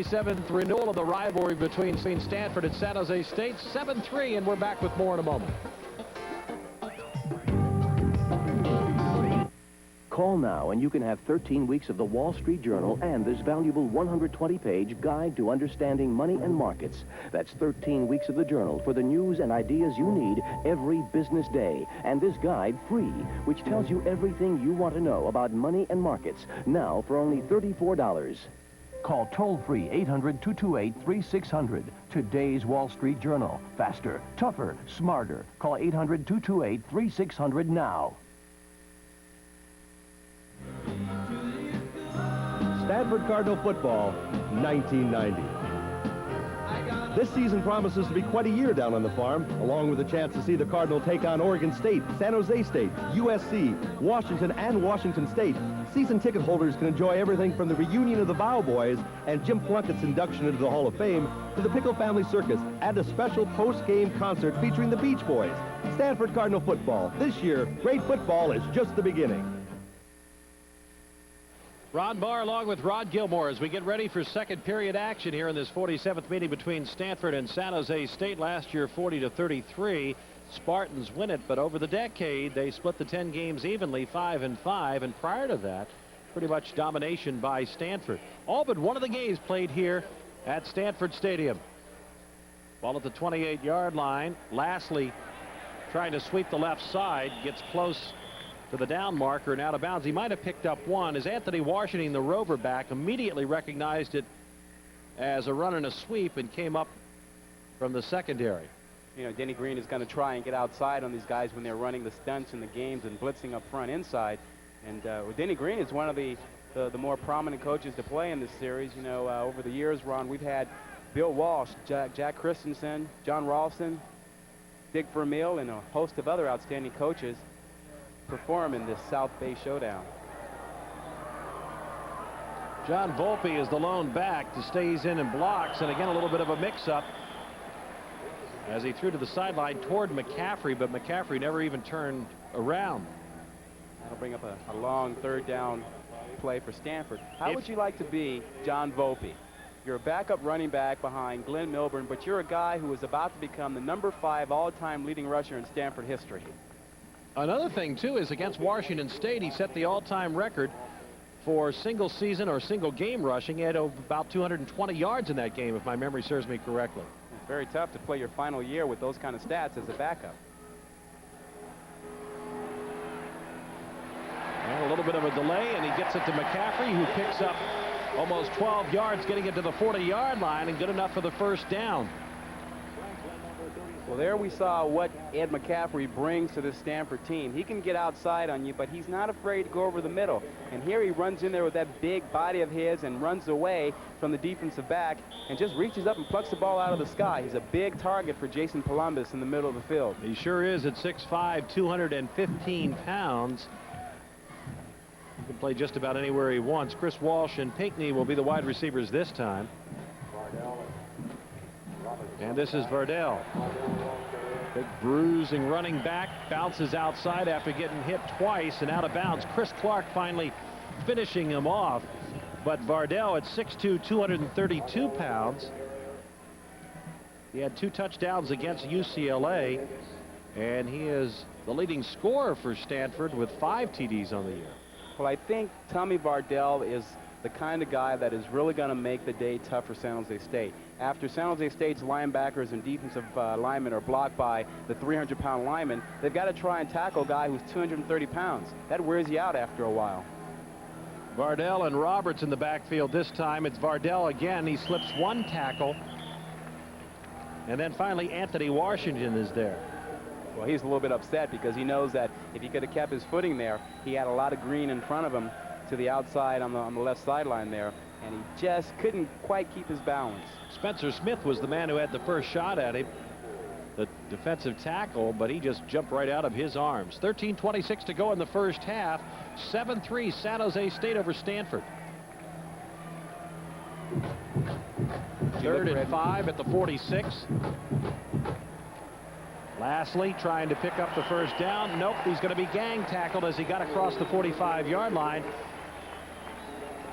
7th renewal of the rivalry between Stanford and San Jose State. 7-3, and we're back with more in a moment. Call now and you can have 13 weeks of the Wall Street Journal and this valuable 120-page guide to understanding money and markets. That's 13 weeks of the Journal for the news and ideas you need every business day. And this guide free, which tells you everything you want to know about money and markets, now for only $34. Call toll-free 800-228-3600. Today's Wall Street Journal. Faster, tougher, smarter. Call 800-228-3600 now. Stanford Cardinal football, 1990. This season promises to be quite a year down on the farm, along with a chance to see the Cardinal take on Oregon State, San Jose State, USC, Washington, and Washington State. Season ticket holders can enjoy everything from the reunion of the Bow Boys and Jim Plunkett's induction into the Hall of Fame to the Pickle Family Circus and a special post-game concert featuring the Beach Boys. Stanford Cardinal football. This year, great football is just the beginning. Ron Barr along with Rod Gilmore as we get ready for second period action here in this 47th meeting between Stanford and San Jose State. Last year 40-33. Spartans win it, but over the decade they split the 10 games evenly, 5-5, and prior to that pretty much domination by Stanford. All but one of the games played here at Stanford Stadium. Ball at the 28-yard line. Lastly trying to sweep the left side, gets close to the down marker and out of bounds. He might have picked up one as Anthony Washington, the rover back, immediately recognized it as a run and a sweep and came up from the secondary. You know, Denny Green is going to try and get outside on these guys when they're running the stunts in the games and blitzing up front inside. And Denny Green is one of the more prominent coaches to play in this series. You know, over the years, Ron, we've had Bill Walsh, Jack Christensen, John Ralston, Dick Vermeil, and a host of other outstanding coaches perform in this South Bay showdown. John Volpe is the lone back to stays in and blocks, and again a little bit of a mix-up as he threw to the sideline toward McCaffrey, but McCaffrey never even turned around. That'll bring up a long third down play for Stanford. How would you like to be John Volpe? You're a backup running back behind Glenn Milburn, but you're a guy who is about to become the number 5 all-time leading rusher in Stanford history. Another thing, too, is against Washington State, he set the all-time record for single season or single game rushing. He had about 220 yards in that game, if my memory serves me correctly. It's very tough to play your final year with those kind of stats as a backup. And a little bit of a delay, and he gets it to McCaffrey, who picks up almost 12 yards, getting it to the 40-yard line, and good enough for the first down. Well, there we saw what Ed McCaffrey brings to this Stanford team. He can get outside on you, but he's not afraid to go over the middle. And here he runs in there with that big body of his and runs away from the defensive back and just reaches up and plucks the ball out of the sky. He's a big target for Jason Columbus in the middle of the field. He sure is at 6'5", 215 pounds. He can play just about anywhere he wants. Chris Walsh and Pinckney will be the wide receivers this time. And this is Vardell. Big bruising running back, bounces outside after getting hit twice and out of bounds. Chris Clark finally finishing him off. But Vardell at 6'2", 232 pounds. He had 2 touchdowns against UCLA. And he is the leading scorer for Stanford with 5 TDs on the year. Well, I think Tommy Vardell is the kind of guy that is really going to make the day tough for San Jose State. After San Jose State's linebackers and defensive linemen are blocked by the 300-pound lineman, they've got to try and tackle a guy who's 230 pounds. That wears you out after a while. Vardell and Roberts in the backfield this time. It's Vardell again. He slips 1 tackle. And then finally Anthony Washington is there. Well, he's a little bit upset because he knows that if he could have kept his footing there, he had a lot of green in front of him to the outside on the left sideline there, and he just couldn't quite keep his balance. Spencer Smith was the man who had the first shot at him, the defensive tackle, but he just jumped right out of his arms. 13:26 to go in the first half. 7-3 San Jose State over Stanford. 3rd and 5 at the 46. Lastly, trying to pick up the first down. Nope, he's going to be gang tackled as he got across the 45-yard line.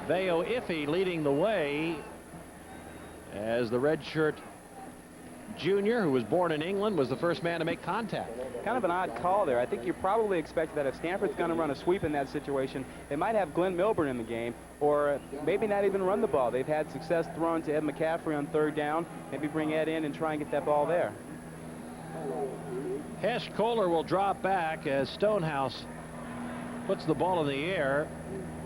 Veo Iffy leading the way. as the redshirt junior, who was born in England, was the first man to make contact. Kind of an odd call there. I think you probably expect that if Stanford's going to run a sweep in that situation, they might have Glenn Milburn in the game, or maybe not even run the ball. They've had success throwing to Ed McCaffrey on 3rd down. Maybe bring Ed in and try and get that ball there. Hesh Kohler will drop back as Stonehouse puts the ball in the air,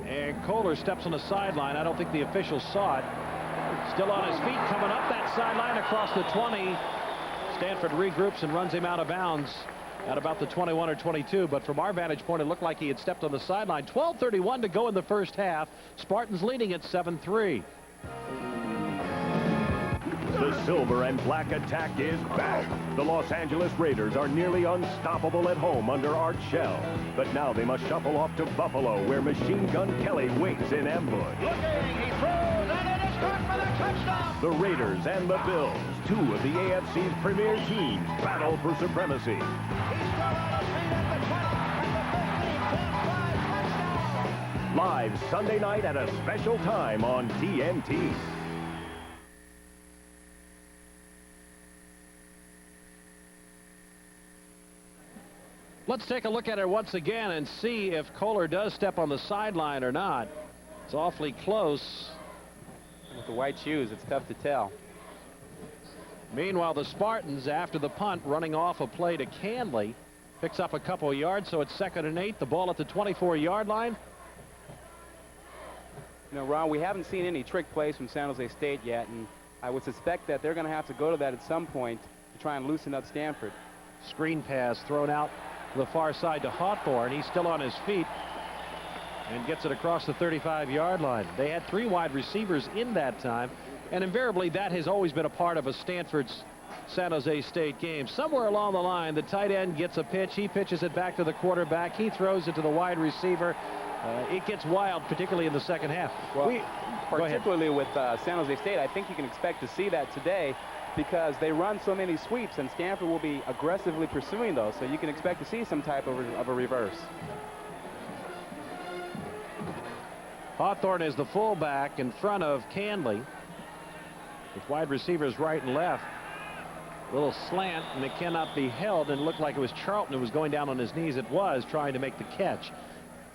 and Kohler steps on the sideline. I don't think the officials saw it. Still on his feet, coming up that sideline across the 20. Stanford regroups and runs him out of bounds at about the 21 or 22, but from our vantage point, it looked like he had stepped on the sideline. 12:31 to go in the first half. Spartans leading at 7-3. The silver and black attack is back. The Los Angeles Raiders are nearly unstoppable at home under Art Shell. But now they must shuffle off to Buffalo, where Machine Gun Kelly waits in ambush. Looking, he throws, and it is caught for the touchdown. The Raiders and the Bills, 2 of the AFC's premier teams, battle for supremacy. He's thrown on his feet at the 20, at the 15, 10, 5, touchdown. Live Sunday night at a special time on TNT. Let's take a look at it once again and see if Kohler does step on the sideline or not. It's awfully close. With the white shoes, it's tough to tell. Meanwhile, the Spartans, after the punt, running off a play to Canley, picks up a couple of yards, so it's 2nd and 8. The ball at the 24-yard line. You know, Ron, we haven't seen any trick plays from San Jose State yet, and I would suspect that they're going to have to go to that at some point to try and loosen up Stanford. Screen pass thrown out to the far side to Hawthorne. He's still on his feet and gets it across the 35-yard line. They had 3 wide receivers in that time, and invariably that has always been a part of a Stanford's San Jose State game. Somewhere along the line, the tight end gets a pitch. He pitches it back to the quarterback. He throws it to the wide receiver. It gets wild, particularly in the second half. Well, particularly with San Jose State, I think you can expect to see that today, because they run so many sweeps, and Stanford will be aggressively pursuing those, so you can expect to see some type of a reverse. Hawthorne is the fullback in front of Canley, with wide receivers right and left. Little slant, and it cannot be held, and it looked like it was Charlton who was going down on his knees. It was, trying to make the catch.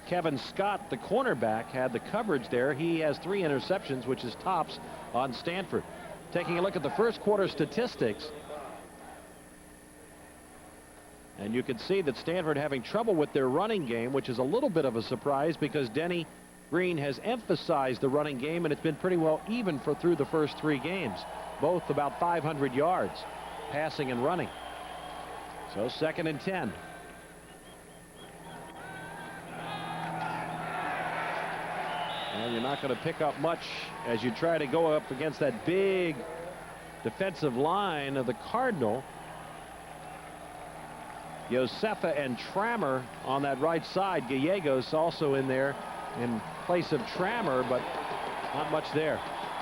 Kevin Scott, the cornerback, had the coverage there. He has 3 interceptions, which is tops on Stanford. Taking a look at the first quarter statistics, and you can see that Stanford having trouble with their running game, which is a little bit of a surprise because Denny Green has emphasized the running game, and it's been pretty well even through the first 3 games, both about 500 yards passing and running. So 2nd and 10. And you're not going to pick up much as you try to go up against that big defensive line of the Cardinal. Josefa and Trammer on that right side. Gallegos also in there in place of Trammer, but not much there.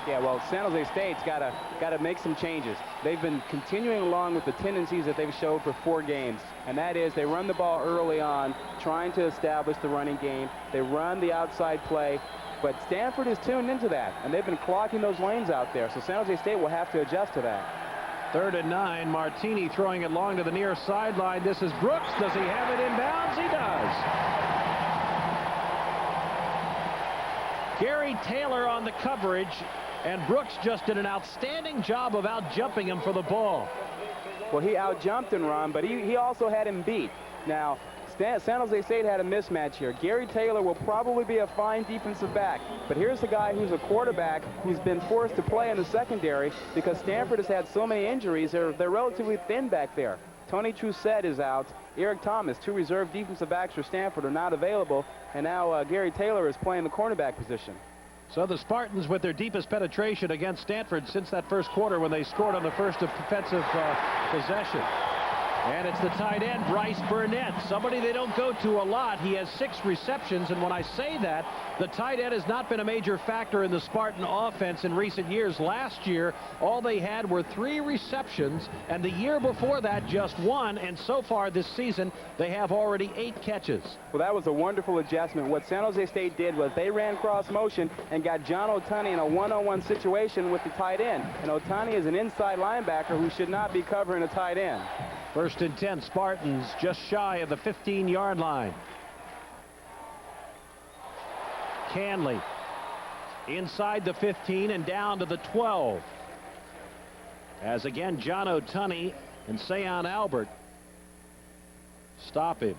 Yeah, well, San Jose State's got to make some changes. They've been continuing along with the tendencies that they've showed for 4 games, and that is they run the ball early on, trying to establish the running game. They run the outside play, but Stanford is tuned into that, and they've been clogging those lanes out there, so San Jose State will have to adjust to that. 3rd and 9. Martini throwing it long to the near sideline. This is Brooks. Does he have it in bounds? He does. Gary Taylor on the coverage, and Brooks just did an outstanding job of out-jumping him for the ball. Well, he out-jumped him, Ron, but he also had him beat. Now, San Jose State had a mismatch here. Gary Taylor will probably be a fine defensive back, but here's a guy who's a quarterback who's been forced to play in the secondary because Stanford has had so many injuries. They're relatively thin back there. Tony Trussett is out. Eric Thomas, 2 reserve defensive backs for Stanford, are not available, and now Gary Taylor is playing the cornerback position. So the Spartans with their deepest penetration against Stanford since that first quarter when they scored on the first defensive possession. And it's the tight end, Bryce Burnett, somebody they don't go to a lot. He has 6 receptions, and when I say that, the tight end has not been a major factor in the Spartan offense in recent years. Last year, all they had were 3 receptions, and the year before that, just 1, and so far this season, they have already 8 catches. Well, that was a wonderful adjustment. What San Jose State did was they ran cross motion and got John Otani in a one-on-one situation with the tight end. And Otani is an inside linebacker who should not be covering a tight end. 1st and 10, Spartans just shy of the 15-yard line. Canley inside the 15 and down to the 12. As again, John Otani and Sayon Albert stop him.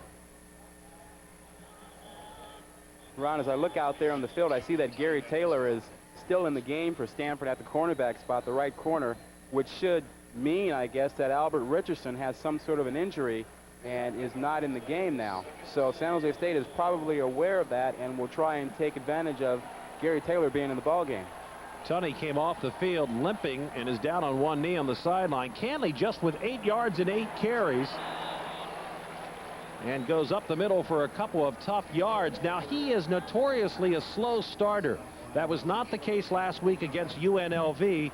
Ron, as I look out there on the field, I see that Gary Taylor is still in the game for Stanford at the cornerback spot, the right corner, which should mean, I guess, that Albert Richardson has some sort of an injury and is not in the game now. So San Jose State is probably aware of that and will try and take advantage of Gary Taylor being in the ball game. Tunney came off the field limping and is down on one knee on the sideline. Canley just with 8 yards and 8 carries and goes up the middle for a couple of tough yards. Now, he is notoriously a slow starter. That was not the case last week against UNLV.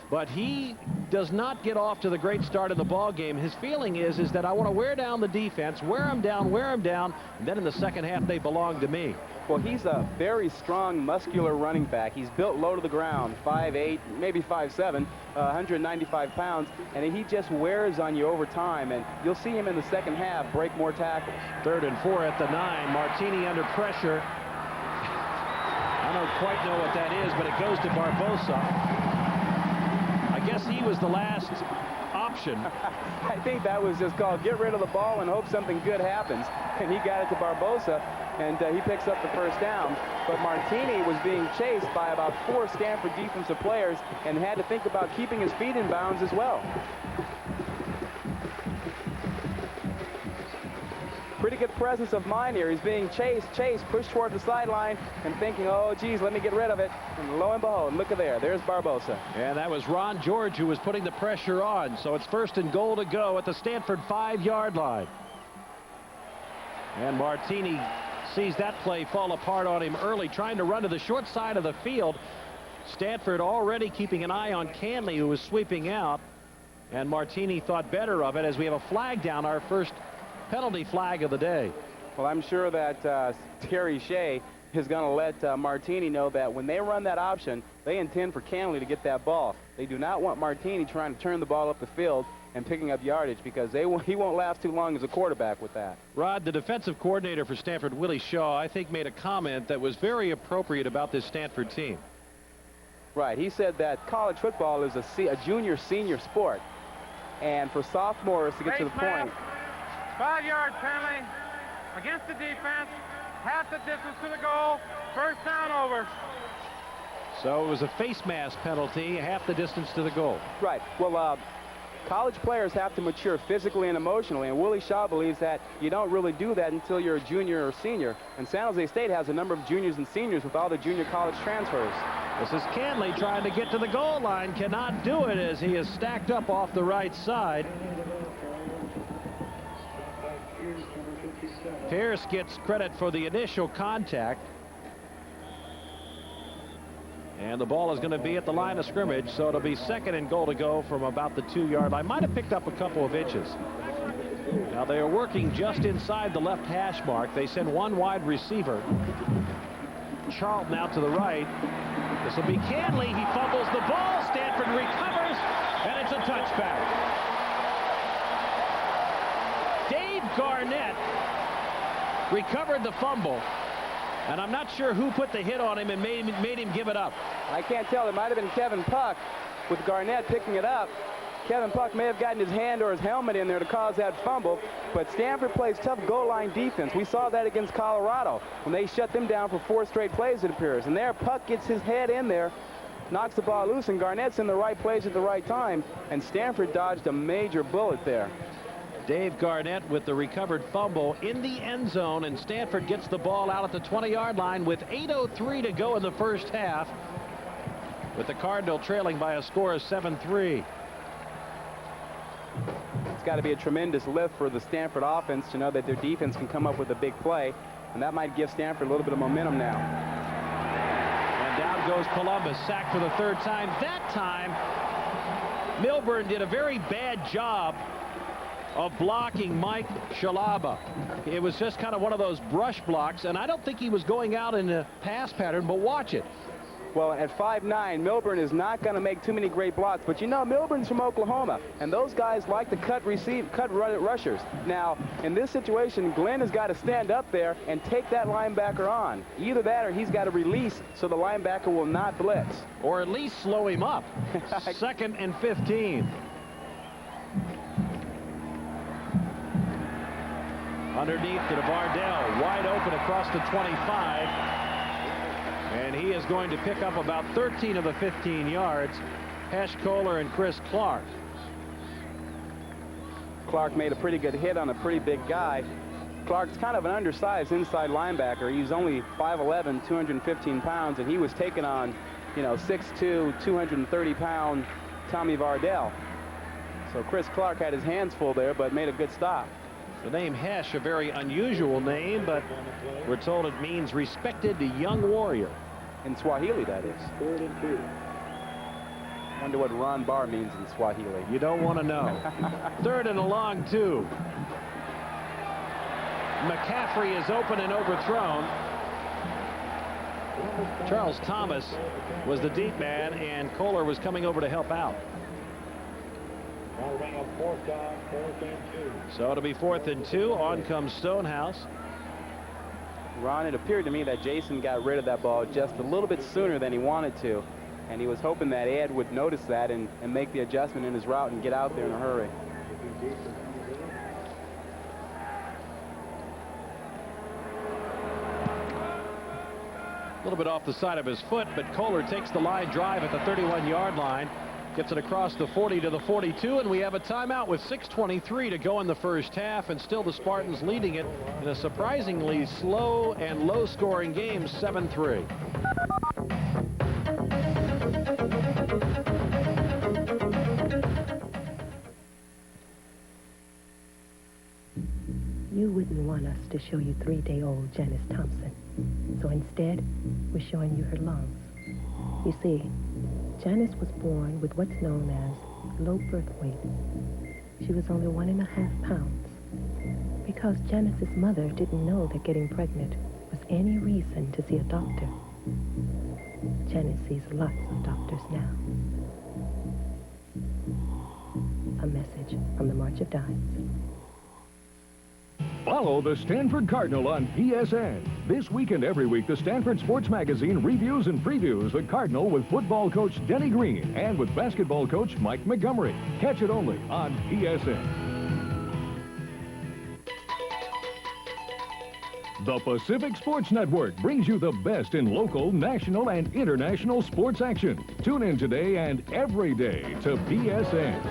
But he does not get off to the great start of the ball game. His feeling is that I want to wear down the defense, wear them down, and then in the second half they belong to me. Well, he's a very strong, muscular running back. He's built low to the ground, 5'8", maybe 5'7", 195 pounds, and he just wears on you over time, and you'll see him in the second half break more tackles. 3rd and 4 at the 9. Martini under pressure. I don't quite know what that is, but it goes to Barbosa. I guess he was the last option. I think that was just called get rid of the ball and hope something good happens. And he got it to Barbosa, and he picks up the first down. But Martini was being chased by about 4 Stanford defensive players and had to think about keeping his feet in bounds as well. Pretty good presence of mind here. He's being chased, pushed toward the sideline, and thinking, oh, geez, let me get rid of it. And lo and behold, look at there. There's Barbosa. And that was Ron George who was putting the pressure on. So it's 1st and goal to go at the Stanford 5-yard line. And Martini sees that play fall apart on him early, trying to run to the short side of the field. Stanford already keeping an eye on Canley, who was sweeping out. And Martini thought better of it as we have a flag down, our first penalty flag of the day. Well, I'm sure that Terry Shea is going to let Martini know that when they run that option, they intend for Canley to get that ball. They do not want Martini trying to turn the ball up the field and picking up yardage, because he won't last too long as a quarterback with that. Rod, the defensive coordinator for Stanford, Willie Shaw, I think made a comment that was very appropriate about this Stanford team. Right. He said that college football is a junior-senior sport. And for sophomores to get to the point. 5-yard penalty against the defense, half the distance to the goal, first down over. So it was a face mask penalty, half the distance to the goal. Right. Well, college players have to mature physically and emotionally, and Willie Shaw believes that you don't really do that until you're a junior or senior. And San Jose State has a number of juniors and seniors with all the junior college transfers. This is Canley trying to get to the goal line, cannot do it as he is stacked up off the right side. Pierce gets credit for the initial contact. And the ball is going to be at the line of scrimmage, so it'll be 2nd and goal to go from about the 2-yard line. Might have picked up a couple of inches. Now they are working just inside the left hash mark. They send one wide receiver. Charlton out to the right. This will be Canley. He fumbles the ball. Stanford recovers, and it's a touchback. Dave Garnett recovered the fumble, and I'm not sure who put the hit on him and made him give it up. I can't tell. It might have been Kevin Puck with Garnett picking it up. Kevin Puck may have gotten his hand or his helmet in there to cause that fumble, but Stanford plays tough goal line defense. We saw that against Colorado when they shut them down for 4 straight plays, it appears. And there, Puck gets his head in there, knocks the ball loose, and Garnett's in the right place at the right time, and Stanford dodged a major bullet there. Dave Garnett with the recovered fumble in the end zone, and Stanford gets the ball out at the 20-yard line with 8:03 to go in the first half, with the Cardinal trailing by a score of 7-3. It's got to be a tremendous lift for the Stanford offense to know that their defense can come up with a big play, and that might give Stanford a little bit of momentum now. And down goes Columbus, sacked for the third time. That time, Milburn did a very bad job of blocking Mike Shalaba. It was just kind of one of those brush blocks, and I don't think he was going out in a pass pattern, but watch it. Well, at 5'9", Milburn is not going to make too many great blocks, but you know, Milburn's from Oklahoma, and those guys like to cut rushers. Now, in this situation, Glenn has got to stand up there and take that linebacker on. Either that or he's got to release so the linebacker will not blitz. Or at least slow him up. 2nd and 15. Underneath to Vardell, wide open across the 25. And he is going to pick up about 13 of the 15 yards. Hesh Kohler and Chris Clark. Clark made a pretty good hit on a pretty big guy. Clark's kind of an undersized inside linebacker. He's only 5'11", 215 pounds, and he was taking on, you know, 6'2", 230-pound Tommy Vardell. So Chris Clark had his hands full there, but made a good stop. The name Hesh, a very unusual name, but we're told it means respected young warrior. In Swahili, that is. Wonder what Ron Barr means in Swahili. You don't want to know. 3rd and a long 2. McCaffrey is open and overthrown. Charles Thomas was the deep man, and Kohler was coming over to help out. So it'll be 4th and 2. On comes Stonehouse. Ron, it appeared to me that Jason got rid of that ball just a little bit sooner than he wanted to, and he was hoping that Ed would notice that and make the adjustment in his route and get out there in a hurry. A little bit off the side of his foot, but Kohler takes the line drive at the 31-yard line. Gets it across the 40 to the 42, and we have a timeout with 6:23 to go in the first half, and still the Spartans leading it in a surprisingly slow and low-scoring game, 7-3. You wouldn't want us to show you 3-day-old Janice Thompson, so instead, we're showing you her lungs. You see, Janice was born with what's known as low birth weight. She was only 1.5 pounds. Because Janice's mother didn't know that getting pregnant was any reason to see a doctor. Janice sees lots of doctors now. A message from the March of Dimes. Follow the Stanford Cardinal on PSN. This week and every week, the Stanford Sports Magazine reviews and previews the Cardinal with football coach Denny Green and with basketball coach Mike Montgomery. Catch it only on PSN. The Pacific Sports Network brings you the best in local, national, and international sports action. Tune in today and every day to PSN.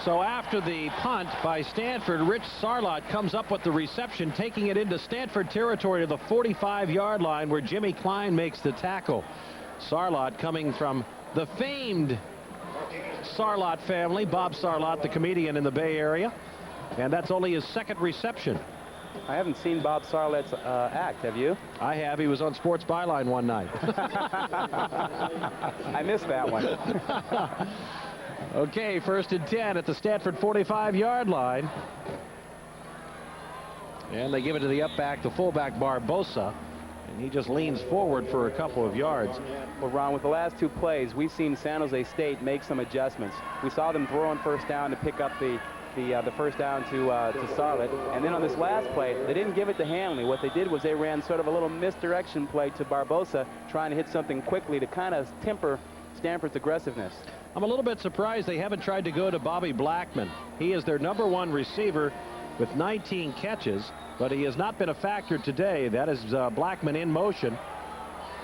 So after the punt by Stanford, Rich Sarlott comes up with the reception, taking it into Stanford territory to the 45-yard line where Jimmy Klein makes the tackle. Sarlott coming from the famed Sarlott family, Bob Sarlott, the comedian in the Bay Area, and that's only his 2nd reception. I haven't seen Bob Sarlett's act, have you? I have. He was on Sports Byline one night. I missed that one. Okay, 1st and 10 at the Stanford 45-yard line. And they give it to the up back, the fullback Barbosa. And he just leans forward for a couple of yards. Well, Ron, with the last 2 plays, we've seen San Jose State make some adjustments. We saw them throw on 1st down to pick up the 1st down to Sarlott. And then on this last play, they didn't give it to Hanley. What they did was they ran sort of a little misdirection play to Barbosa, trying to hit something quickly to kind of temper Stanford's aggressiveness. I'm a little bit surprised they haven't tried to go to Bobby Blackman. He is their #1 receiver with 19 catches, but he has not been a factor today. That is Blackman in motion.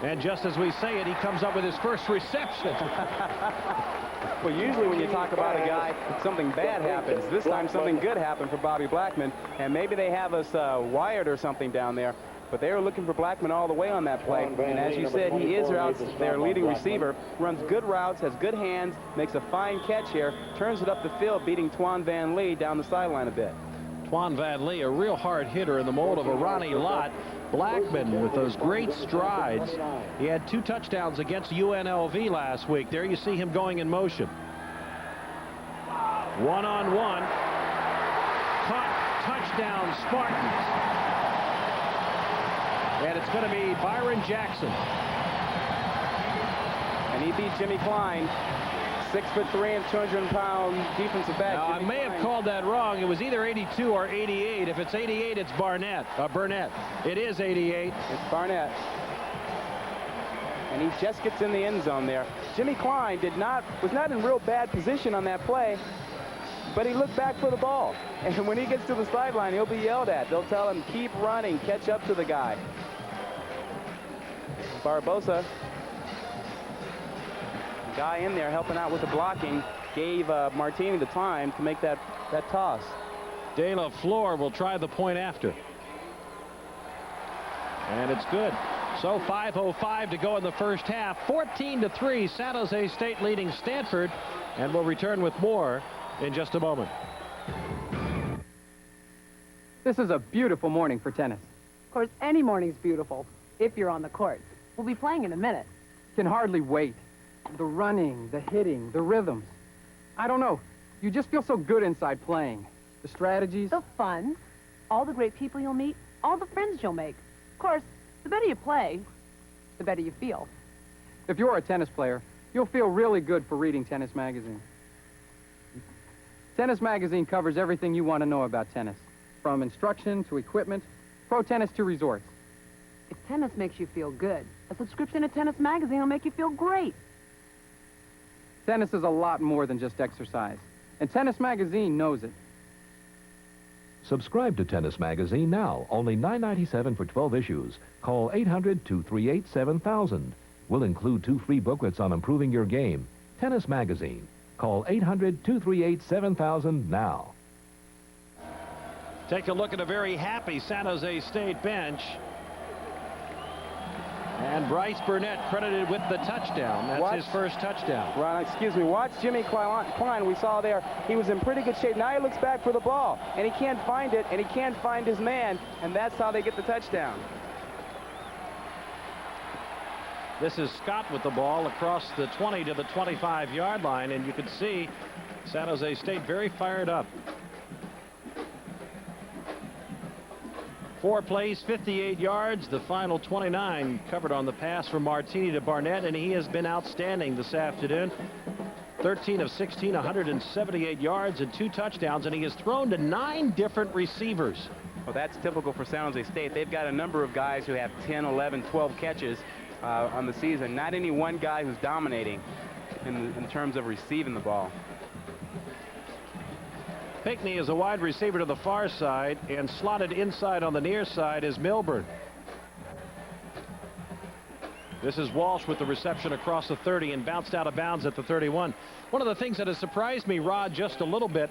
And just as we say it, he comes up with his first reception. Well, usually when you talk about a guy, something bad happens. This time something good happened for Bobby Blackman, and maybe they have us wired or something down there. But they were looking for Blackman all the way on that play. And as you said, he is their leading receiver, runs good routes, has good hands, makes a fine catch here, turns it up the field, beating Twan Van Lee down the sideline a bit. Twan Van Lee, a real hard hitter in the mold of a Ronnie Lott. Blackman with those great strides. He had 2 touchdowns against UNLV last week. There you see him going in motion. One-on-one. Caught. Touchdown, Spartans. And it's going to be Byron Jackson. And he beat Jimmy Klein, 6'3" and 200-pound defensive back. Now, I may have called that wrong. It was either 82 or 88. If it's 88, it's Burnett. It is 88. It's Barnett. And he just gets in the end zone there. Jimmy Klein was not in real bad position on that play, but he looked back for the ball. And when he gets to the sideline, he'll be yelled at. They'll tell him, keep running, catch up to the guy. Barbosa, the guy in there helping out with the blocking, gave Martini the time to make that toss. De La Flor will try the point after. And it's good. So 5:05 to go in the first half. 14-3, San Jose State leading Stanford. And we'll return with more in just a moment. This is a beautiful morning for tennis. Of course, any morning's beautiful if you're on the court. We'll be playing in a minute. Can hardly wait. The running, the hitting, the rhythms. I don't know. You just feel so good inside playing. The strategies. The fun, all the great people you'll meet, all the friends you'll make. Of course, the better you play, the better you feel. If you're a tennis player, you'll feel really good for reading Tennis Magazine. Tennis Magazine covers everything you want to know about tennis, from instruction to equipment, pro tennis to resorts. If tennis makes you feel good, a subscription to Tennis Magazine will make you feel great. Tennis is a lot more than just exercise, and Tennis Magazine knows it. Subscribe to Tennis Magazine now. Only $9.97 for 12 issues. Call 800-238-7000. We'll include 2 free booklets on improving your game. Tennis Magazine. Call 800-238-7000 now. Take a look at a very happy San Jose State bench. And Bryce Burnett credited with the touchdown. That's his first touchdown. Ron, excuse me. Watch Jimmy Klein. We saw there. He was in pretty good shape. Now he looks back for the ball, and he can't find it, and he can't find his man, and that's how they get the touchdown. This is Scott with the ball across the 20 to the 25-yard line, and you can see San Jose State very fired up. 4 plays, 58 yards. The final 29 covered on the pass from Martini to Barnett, and he has been outstanding this afternoon. 13 of 16, 178 yards and 2 touchdowns, and he has thrown to 9 different receivers. Well, that's typical for San Jose State. They've got a number of guys who have 10, 11, 12 catches on the season. Not any one guy who's dominating in terms of receiving the ball. Pinckney is a wide receiver to the far side, and slotted inside on the near side is Milburn. This is Walsh with the reception across the 30 and bounced out of bounds at the 31. One of the things that has surprised me, Rod, just a little bit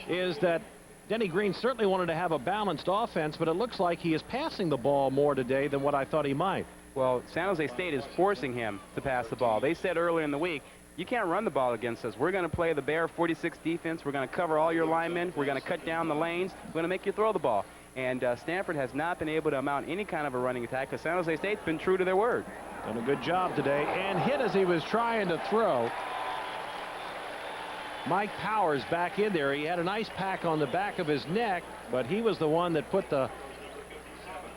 is that Denny Green certainly wanted to have a balanced offense, but it looks like he is passing the ball more today than what I thought he might. Well, San Jose State is forcing him to pass the ball. They said earlier in the week, you can't run the ball against us. We're going to play the Bear 46 defense. We're going to cover all your linemen. We're going to cut down the lanes. We're going to make you throw the ball. And Stanford has not been able to mount any kind of a running attack because San Jose State's been true to their word. Done a good job today and hit as he was trying to throw. Mike Powers back in there. He had an ice pack on the back of his neck, but he was the one that put the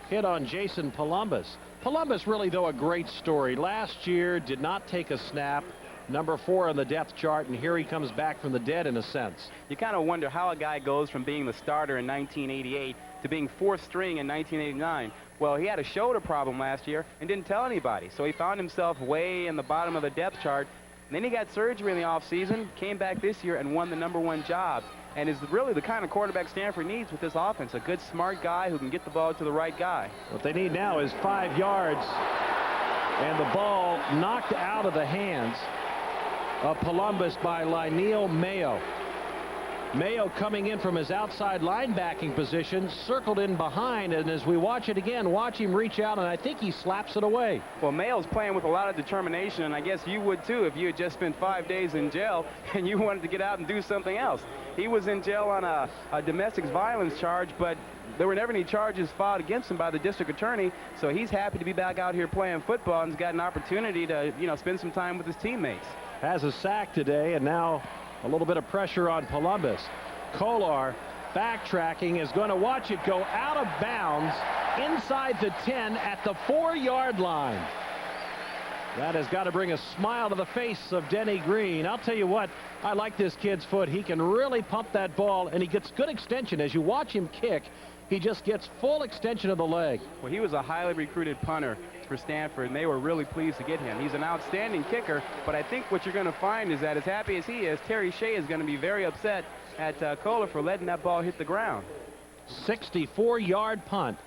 hit on Jason Palumbus. Palumbus really, though, a great story. Last year did not take a snap. Number 4 on the depth chart, and here he comes back from the dead in a sense. You kind of wonder how a guy goes from being the starter in 1988 to being 4th string in 1989. Well, he had a shoulder problem last year and didn't tell anybody, so he found himself way in the bottom of the depth chart. And then he got surgery in the offseason, came back this year and won the #1 job, and is really the kind of quarterback Stanford needs with this offense, a good, smart guy who can get the ball to the right guy. What they need now is 5 yards, and the ball knocked out of the hands of Palumbus by Lionel Mayo. Mayo coming in from his outside linebacking position, circled in behind, and as we watch it again, watch him reach out, and I think he slaps it away. Well, Mayo's playing with a lot of determination, and I guess you would too if you had just spent 5 days in jail and you wanted to get out and do something else. He was in jail on a domestic violence charge, but there were never any charges filed against him by the district attorney, so he's happy to be back out here playing football and has got an opportunity to, spend some time with his teammates. Has a sack today, and now a little bit of pressure on Columbus. Kolar backtracking is going to watch it go out of bounds inside the 10 at the 4-yard line. That has got to bring a smile to the face of Denny Green. I'll tell you what, I like this kid's foot. He can really pump that ball, and he gets good extension. As you watch him kick, he just gets full extension of the leg. Well, he was a highly recruited punter for Stanford, and they were really pleased to get him. He's an outstanding kicker, but I think what you're going to find is that as happy as he is, Terry Shea is going to be very upset at Kohler for letting that ball hit the ground. 64-yard punt.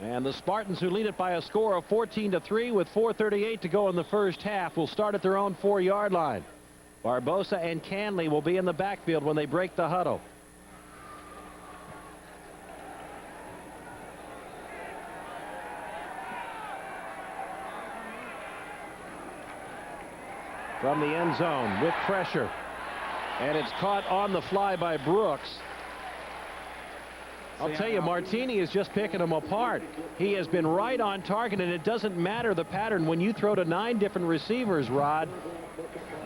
And the Spartans, who lead it by a score of 14-3 with 4:38 to go in the first half, will start at their own 4-yard line. Barbosa and Canley will be in the backfield when they break the huddle. From the end zone with pressure. And it's caught on the fly by Brooks. I'll tell you, Martini is just picking them apart. He has been right on target, and it doesn't matter the pattern. When you throw to 9 different receivers, Rod,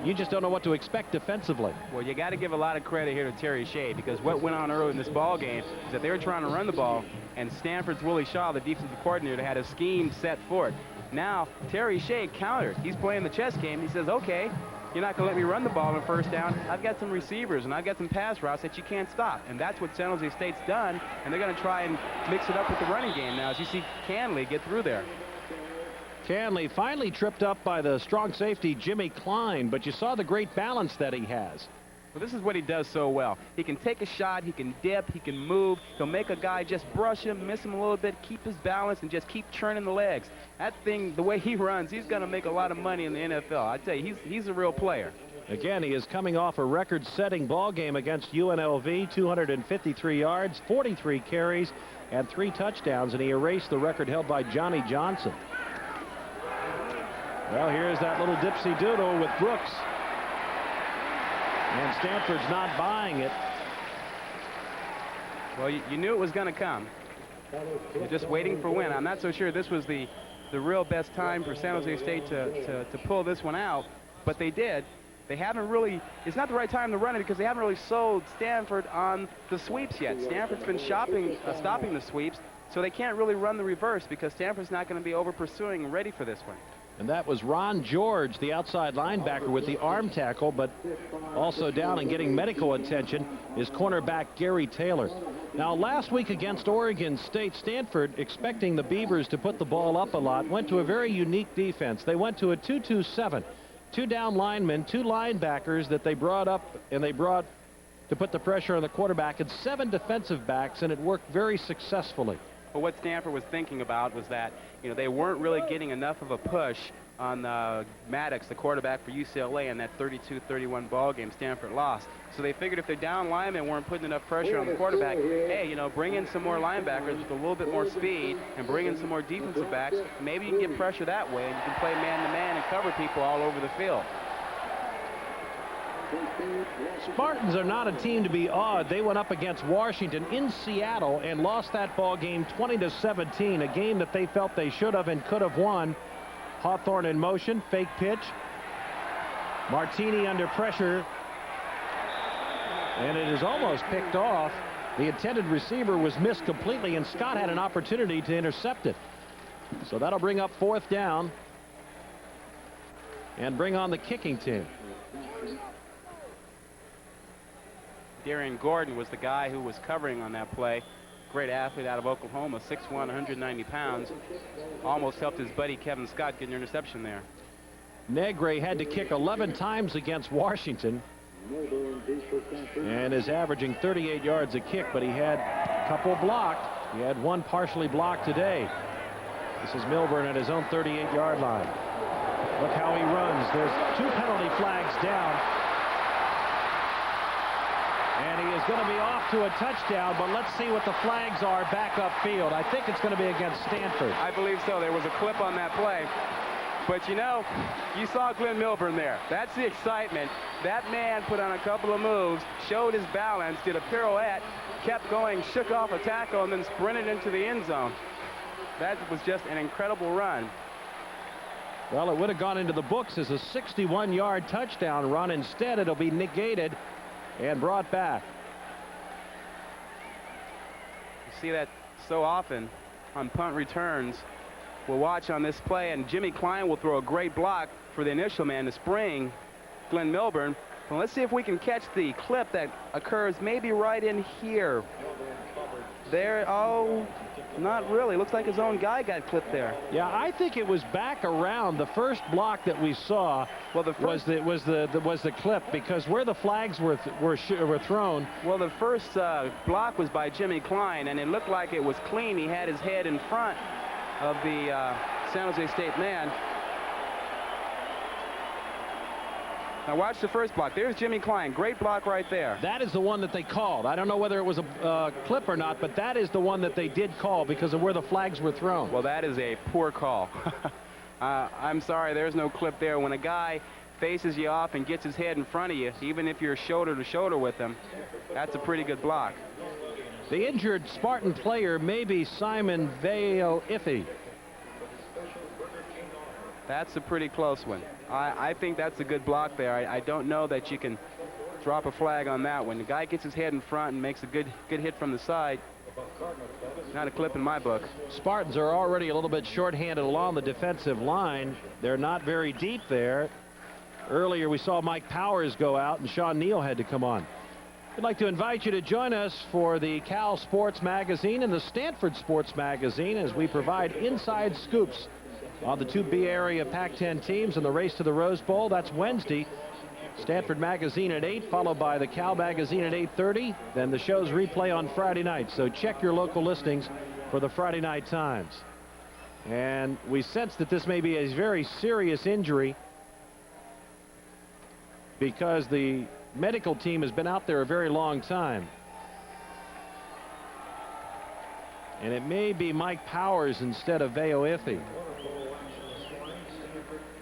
you just don't know what to expect defensively. Well, you got to give a lot of credit here to Terry Shea, because what went on early in this ball game is that they were trying to run the ball, and Stanford's Willie Shaw, the defensive coordinator, had a scheme set for it. Now, Terry Shea countered. He's playing the chess game. He says, okay, you're not going to let me run the ball on first down. I've got some receivers, and I've got some pass routes that you can't stop. And that's what San Jose State's done, and they're going to try and mix it up with the running game now as you see Canley get through there. Canley finally tripped up by the strong safety Jimmy Klein, but you saw the great balance that he has. Well, this is what he does so well. He can take a shot, he can dip, he can move, he'll make a guy just brush him, miss him a little bit, keep his balance, and just keep churning the legs. That thing, the way he runs, he's going to make a lot of money in the NFL. I tell you, he's a real player. Again, he is coming off a record-setting ball game against UNLV, 253 yards, 43 carries, and 3 touchdowns, and he erased the record held by Johnny Johnson. Well, here's that little dipsy-doodle with Brooks. And Stanford's not buying it. Well, you knew it was going to come. You're just waiting for when. I'm not so sure this was the real best time for San Jose State to pull this one out, but they did. They haven't really, it's not the right time to run it because they haven't really sold Stanford on the sweeps yet. Stanford's been stopping the sweeps, so they can't really run the reverse because Stanford's not going to be over pursuing and ready for this one. And that was Ron George, the outside linebacker, with the arm tackle, but also down and getting medical attention is cornerback Gary Taylor. Now, last week against Oregon State, Stanford, expecting the Beavers to put the ball up a lot, went to a very unique defense. They went to a 2-2-7. 2 down linemen, 2 linebackers that they brought up, and they brought to put the pressure on the quarterback, and 7 defensive backs, and it worked very successfully. Well, what Stanford was thinking about was that, they weren't really getting enough of a push on Maddox, the quarterback for UCLA, in that 32-31 ball game Stanford lost. So they figured if their down linemen weren't putting enough pressure on the quarterback, hey, bring in some more linebackers with a little bit more speed and bring in some more defensive backs. Maybe you can get pressure that way, and you can play man-to-man and cover people all over the field. Spartans are not a team to be awed. They went up against Washington in Seattle and lost that ball game 20-17, a game that they felt they should have and could have won. Hawthorne in motion, fake pitch. Martini under pressure, and it is almost picked off. The intended receiver was missed completely, and Scott had an opportunity to intercept it. So that'll bring up 4th down and bring on the kicking team. Darian Gordon was the guy who was covering on that play. Great athlete out of Oklahoma, 6'1", 190 pounds. Almost helped his buddy Kevin Scott get an interception there. Negre had to kick 11 times against Washington and is averaging 38 yards a kick, but he had a couple blocked. He had 1 partially blocked today. This is Milburn at his own 38-yard line. Look how he runs. There's 2 penalty flags down. And he is is going to be off to a touchdown, but let's see what the flags are back upfield. I think it's going to be against Stanford. I believe so. There was a clip on that play. But, you know, you saw Glenn Milburn there. That's the excitement. That man put on a couple of moves, showed his balance, did a pirouette, kept going, shook off a tackle, and then sprinted into the end zone. That was just an incredible run. Well, it would have gone into the books as a 61-yard touchdown run. Instead, it'll be negated and brought back. You see that so often on punt returns. We'll watch on this play, and Jimmy Klein will throw a great block for the initial man to spring Glenn Milburn. Well, let's see if we can catch the clip that occurs maybe right in here. There, oh, not really. Looks like his own guy got clipped there. Yeah, I think it was back around the first block that we saw. Well, was the clip, because where the flags were thrown. Well, the first block was by Jimmy Klein, and it looked like it was clean. He had his head in front of the San Jose State man. Now watch the first block. There's Jimmy Klein. Great block right there. That is the one that they called. I don't know whether it was a clip or not, but that is the one that they did call because of where the flags were thrown. Well, that is a poor call. I'm sorry, there's no clip there. When a guy faces you off and gets his head in front of you, even if you're shoulder to shoulder with him, that's a pretty good block. The injured Spartan player may be Simon Veo-Iffy. That's a pretty close one. I think that's a good block there. I don't know that you can drop a flag on that one. The guy gets his head in front and makes a good hit from the side. Not a clip in my book. Spartans are already a little bit shorthanded along the defensive line. They're not very deep there. Earlier we saw Mike Powers go out and Sean Neal had to come on. I'd like to invite you to join us for the Cal Sports Magazine and the Stanford Sports Magazine as we provide inside scoops on the two Bay Area Pac-10 teams in the race to the Rose Bowl. That's Wednesday. Stanford Magazine at 8, followed by the Cal Magazine at 8:30. Then the show's replay on Friday night. So check your local listings for the Friday night times. And we sense that this may be a very serious injury because the medical team has been out there a very long time. And it may be Mike Powers instead of Veo-Iffy.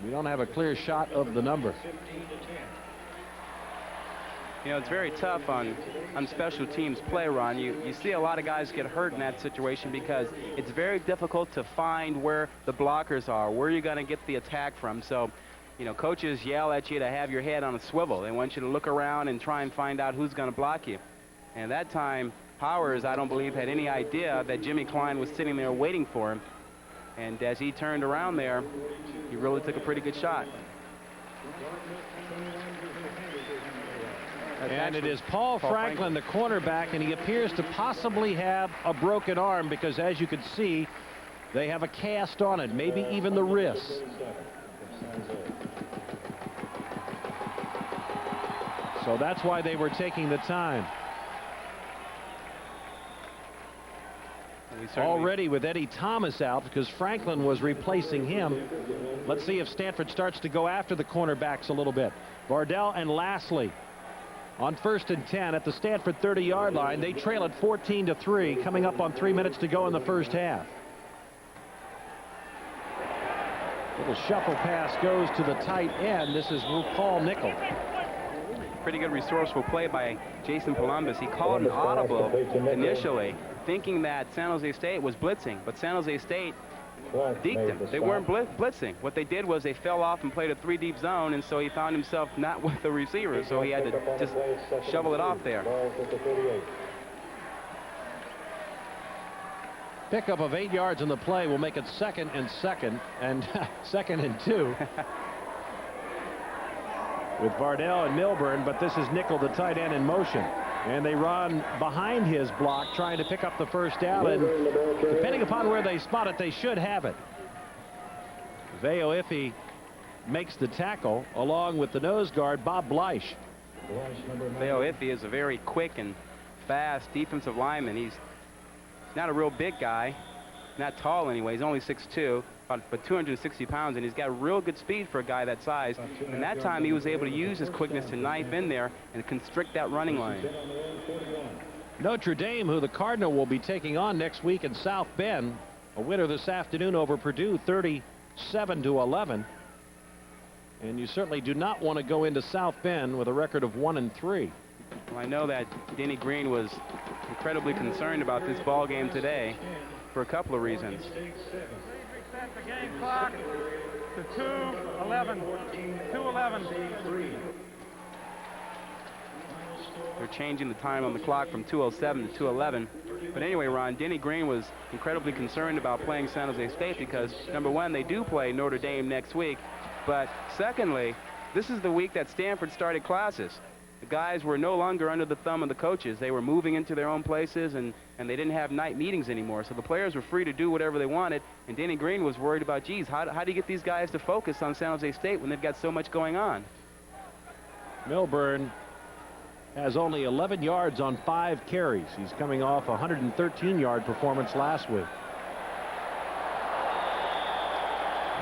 We don't have a clear shot of the number. You know, it's very tough on special teams play, Ron. You see a lot of guys get hurt in that situation because it's very difficult to find where the blockers are, where you're going to get the attack from. So, you know, coaches yell at you to have your head on a swivel. They want you to look around and try and find out who's going to block you. And at that time, Powers, I don't believe, had any idea that Jimmy Klein was sitting there waiting for him. And as he turned around there, he really took a pretty good shot. And it is Paul Franklin, the cornerback, and he appears to possibly have a broken arm because, as you can see, they have a cast on it, maybe even the wrist. So that's why they were taking the time. Already with Eddie Thomas out because Franklin was replacing him. Let's see if Stanford starts to go after the cornerbacks a little bit. Vardell and Lastly on 1st and 10 at the Stanford 30-yard line. They trail at 14-3, coming up on 3 minutes to go in the first half. Little shuffle pass goes to the tight end. This is Paul Nickel. Pretty good resourceful play by Jason Columbus. He called an audible initially, thinking that San Jose State was blitzing, but San Jose State deked them. They weren't blitzing. What they did was they fell off and played a 3-deep zone, and so he found himself not with the receiver, so he had to just shovel it off there. Pickup of 8 yards on the play will make it 2nd and 2nd and 2. With Vardell and Milburn, but this is Nickel, the tight end, in motion. And they run behind his block, trying to pick up the first down, and depending upon where they spot it, they should have it. Veo-Iffy makes the tackle, along with the nose guard, Bob Bleish. Veo-Iffy is a very quick and fast defensive lineman. He's not a real big guy, not tall anyway. He's only 6'2", about 260 pounds, and he's got real good speed for a guy that size. And that time he was able to use his quickness to knife in there and constrict that running line. Notre Dame, who the Cardinal will be taking on next week in South Bend, a winner this afternoon over Purdue, 37-11. And you certainly do not want to go into South Bend with a record of 1-3. Well, I know that Denny Green was incredibly concerned about this ball game today for a couple of reasons. Reset the game clock to 2:11. 2:11. They're changing the time on the clock from 2:07 to 2:11. But anyway, Ron, Denny Green was incredibly concerned about playing San Jose State because, number one, they do play Notre Dame next week. But secondly, this is the week that Stanford started classes. The guys were no longer under the thumb of the coaches. They were moving into their own places, and they didn't have night meetings anymore. So the players were free to do whatever they wanted, and Denny Green was worried about, geez, how do you get these guys to focus on San Jose State when they've got so much going on? Milburn has only 11 yards on 5 carries. He's coming off a 113-yard performance last week.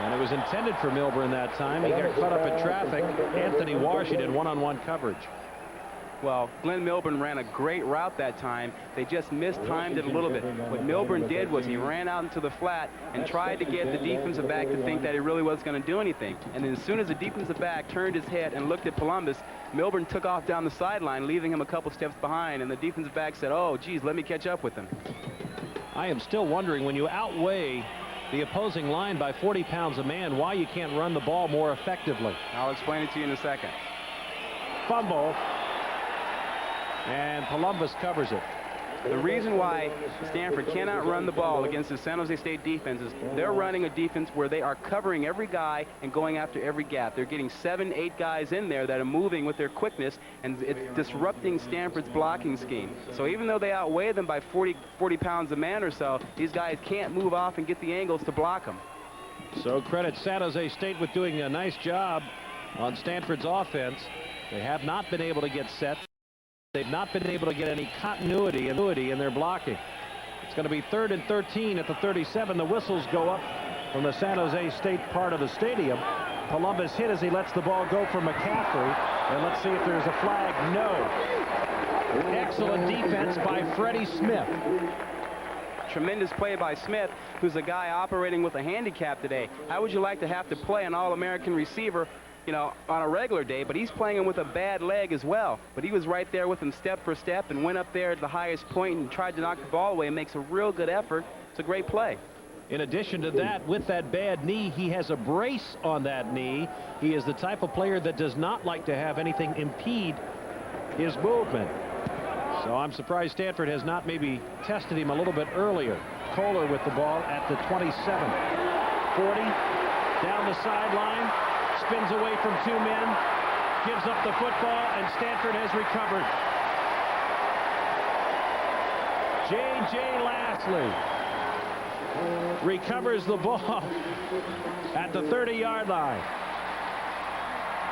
And it was intended for Milburn that time. He got caught up in traffic. Anthony Washington one-on-one coverage. Well, Glenn Milburn ran a great route that time. They just mistimed it a little bit. What Milburn did was he ran out into the flat and tried to get the defensive back to think that he really was going to do anything. And then as soon as the defensive back turned his head and looked at Columbus, Milburn took off down the sideline, leaving him a couple steps behind. And the defensive back said, oh, geez, let me catch up with him. I am still wondering, when you outweigh the opposing line by 40 pounds a man, why you can't run the ball more effectively. I'll explain it to you in a second. Fumble. And Columbus covers it. The reason why Stanford cannot run the ball against the San Jose State defense is they're running a defense where they are covering every guy and going after every gap. They're getting 7, 8 guys in there that are moving with their quickness, and it's disrupting Stanford's blocking scheme. So even though they outweigh them by 40 pounds a man or so, these guys can't move off and get the angles to block them. So credit San Jose State with doing a nice job on Stanford's offense. They have not been able to get set. They've not been able to get any continuity in their blocking. It's going to be 3rd and 13 at the 37. The whistles go up from the San Jose State part of the stadium. Columbus hit as he lets the ball go for McCaffrey. And let's see if there's a flag. No. Excellent defense by Freddie Smith. Tremendous play by Smith, who's a guy operating with a handicap today. How would you like to have to play an All-American receiver, you know, on a regular day, but he's playing him with a bad leg as well. But he was right there with him step for step and went up there at the highest point and tried to knock the ball away and makes a real good effort. It's a great play. In addition to that, with that bad knee, he has a brace on that knee. He is the type of player that does not like to have anything impede his movement. So I'm surprised Stanford has not maybe tested him a little bit earlier. Kohler with the ball at the 27. 40, down the sideline. Spins away from 2 men, gives up the football, and Stanford has recovered. J.J. Lastly recovers the ball at the 30-yard line.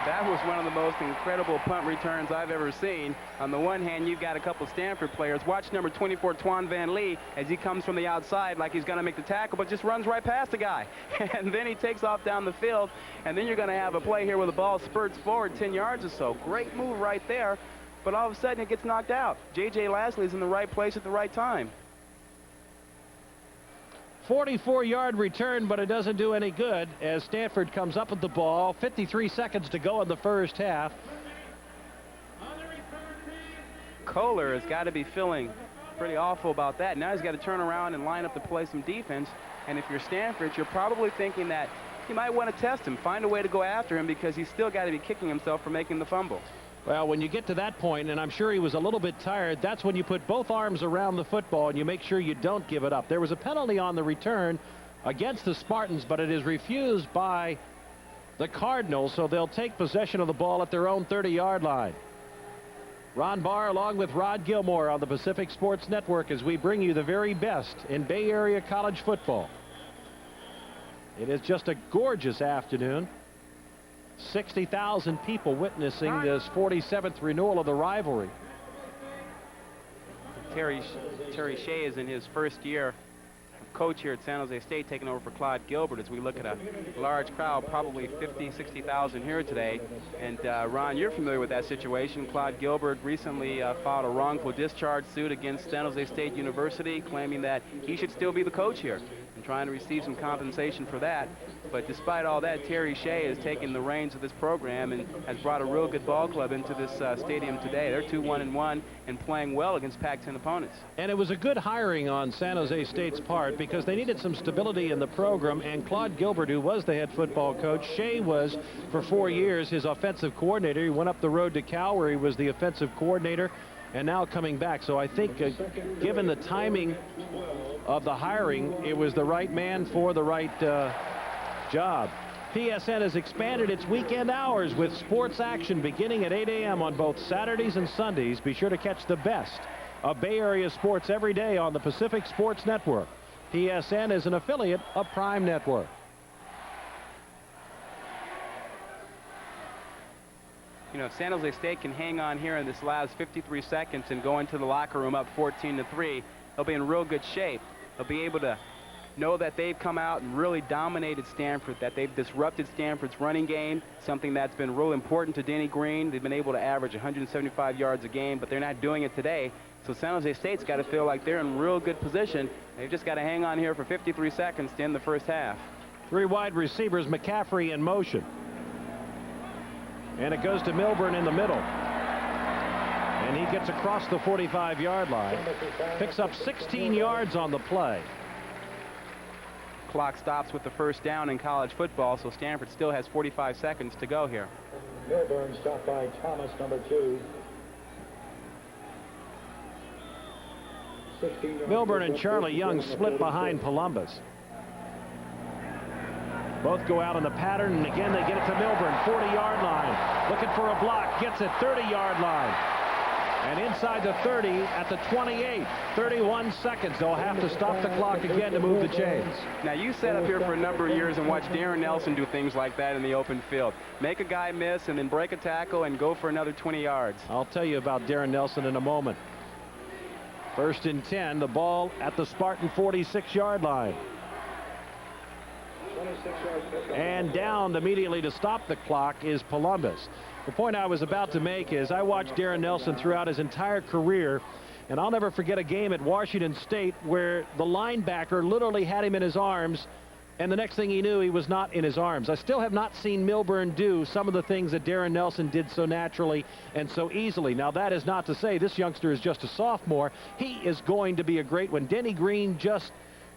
That was one of the most incredible punt returns I've ever seen. On the one hand, you've got a couple Stanford players. Watch number 24, Twan Van Lee, as he comes from the outside like he's going to make the tackle, but just runs right past the guy. And then he takes off down the field, and then you're going to have a play here where the ball spurts forward 10 yards or so. Great move right there, but all of a sudden it gets knocked out. J.J. Lastly's in the right place at the right time. 44-yard return, but it doesn't do any good as Stanford comes up with the ball. 53 seconds to go in the first half. Kohler has got to be feeling pretty awful about that. Now he's got to turn around and line up to play some defense. And if you're Stanford, you're probably thinking that you might want to test him, find a way to go after him, because he's still got to be kicking himself for making the fumble. Well, when you get to that point, and I'm sure he was a little bit tired, that's when you put both arms around the football and you make sure you don't give it up. There was a penalty on the return against the Spartans, but it is refused by the Cardinals, so they'll take possession of the ball at their own 30-yard line. Ron Barr along with Rod Gilmore on the Pacific Sports Network as we bring you the very best in Bay Area college football. It is just a gorgeous afternoon. 60,000 people witnessing this 47th renewal of the rivalry. Terry Shea is in his first year coach here at San Jose State, taking over for Claude Gilbert, as we look at a large crowd, probably 50, 60,000 here today. And Ron, you're familiar with that situation. Claude Gilbert recently filed a wrongful discharge suit against San Jose State University, claiming that he should still be the coach here and trying to receive some compensation for that. But despite all that, Terry Shea has taken the reins of this program and has brought a real good ball club into this stadium today. They're 2-1-1 and playing well against Pac-10 opponents. And it was a good hiring on San Jose State's part because they needed some stability in the program, and Claude Gilbert, who was the head football coach, Shea was for 4 years his offensive coordinator. He went up the road to Cal where he was the offensive coordinator, and now coming back. So I think given the timing of the hiring, it was the right man for the right job. PSN has expanded its weekend hours with sports action beginning at 8 a.m. on both Saturdays and Sundays. Be sure to catch the best of Bay Area sports every day on the Pacific Sports Network. PSN is an affiliate of Prime Network. You know, if San Jose State can hang on here in this last 53 seconds and go into the locker room up 14-3, they'll be in real good shape. They'll be able to know that they've come out and really dominated Stanford, that they've disrupted Stanford's running game, something that's been real important to Denny Green. They've been able to average 175 yards a game, but they're not doing it today. So San Jose State's got to feel like they're in real good position. They've just got to hang on here for 53 seconds to end the first half. 3 wide receivers, McCaffrey in motion. And it goes to Milburn in the middle. And he gets across the 45-yard line. Picks up 16 yards on the play. Clock stops with the first down in college football, so Stanford still has 45 seconds to go here. Milburn stopped by Thomas, number 2. Milburn and Charlie Young split behind Columbus. Both go out on the pattern, and again they get it to Milburn, 40-yard line. Looking for a block, gets it, 30-yard line. And inside the 30 at the 28, 31 seconds. They'll have to stop the clock again to move the chains. Now, you sat up here for a number of years and watched Darren Nelson do things like that in the open field. Make a guy miss and then break a tackle and go for another 20 yards. I'll tell you about Darren Nelson in a moment. 1st and 10, the ball at the Spartan 46-yard line. And down immediately to stop the clock is Columbus. The point I was about to make is I watched Darren Nelson throughout his entire career, and I'll never forget a game at Washington State where the linebacker literally had him in his arms, and the next thing he knew, he was not in his arms. I still have not seen Milburn do some of the things that Darren Nelson did so naturally and so easily. Now, that is not to say this youngster is just a sophomore. He is going to be a great one. Denny Green just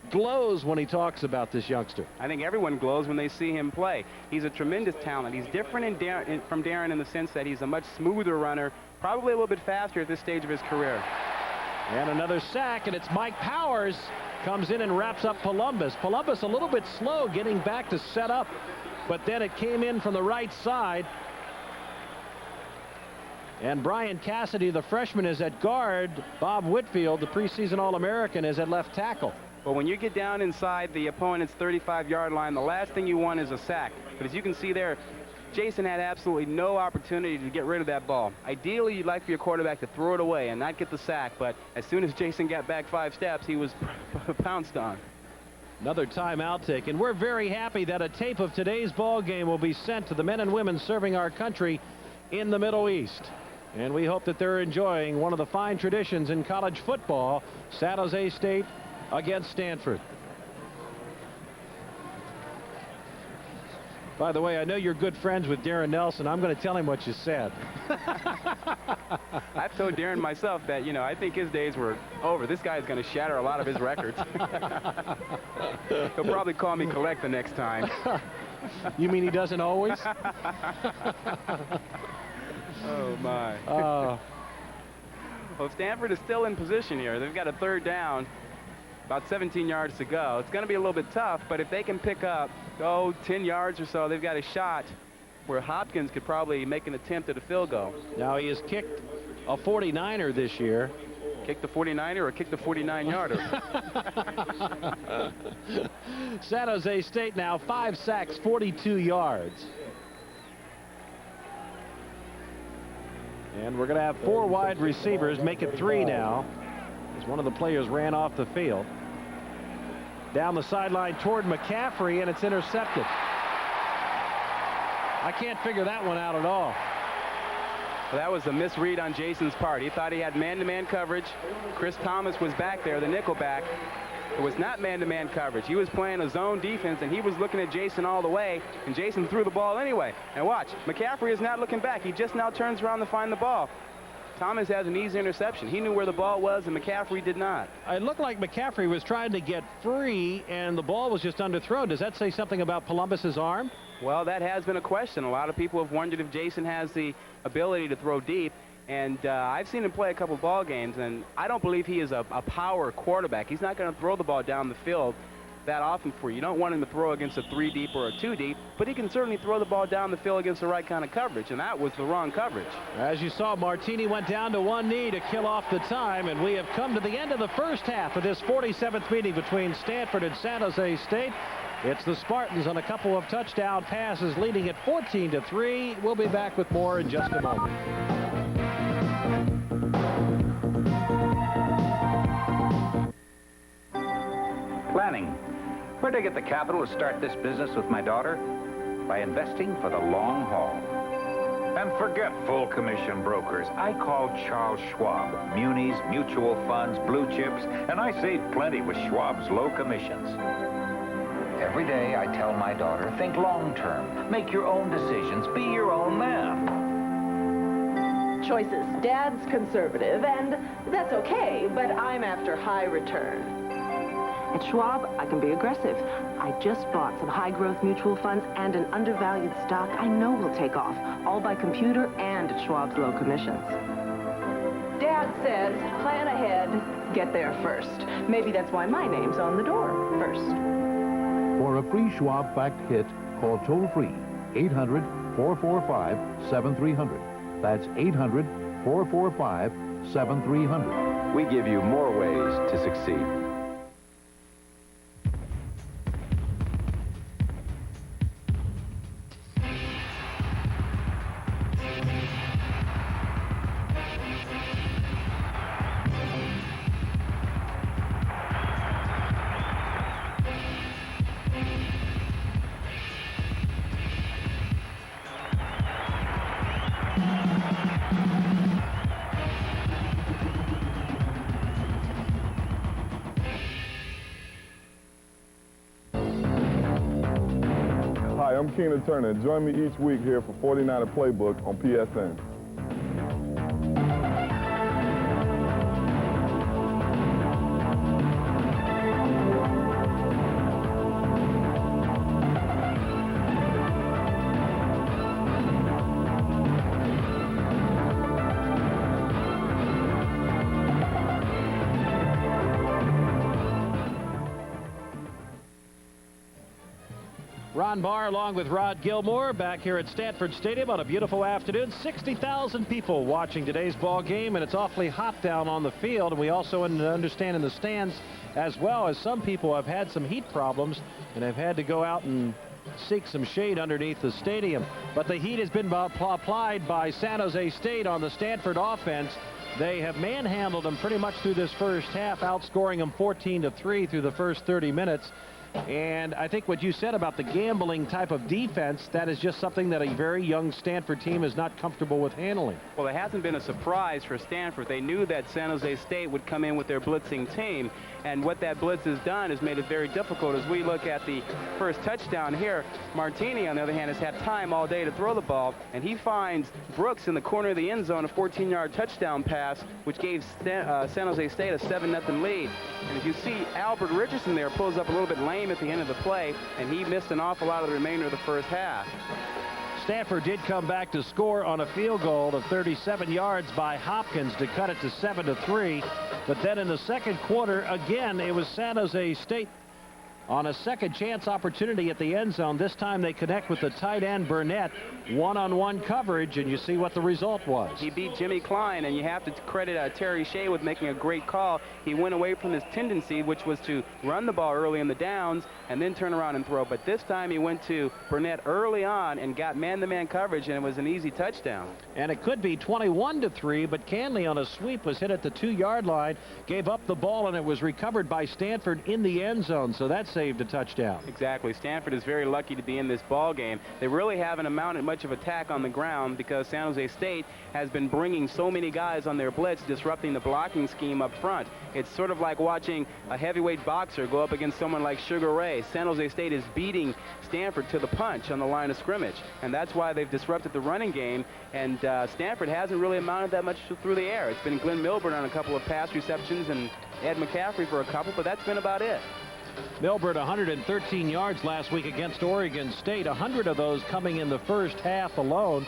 glows when he talks about this youngster. I think everyone glows when they see him play. He's a tremendous talent. He's different from Darren in the sense that he's a much smoother runner, probably a little bit faster at this stage of his career. And another sack, and it's Mike Powers comes in and wraps up Columbus. Columbus a little bit slow getting back to set up, but then it came in from the right side. And Brian Cassidy, the freshman, is at guard. Bob Whitfield, the preseason All-American, is at left tackle. But when you get down inside the opponent's 35-yard line, the last thing you want is a sack. But as you can see there, Jason had absolutely no opportunity to get rid of that ball. Ideally, you'd like for your quarterback to throw it away and not get the sack, but as soon as Jason got back 5 steps, he was pounced on. Another timeout taken. We're very happy that a tape of today's ball game will be sent to the men and women serving our country in the Middle East. And we hope that they're enjoying one of the fine traditions in college football, San Jose State against Stanford. By the way, I know you're good friends with Darren Nelson. I'm going to tell him what you said. I've told Darren myself that, you know, I think his days were over. This guy's going to shatter a lot of his records. He'll probably call me collect the next time. You mean he doesn't always? Oh, my. Well, Stanford is still in position here. They've got a 3rd down. About 17 yards to go. It's going to be a little bit tough, but if they can pick up, 10 yards or so, they've got a shot where Hopkins could probably make an attempt at a field goal. Now, he has kicked a 49er this year. Kick the 49er or kick the 49-yarder? San Jose State now 5 sacks, 42 yards. And we're going to have 4 wide receivers, make it 3 now, as one of the players ran off the field. down the sideline toward McCaffrey, and it's intercepted. I can't figure that one out at all. Well, that was a misread on Jason's part. He thought he had man-to-man coverage. Chris Thomas was back there, the nickel back. It was not man-to-man coverage. He was playing a zone defense, and he was looking at Jason all the way, and Jason threw the ball anyway. And watch, McCaffrey is not looking back. He just now turns around to find the ball. Thomas has an easy interception. He knew where the ball was, and McCaffrey did not. It looked like McCaffrey was trying to get free, and the ball was just underthrown. Does that say something about Columbus's arm? Well, that has been a question. A lot of people have wondered if Jason has the ability to throw deep. And I've seen him play a couple ball games, and I don't believe he is a power quarterback. He's not going to throw the ball down the field that often for you. You don't want him to throw against a 3 deep or a 2 deep, but he can certainly throw the ball down the field against the right kind of coverage, and that was the wrong coverage. As you saw, Martini went down to one knee to kill off the time, and we have come to the end of the first half of this 47th meeting between Stanford and San Jose State. It's the Spartans on a couple of touchdown passes leading at 14-3. We'll be back with more in just a moment. Planning. Where'd I get the capital to start this business with my daughter? By investing for the long haul. And forget full commission brokers. I called Charles Schwab. Munis, mutual funds, blue chips, and I saved plenty with Schwab's low commissions. Every day I tell my daughter, think long term. Make your own decisions. Be your own man. Choices. Dad's conservative, and that's okay, but I'm after high return. At Schwab, I can be aggressive. I just bought some high-growth mutual funds and an undervalued stock I know will take off, all by computer and at Schwab's low commissions. Dad says, plan ahead, get there first. Maybe that's why my name's on the door first. For a free Schwab Fact Kit, call toll-free 800-445-7300. That's 800-445-7300. We give you more ways to succeed. Hi, I'm Keenan Turner. Join me each week here for 49er Playbook on PSN. Ron Barr along with Rod Gilmore back here at Stanford Stadium on a beautiful afternoon. 60,000 people watching today's ball game, and it's awfully hot down on the field. And we also understand in the stands as well, as some people have had some heat problems and have had to go out and seek some shade underneath the stadium. But the heat has been applied by San Jose State on the Stanford offense. They have manhandled them pretty much through this first half, outscoring them 14-3 through the first 30 minutes. And I think what you said about the gambling type of defense, that is just something that a very young Stanford team is not comfortable with handling. Well, it hasn't been a surprise for Stanford. They knew that San Jose State would come in with their blitzing team, and what that blitz has done is made it very difficult. As we look at the first touchdown here, Martini, on the other hand, has had time all day to throw the ball, and he finds Brooks in the corner of the end zone, a 14-yard touchdown pass, which gave San Jose State a 7-0 lead. And as you see, Albert Richardson there pulls up a little bit lame at the end of the play, and he missed an awful lot of the remainder of the first half. Stanford did come back to score on a field goal of 37 yards by Hopkins to cut it to 7-3. But then in the second quarter, again, it was San Jose State on a second chance opportunity at the end zone. This time they connect with the tight end Burnett, one-on-one coverage, and you see what the result was. He beat Jimmy Klein, and you have to credit Terry Shea with making a great call. He went away from his tendency, which was to run the ball early in the downs and then turn around and throw. But this time he went to Burnett early on and got man-to-man coverage, and it was an easy touchdown. And it could be 21-3, but Canley on a sweep was hit at the 2-yard line, gave up the ball, and it was recovered by Stanford in the end zone, so that saved a touchdown. Exactly. Stanford is very lucky to be in this ball game. They really haven't mounted much of attack on the ground because San Jose State has been bringing so many guys on their blitz, disrupting the blocking scheme up front. It's sort of like watching a heavyweight boxer go up against someone like Sugar Ray. San Jose State is beating Stanford to the punch on the line of scrimmage, and that's why they've disrupted the running game, and Stanford hasn't really amounted that much through the air. It's been Glenn Milburn on a couple of pass receptions and Ed McCaffrey for a couple, but that's been about it. Milburn 113 yards last week against Oregon State, 100 of those coming in the first half alone.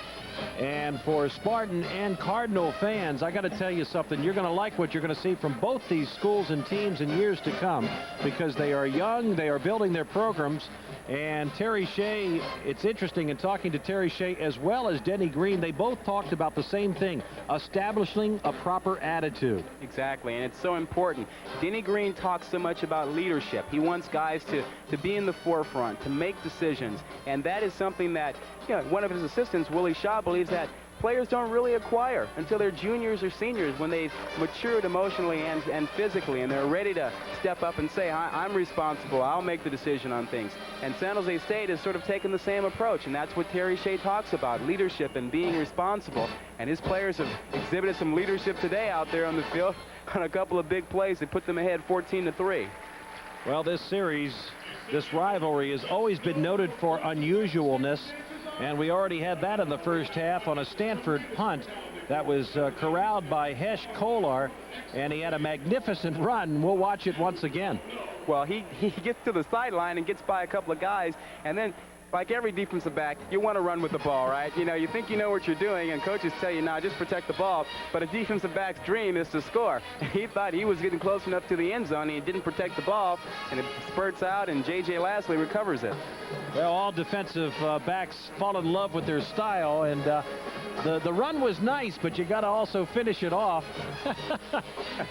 And for Spartan and Cardinal fans, I got to tell you something. You're going to like what you're going to see from both these schools and teams in years to come, because they are young, they are building their programs. And Terry Shea, it's interesting in talking to Terry Shea as well as Denny Green, they both talked about the same thing, establishing a proper attitude. Exactly, and it's so important. Denny Green talks so much about leadership. He wants guys to be in the forefront, to make decisions, and that is something that, you know, one of his assistants, Willie Shaw, believes that players don't really acquire until they're juniors or seniors, when they've matured emotionally and physically, and they're ready to step up and say, I'm responsible, I'll make the decision on things. And San Jose State has sort of taken the same approach, and that's what Terry Shea talks about, leadership and being responsible. And his players have exhibited some leadership today out there on the field on a couple of big plays that put them ahead 14-3. Well, this series, this rivalry has always been noted for unusualness. And we already had that in the first half on a Stanford punt that was corralled by Hesh Kolar, and he had a magnificent run. We'll watch it once again. Well, he gets to the sideline and gets by a couple of guys, and then, like every defensive back, you want to run with the ball, right? You know, you think you know what you're doing, and coaches tell you, nah, just protect the ball. But a defensive back's dream is to score. He thought he was getting close enough to the end zone, and he didn't protect the ball, and it spurts out, and J.J. Lastly recovers it. Well, all defensive backs fall in love with their style, and the run was nice, but you got to also finish it off.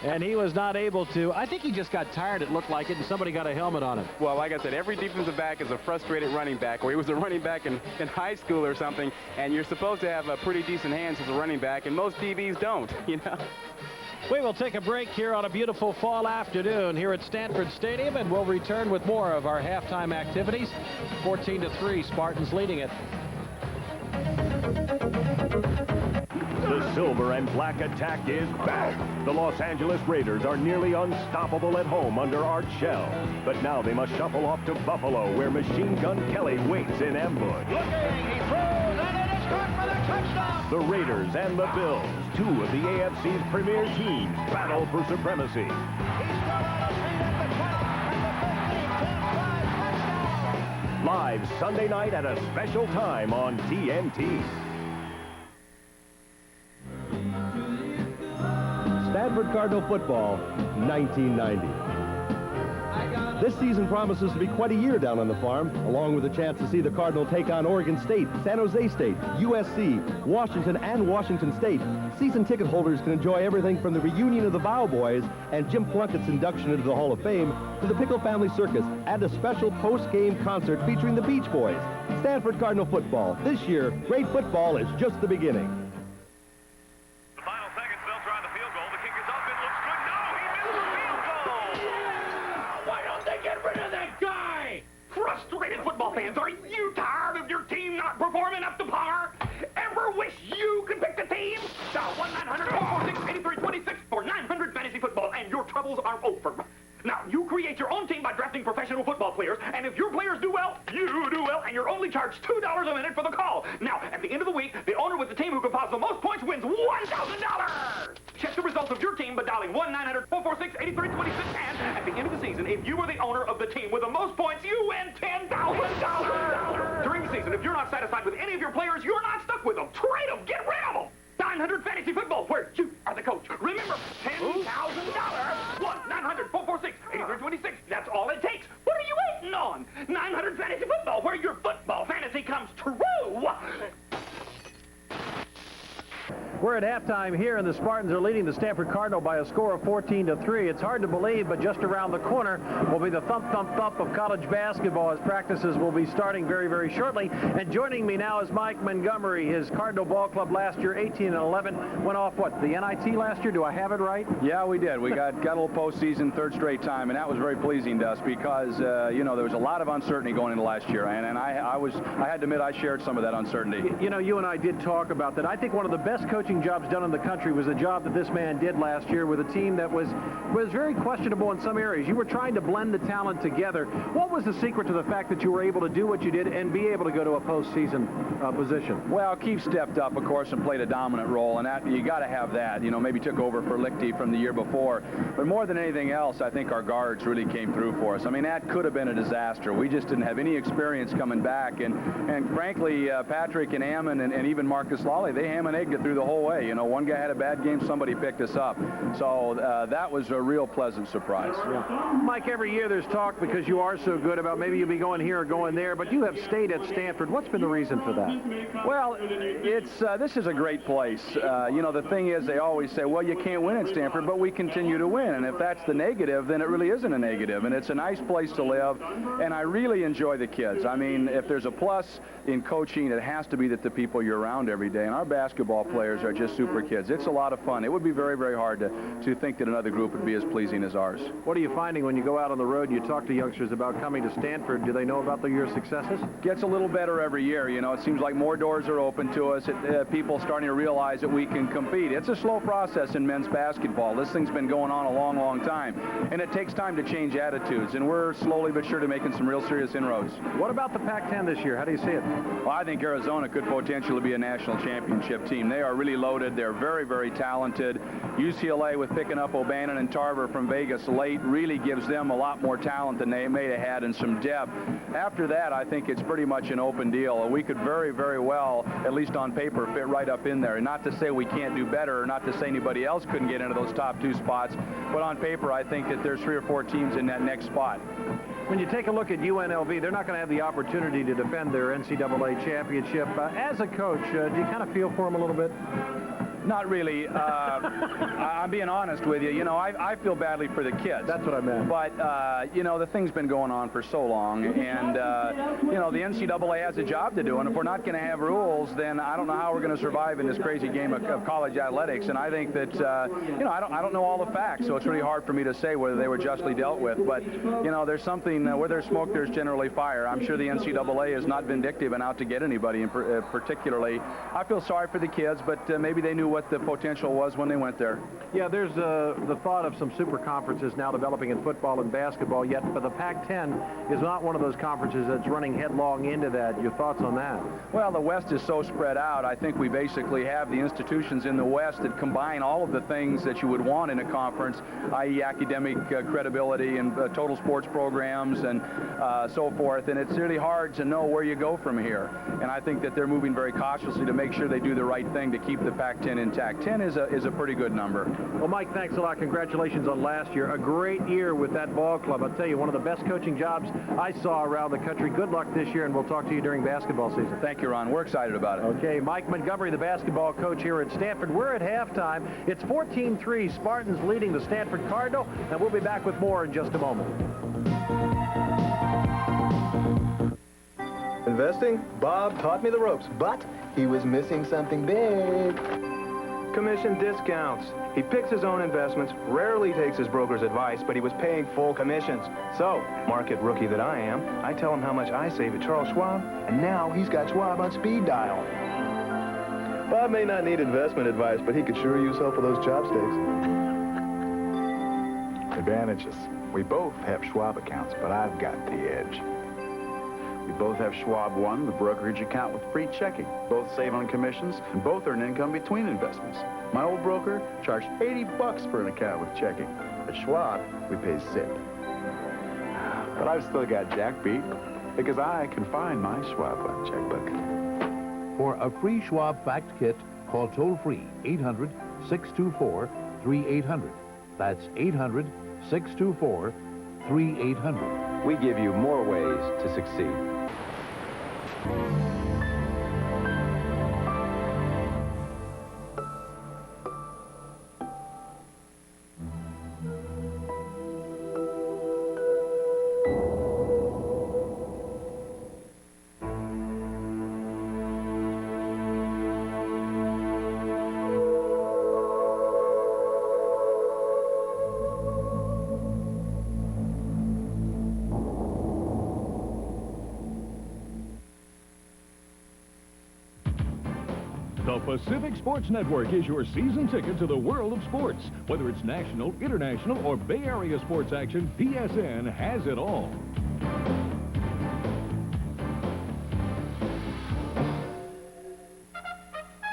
And he was not able to. I think he just got tired, it looked like it, and somebody got a helmet on him. Well, like I said, every defensive back is a frustrated running back, or he was a running back in high school or something, and you're supposed to have pretty decent hands as a running back, and most DBs don't, you know. We will take a break here on a beautiful fall afternoon here at Stanford Stadium, and we'll return with more of our halftime activities. 14-3, Spartans leading it. The silver and black attack is back. The Los Angeles Raiders are nearly unstoppable at home under Art Shell. But now they must shuffle off to Buffalo, where Machine Gun Kelly waits in ambush. Looking, he throws, and it is caught for the touchdown. The Raiders and the Bills, two of the AFC's premier teams, battle for supremacy. Live Sunday night at a special time on TNT. Stanford Cardinal football, 1990. This season promises to be quite a year down on the farm, along with a chance to see the Cardinal take on Oregon State, San Jose State, USC, Washington, and Washington State. Season ticket holders can enjoy everything from the reunion of the Bow Boys and Jim Plunkett's induction into the Hall of Fame to the Pickle Family Circus and a special post-game concert featuring the Beach Boys. Stanford Cardinal football. This year, great football is just the beginning. Frustrated football fans, are you tired of your team not performing up to par? Ever wish you could pick the team? Dial 1-900-446-8326 for 900 fantasy football, and your troubles are over. Now, you create your own team by drafting professional football players, and if your players do well, you do well, and you're only charged $2 a minute for the call. Now, at the end of the week, the owner with the team who compiles the most points wins $1,000! Check the results of your team by dialing 1-900-446-8326, and at the end of the season, if you are the owner of the team with the most points, you win $10,000! During the season, if you're not satisfied with any of your players, you're not stuck with them. Trade them! Get rid of them! 900 fantasy football, where you are the coach. Remember, $10,000! 1-900-446-8326. That's all it takes. What are you waiting We're at halftime here, and the Spartans are leading the Stanford Cardinal by a score of 14-3. It's hard to believe, but just around the corner will be the thump, thump, thump of college basketball as practices will be starting very, very shortly. And joining me now is Mike Montgomery. His Cardinal ball club last year, 18-11, went off, what, the NIT last year? Do I have it right? Yeah, we did. We got a little postseason, third straight time, and that was very pleasing to us because, you know, there was a lot of uncertainty going into last year, and I had to admit I shared some of that uncertainty. You know, you and I did talk about that. I think one of the best coaching jobs done in the country was the job that this man did last year with a team that was very questionable in some areas. You were trying to blend the talent together. What was the secret to the fact that you were able to do what you did and be able to go to a postseason position? Well, Keefe stepped up, of course, and played a dominant role, and that you got to have that. You know, maybe took over for Lichty from the year before. But more than anything else, I think our guards really came through for us. I mean, that could have been a disaster. We just didn't have any experience coming back. And frankly, Patrick and Ammon and even Marcus Lawley, they ham and egged it through the whole way. You know, one guy had a bad game, somebody picked us up. So that was a real pleasant surprise. Yeah. Mike, every year there's talk because you are so good about maybe you'll be going here or going there, but you have stayed at Stanford. What's been the reason for that? Well, this is a great place. You know, the thing is, they always say, well, you can't win at Stanford, but we continue to win. And if that's the negative, then it really isn't a negative. And it's a nice place to live, and I really enjoy the kids. I mean, if there's a plus in coaching, it has to be that the people you're around every day. And our basketball players are just super kids. It's a lot of fun. It would be very, very hard to think that another group would be as pleasing as ours. What are you finding when you go out on the road and you talk to youngsters about coming to Stanford? Do they know about your successes? Gets a little better every year. You know, it seems like more doors are open to us. People starting to realize that we can compete. It's a slow process in men's basketball. This thing's been going on a long, long time. And it takes time to change attitudes. And we're slowly but surely making some real serious inroads. What about the Pac-10 this year? How do you see it? Well, I think Arizona could potentially be a national championship team. They are really loaded. They're very, very talented. UCLA, with picking up O'Bannon and Tarver from Vegas late, really gives them a lot more talent than they may have had and some depth. After that, I think it's pretty much an open deal. We could very, very well, at least on paper, fit right up in there. And not to say we can't do better, or not to say anybody else couldn't get into those top two spots, but on paper, I think that there's 3 or 4 teams in that next spot. When you take a look at UNLV, they're not going to have the opportunity to defend their NCAA championship. As a coach, do you kind of feel for them a little bit? Not really. I'm being honest with you. You know, I feel badly for the kids. That's what I meant. But, you know, the thing's been going on for so long. And, you know, the NCAA has a job to do. And if we're not going to have rules, then I don't know how we're going to survive in this crazy game of college athletics. And I think that, you know, I don't know all the facts. So it's really hard for me to say whether they were justly dealt with. But, you know, there's something, where there's smoke, there's generally fire. I'm sure the NCAA is not vindictive and out to get anybody, particularly. I feel sorry for the kids, but maybe they knew what the potential was when they went there. Yeah, there's the thought of some super conferences now developing in football and basketball, yet but the Pac-10 is not one of those conferences that's running headlong into that. Your thoughts on that? Well, the West is so spread out. I think we basically have the institutions in the West that combine all of the things that you would want in a conference, i.e. academic credibility and total sports programs and so forth, and it's really hard to know where you go from here. And I think that they're moving very cautiously to make sure they do the right thing to keep the Pac-10 intact. 10 is a pretty good number. Well, Mike, thanks a lot. Congratulations on last year. A great year with that ball club. I'll tell you, one of the best coaching jobs I saw around the country. Good luck this year, and we'll talk to you during basketball season. Thank you, Ron. We're excited about it. Okay, Mike Montgomery, the basketball coach here at Stanford. We're at halftime. It's 14-3, Spartans leading the Stanford Cardinal, and we'll be back with more in just a moment. Investing? Bob taught me the ropes, but he was missing something big. Commission discounts. He picks his own investments, rarely takes his broker's advice, but he was paying full commissions. So, market rookie that I am, I tell him how much I save at Charles Schwab, and now he's got Schwab on speed dial. Bob may not need investment advice, but he could sure use help with those chopsticks. Advantages. We both have Schwab accounts, but I've got the edge. We both have Schwab One, the brokerage account with free checking. Both save on commissions, and both earn income between investments. My old broker charged $80 for an account with checking. At Schwab, we pay SIP. But I've still got Jack beat, because I can find my Schwab One checkbook. For a free Schwab Fact Kit, call toll-free 800-624-3800. That's 800-624-3800. We give you more ways to succeed. The Pacific Sports Network is your season ticket to the world of sports. Whether it's national, international, or Bay Area sports action, PSN has it all.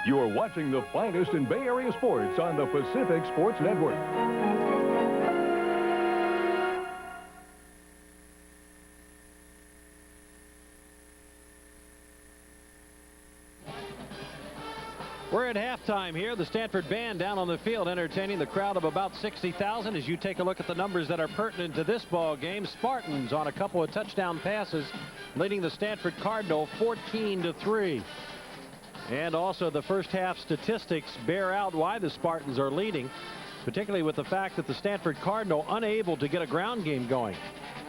You're watching the finest in Bay Area sports on the Pacific Sports Network. We're at halftime here. The Stanford band down on the field entertaining the crowd of about 60,000 as you take a look at the numbers that are pertinent to this ball game. Spartans on a couple of touchdown passes leading the Stanford Cardinal 14-3. And also the first half statistics bear out why the Spartans are leading, particularly with the fact that the Stanford Cardinal unable to get a ground game going.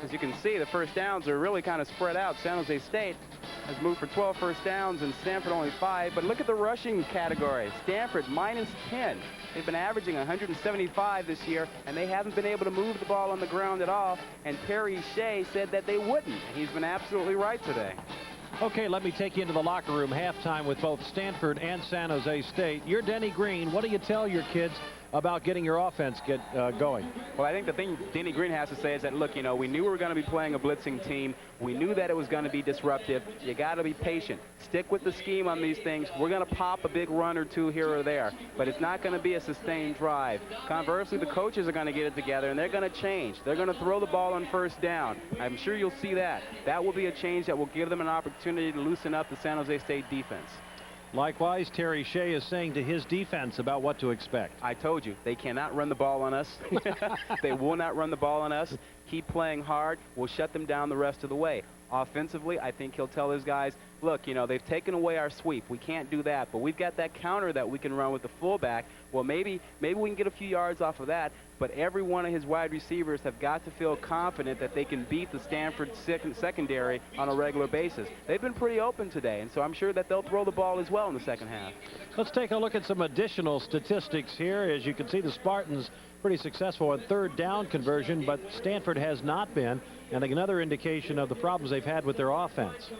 As you can see, the first downs are really kind of spread out. San Jose State has moved for 12 first downs and Stanford only 5. But look at the rushing category. Stanford -10. They've been averaging 175 this year, and they haven't been able to move the ball on the ground at all. And Terry Shea said that they wouldn't. And he's been absolutely right today. Okay, let me take you into the locker room halftime with both Stanford and San Jose State. You're Denny Green. What do you tell your kids about getting your offense going? Well, I think the thing Denny Green has to say is that, look, you know, we knew we were going to be playing a blitzing team. We knew that it was going to be disruptive. You got to be patient. Stick with the scheme on these things. We're going to pop a big run or two here or there, but it's not going to be a sustained drive. Conversely, the coaches are going to get it together, and they're going to change. They're going to throw the ball on first down. I'm sure you'll see that. That will be a change that will give them an opportunity to loosen up the San Jose State defense. Likewise, Terry Shea is saying to his defense about what to expect. I told you, they cannot run the ball on us. They will not run the ball on us. Keep playing hard. We'll shut them down the rest of the way. Offensively, I think he'll tell his guys, look, you know, they've taken away our sweep. We can't do that, but we've got that counter that we can run with the fullback. Well, maybe we can get a few yards off of that, but every one of his wide receivers have got to feel confident that they can beat the Stanford secondary on a regular basis. They've been pretty open today, and so I'm sure that they'll throw the ball as well in the second half. Let's take a look at some additional statistics here. As you can see, the Spartans pretty successful at third down conversion, but Stanford has not been, and another indication of the problems they've had with their offense.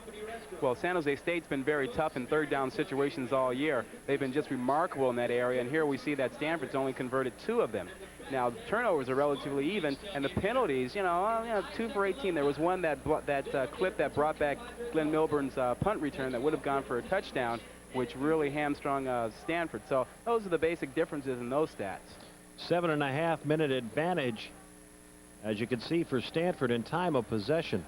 Well, San Jose State's been very tough in third down situations all year. They've been just remarkable in that area, and here we see that Stanford's only converted 2 of them. Now, the turnovers are relatively even, and the penalties, you know, 2 for 18. There was one that clip that brought back Glenn Milburn's punt return that would have gone for a touchdown, which really hamstrung Stanford. So those are the basic differences in those stats. 7.5 minute advantage, as you can see, for Stanford in time of possession.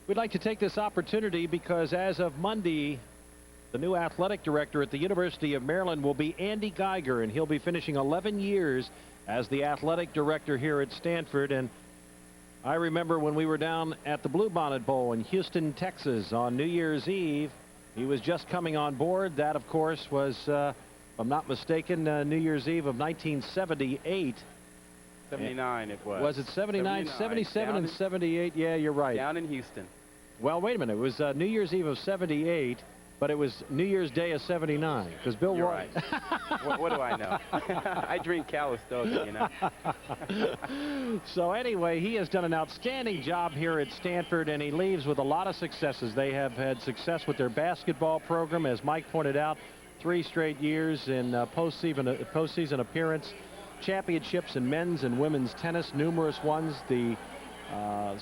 We'd like to take this opportunity because as of Monday, the new athletic director at the University of Maryland will be Andy Geiger, and he'll be finishing 11 years as the athletic director here at Stanford. And I remember when we were down at the Bluebonnet Bowl in Houston, Texas on New Year's Eve. He was just coming on board. That, of course, was, if I'm not mistaken, New Year's Eve of 1978. 79 it was. Was it 79, 77, and 78? Yeah, you're right. Down in Houston. Well, wait a minute. It was New Year's Eve of 78, but it was New Year's Day of 79. Because Bill You're right. what do I know? I drink Calistoga, you know. So anyway, he has done an outstanding job here at Stanford, and he leaves with a lot of successes. They have had success with their basketball program, as Mike pointed out, 3 straight years in postseason appearance. Championships in men's and women's tennis, numerous ones. The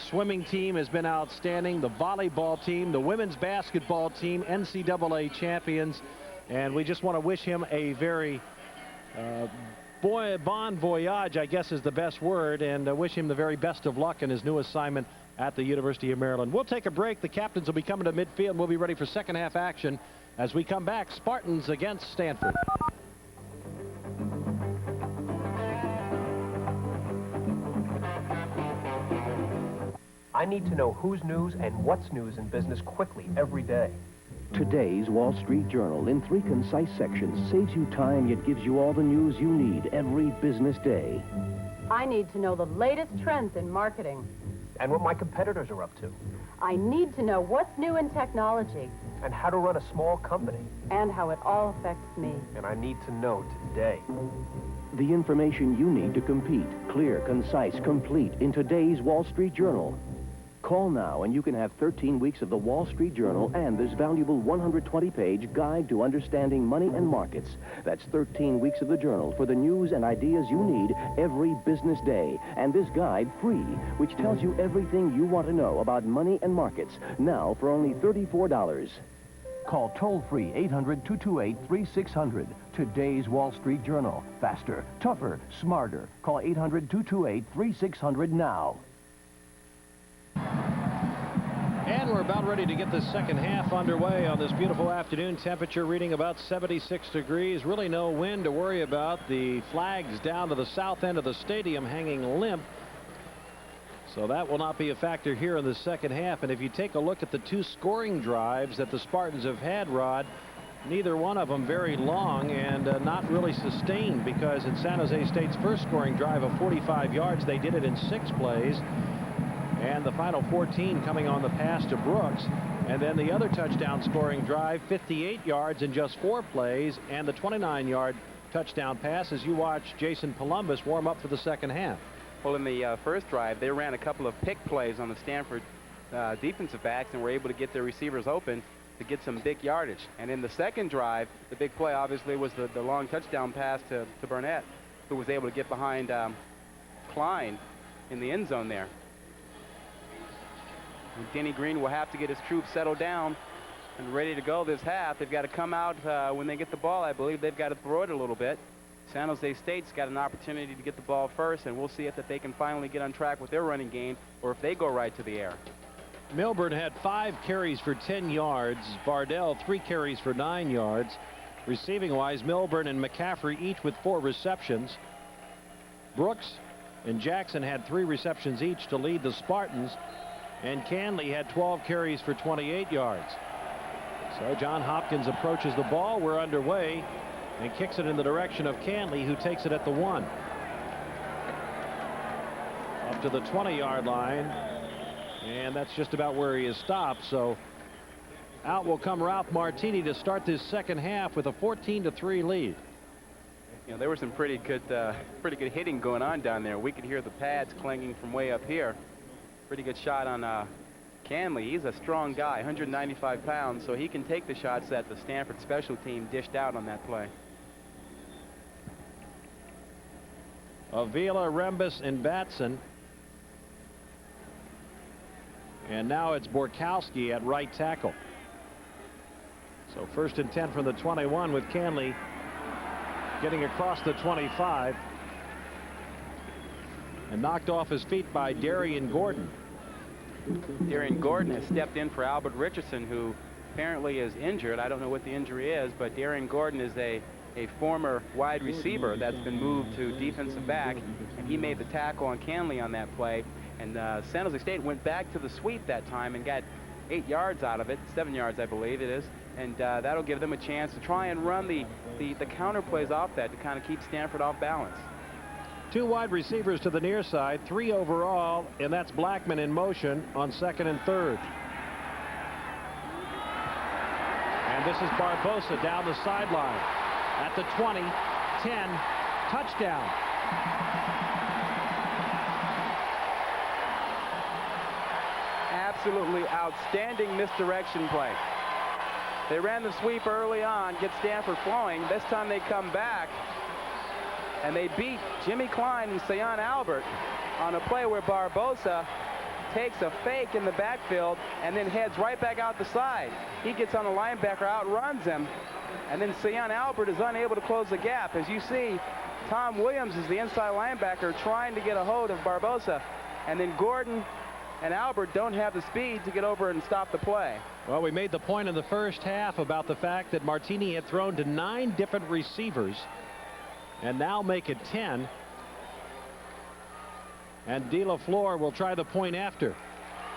swimming team has been outstanding. The volleyball team, the women's basketball team, NCAA champions. And we just want to wish him a very bon voyage, I guess is the best word, and wish him the very best of luck in his new assignment at the University of Maryland. We'll take a break. The captains will be coming to midfield. We'll be ready for second half action as we come back. Spartans against Stanford. I need to know who's news and what's news in business quickly every day. Today's Wall Street Journal, in 3 concise sections, saves you time yet gives you all the news you need every business day. I need to know the latest trends in marketing. And what my competitors are up to. I need to know what's new in technology. And how to run a small company. And how it all affects me. And I need to know today. The information you need to compete, clear, concise, complete, in today's Wall Street Journal. Call now and you can have 13 weeks of the Wall Street Journal and this valuable 120-page guide to understanding money and markets. That's 13 weeks of the Journal for the news and ideas you need every business day. And this guide free, which tells you everything you want to know about money and markets. Now for only $34. Call toll-free 800-228-3600. Today's Wall Street Journal. Faster, tougher, smarter. Call 800-228-3600 now. And we're about ready to get the second half underway on this beautiful afternoon. Temperature reading about 76 degrees. Really no wind to worry about. The flags down to the south end of the stadium hanging limp. So that will not be a factor here in the second half. And if you take a look at the two scoring drives that the Spartans have had, Rod, neither one of them very long and not really sustained, because in San Jose State's first scoring drive of 45 yards, they did it in 6 plays. And the final 14 coming on the pass to Brooks. And then the other touchdown scoring drive, 58 yards in just 4 plays, and the 29-yard touchdown pass as you watch Jason Columbus warm up for the second half. Well, in the first drive, they ran a couple of pick plays on the Stanford defensive backs and were able to get their receivers open to get some big yardage. And in the second drive, the big play obviously was the long touchdown pass to Burnett, who was able to get behind Klein in the end zone there. And Denny Green will have to get his troops settled down and ready to go this half. They've got to come out when they get the ball. I believe they've got to throw it a little bit. San Jose State's got an opportunity to get the ball first, and we'll see if that they can finally get on track with their running game or if they go right to the air. Milburn had 5 carries for 10 yards. Bardell 3 carries for 9 yards. Receiving-wise, Milburn and McCaffrey each with 4 receptions. Brooks and Jackson had 3 receptions each to lead the Spartans. And Canley had 12 carries for 28 yards. So John Hopkins approaches the ball. We're underway and kicks it in the direction of Canley, who takes it at the 1. Up to the 20-yard line. And that's just about where he is stopped. So out will come Ralph Martini to start this second half with a 14-3 lead. You know, there was some pretty good hitting going on down there. We could hear the pads clanging from way up here. Pretty good shot on Canley. He's a strong guy, 195 pounds, so he can take the shots that the Stanford special team dished out on that play. Avila, Rembus, and Batson. And now it's Borkowski at right tackle. So 1st and 10 from the 21 with Canley getting across the 25. And knocked off his feet by Darian Gordon. Darian Gordon has stepped in for Albert Richardson, who apparently is injured. I don't know what the injury is, but Darian Gordon is a former wide receiver that's been moved to defensive back, and he made the tackle on Canley on that play. And San Jose State went back to the sweep that time and got 8 yards out of it, 7 yards I believe it is, and that'll give them a chance to try and run the counter plays off that to kind of keep Stanford off balance. 2 wide receivers to the near side, 3 overall, and that's Blackman in motion on 2nd and 3rd. And this is Barbosa down the sideline at the 20, 10, touchdown. Absolutely outstanding misdirection play. They ran the sweep early on, get Stanford flowing. This time they come back and they beat Jimmy Klein and Sion Albert on a play where Barbosa takes a fake in the backfield and then heads right back out the side. He gets on the linebacker, outruns him, and then Sion Albert is unable to close the gap. As you see, Tom Williams is the inside linebacker trying to get a hold of Barbosa, and then Gordon and Albert don't have the speed to get over and stop the play. Well, we made the point in the first half about the fact that Martini had thrown to 9 different receivers and now make it 10. And De La Flor will try the point after.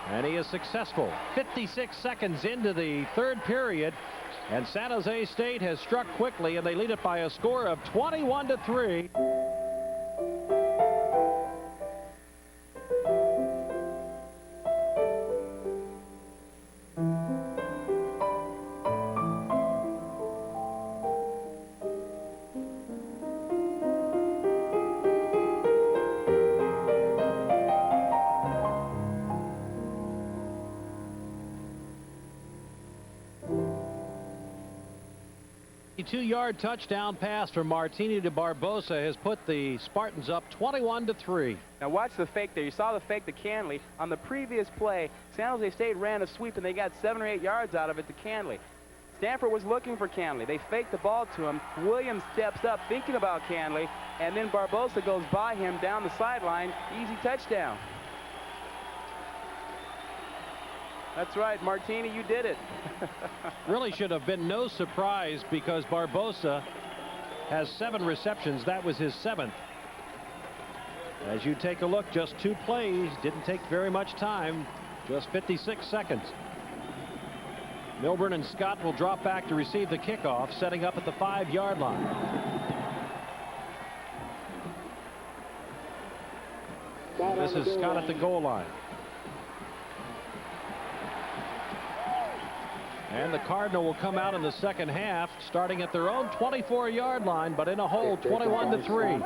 And he is successful. 56 seconds into the 3rd period. And San Jose State has struck quickly, and they lead it by a score of 21-3. 2-yard touchdown pass from Martini to Barbosa has put the Spartans up 21-3. Now watch the fake there. You saw the fake to Canley. On the previous play, San Jose State ran a sweep and they got 7 or 8 yards out of it to Canley. Stanford was looking for Canley. They faked the ball to him. Williams steps up thinking about Canley, and then Barbosa goes by him down the sideline. Easy touchdown. That's right, Martini, you did it. Really should have been no surprise because Barbosa has 7 receptions. That was his 7th. As you take a look, just 2 plays. Didn't take very much time. Just 56 seconds. Milburn and Scott will drop back to receive the kickoff, setting up at the 5-yard line. This is Scott at the goal line. And the Cardinal will come out in the second half, starting at their own 24-yard line, but in a hole, 21-3.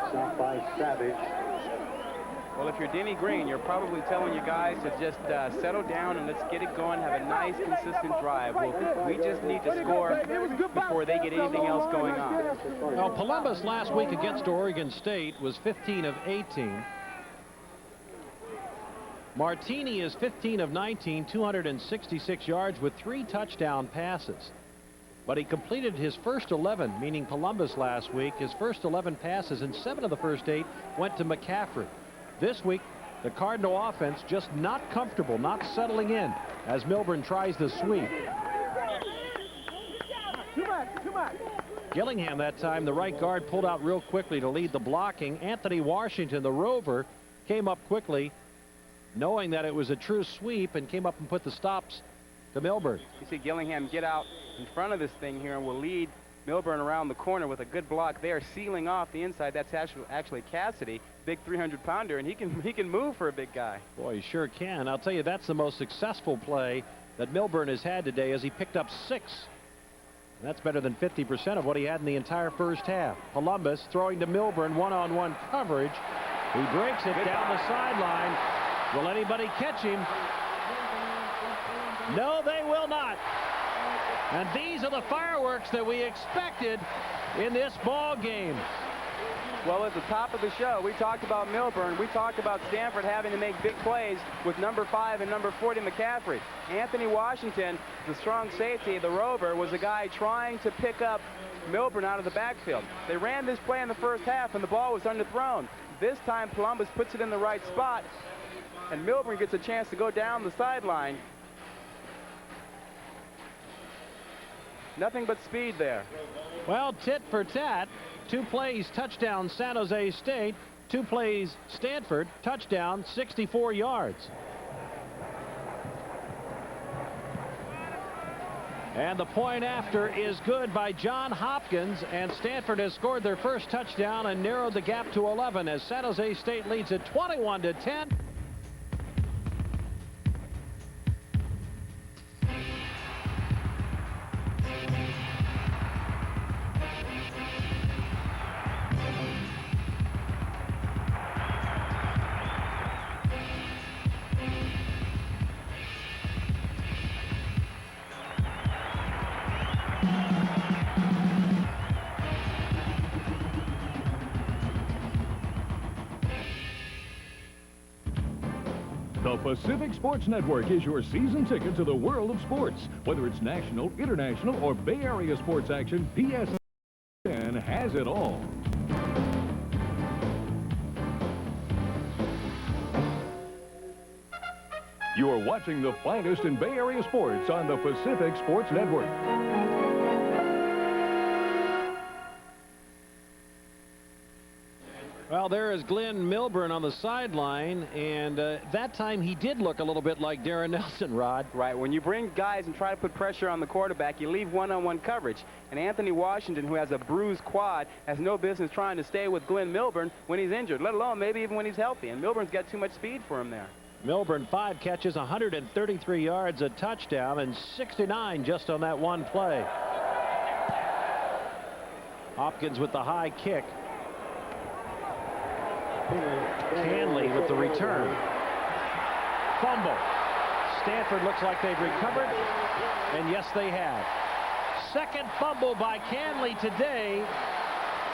Well, if you're Denny Green, you're probably telling your guys to just settle down and let's get it going, have a nice, consistent drive. Well, we just need to score before they get anything else going on. Well, Columbus last week against Oregon State was 15 of 18. Martini is 15 of 19, 266 yards with 3 touchdown passes. But he completed his first 11, meaning Columbus last week. His first 11 passes, and 7 of the first 8 went to McCaffrey. This week, the Cardinal offense just not comfortable, not settling in as Milburn tries the sweep. Gillingham that time, the right guard, pulled out real quickly to lead the blocking. Anthony Washington, the rover, came up quickly, knowing that it was a true sweep, and came up and put the stops to Milburn. You see Gillingham get out in front of this thing here and will lead Milburn around the corner with a good block there, sealing off the inside. That's actually Cassidy, big 300-pounder, and he can move for a big guy. Boy, he sure can. I'll tell you, that's the most successful play that Milburn has had today, as he picked up 6. And that's better than 50% of what he had in the entire first half. Columbus throwing to Milburn, one-on-one coverage. He breaks it down the sideline. Will anybody catch him? No, they will not. And these are the fireworks that we expected in this ball game. Well, at the top of the show, we talked about Milburn. We talked about Stanford having to make big plays with number 5 and number 40 McCaffrey. Anthony Washington, the strong safety, the rover, was a guy trying to pick up Milburn out of the backfield. They ran this play in the first half, and the ball was underthrown. This time, Columbus puts it in the right spot, and Milburn gets a chance to go down the sideline. Nothing but speed there. Well, tit for tat. 2 plays, touchdown San Jose State. 2 plays, Stanford, touchdown, 64 yards. And the point after is good by John Hopkins, and Stanford has scored their first touchdown and narrowed the gap to 11 as San Jose State leads it 21-10. The Pacific Sports Network is your season ticket to the world of sports. Whether it's national, international, or Bay Area sports action, PSN has it all. You are watching the finest in Bay Area sports on the Pacific Sports Network. Well, there is Glenn Milburn on the sideline, and that time he did look a little bit like Darren Nelson, Rod. Right. When you bring guys and try to put pressure on the quarterback, you leave one-on-one coverage. And Anthony Washington, who has a bruised quad, has no business trying to stay with Glenn Milburn when he's injured, let alone maybe even when he's healthy. And Milburn's got too much speed for him there. Milburn, 5 catches, 133 yards, a touchdown, and 69 just on that one play. Hopkins with the high kick. Canley with the return. Fumble. Stanford looks like they've recovered, and yes, they have. second fumble by Canley today,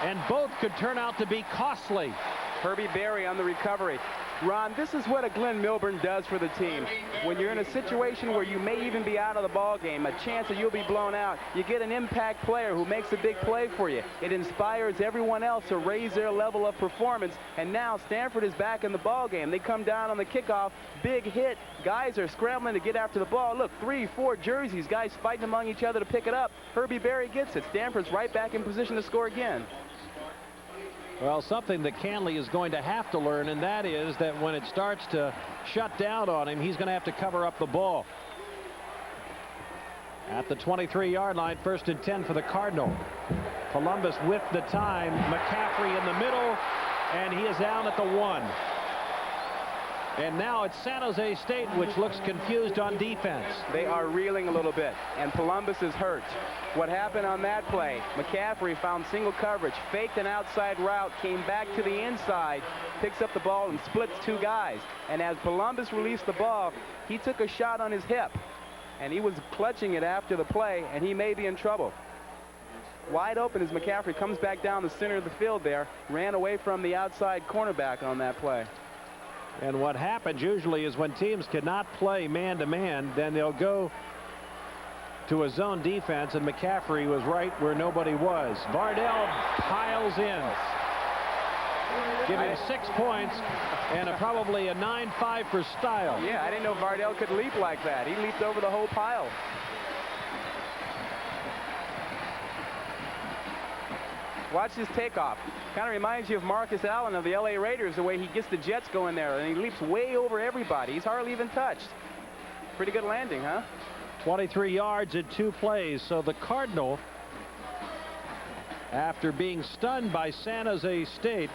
and both could turn out to be costly. Herbie Berry on the recovery. Ron, this is what a Glenn Milburn does for the team. When you're in a situation where you may even be out of the ball game, a chance that you'll be blown out, you get an impact player who makes a big play for you. It inspires everyone else to raise their level of performance, and now Stanford is back in the ball game. They come down on the kickoff, big hit. Guys are scrambling to get after the ball. Look, 3, 4 jerseys, guys fighting among each other to pick it up. Herbie Berry gets it. Stanford's right back in position to score again. Well, something that Canley is going to have to learn, and that is that when it starts to shut down on him, he's going to have to cover up the ball. At the 23-yard line, 1st and 10 for the Cardinal. Columbus with the time. McCaffrey in the middle, and he is down at the 1. And now it's San Jose State, which looks confused on defense. They are reeling a little bit, and Columbus is hurt. What happened on that play? McCaffrey found single coverage, faked an outside route, came back to the inside, picks up the ball and splits 2 guys. And as Columbus released the ball, he took a shot on his hip, and he was clutching it after the play, and he may be in trouble. Wide open as McCaffrey comes back down the center of the field there, ran away from the outside cornerback on that play. And what happens usually is when teams cannot play man-to-man, then they'll go to a zone defense, and McCaffrey was right where nobody was. Vardell piles in, giving 6 points and probably a 9.5 for style. Yeah, I didn't know Vardell could leap like that. He leaped over the whole pile. Watch his takeoff. Kind of reminds you of Marcus Allen of the LA Raiders, the way he gets the jets going there, and he leaps way over everybody. He's hardly even touched. Pretty good landing, huh? 23 yards in 2 plays. So the Cardinal, after being stunned by San Jose State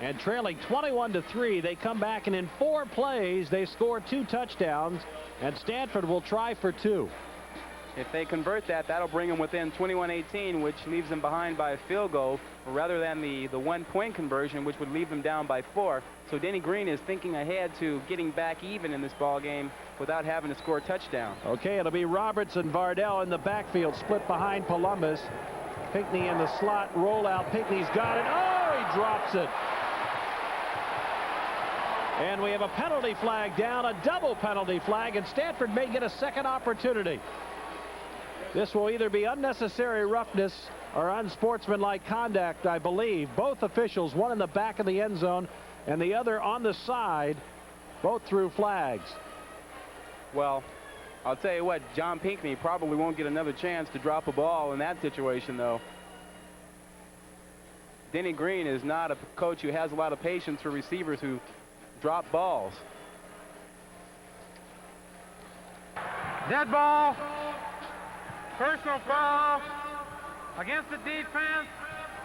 and trailing 21-3, they come back, and in 4 plays they score 2 touchdowns, and Stanford will try for 2. If they convert that, that'll bring them within 21-18, which leaves them behind by a field goal, rather than the 1-point conversion, which would leave them down by 4. So Denny Green is thinking ahead to getting back even in this ball game without having to score a touchdown. Okay, it'll be Roberts and Vardell in the backfield, split behind Columbus. Pinckney in the slot, rollout. Pinckney's got it. Oh, he drops it. And we have a penalty flag down, a double penalty flag, and Stanford may get a second opportunity. This will either be unnecessary roughness or unsportsmanlike conduct, I believe. Both officials, one in the back of the end zone and the other on the side, both threw flags. Well, I'll tell you what, John Pinckney probably won't get another chance to drop a ball in that situation, though. Denny Green is not a coach who has a lot of patience for receivers who drop balls. Dead ball. Personal foul against the defense.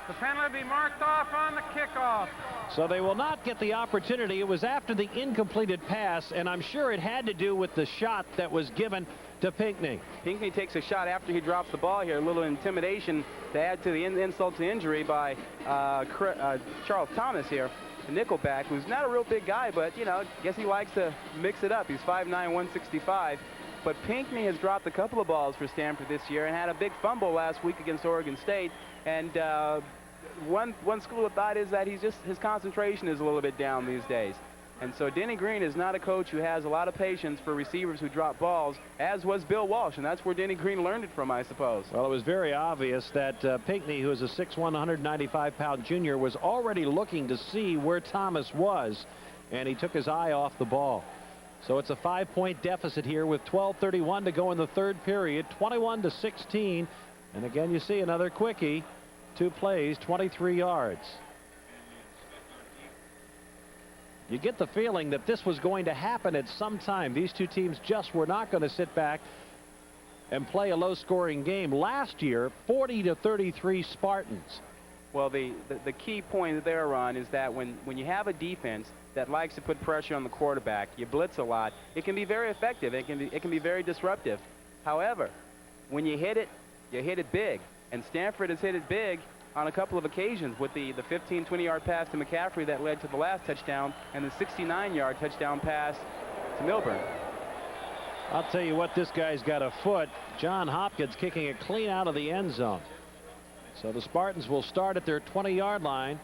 The penalty will be marked off on the kickoff. So they will not get the opportunity. It was after the incompleted pass, and I'm sure it had to do with the shot that was given to Pinckney. Pinckney takes a shot after he drops the ball here. A little intimidation to add to the insult to injury by Charles Thomas here, the nickelback, who's not a real big guy, but, you know, guess he likes to mix it up. He's 5'9", 165. But Pinckney has dropped a couple of balls for Stanford this year and had a big fumble last week against Oregon State. And one school of thought is that his concentration is a little bit down these days. And so Denny Green is not a coach who has a lot of patience for receivers who drop balls, as was Bill Walsh, and that's where Denny Green learned it from, I suppose. Well, it was very obvious that Pinckney, who is a 6'1", 195-pound junior, was already looking to see where Thomas was, and he took his eye off the ball. So it's a 5-point deficit here with 12:31 to go in the 3rd period, 21-16. And again, you see another quickie. 2 plays, 23 yards. You get the feeling that this was going to happen at some time. These two teams just were not going to sit back and play a low-scoring game. Last year, 40-33 Spartans. Well, the key point there, Ron, is that when you have a defense that likes to put pressure on the quarterback, you blitz a lot, it can be very effective. It can be very disruptive. However, when you hit it big. And Stanford has hit it big on a couple of occasions with the 15, 20-yard pass to McCaffrey that led to the last touchdown and the 69-yard touchdown pass to Milburn. I'll tell you what, this guy's got a foot. John Hopkins kicking it clean out of the end zone. So the Spartans will start at their 20-yard line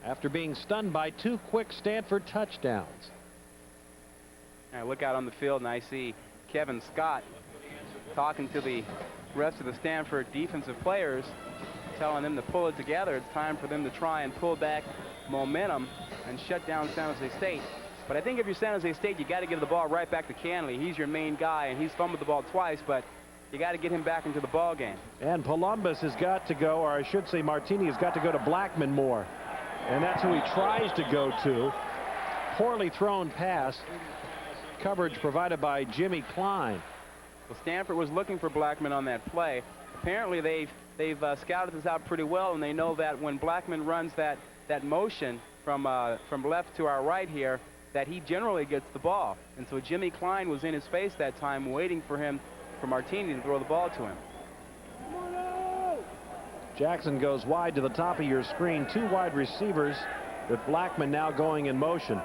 after being stunned by 2 quick Stanford touchdowns. I look out on the field and I see Kevin Scott talking to the rest of the Stanford defensive players, telling them to pull it together. It's time for them to try and pull back momentum and shut down San Jose State. But I think if you're San Jose State, you got to give the ball right back to Canley. He's your main guy, and he's fumbled the ball twice, but you got to get him back into the ball game. And Columbus has got to go, or I should say Martini has got to go to Blackman more. And that's who he tries to go to. Poorly thrown pass. Coverage provided by Jimmy Klein. Well, Stanford was looking for Blackman on that play. Apparently they've scouted this out pretty well, and they know that when Blackman runs that motion from left to our right here, that he generally gets the ball. And so Jimmy Klein was in his face that time, waiting for Martini to throw the ball to him. Jackson goes wide to the top of your screen. 2 wide receivers with Blackman now going in motion.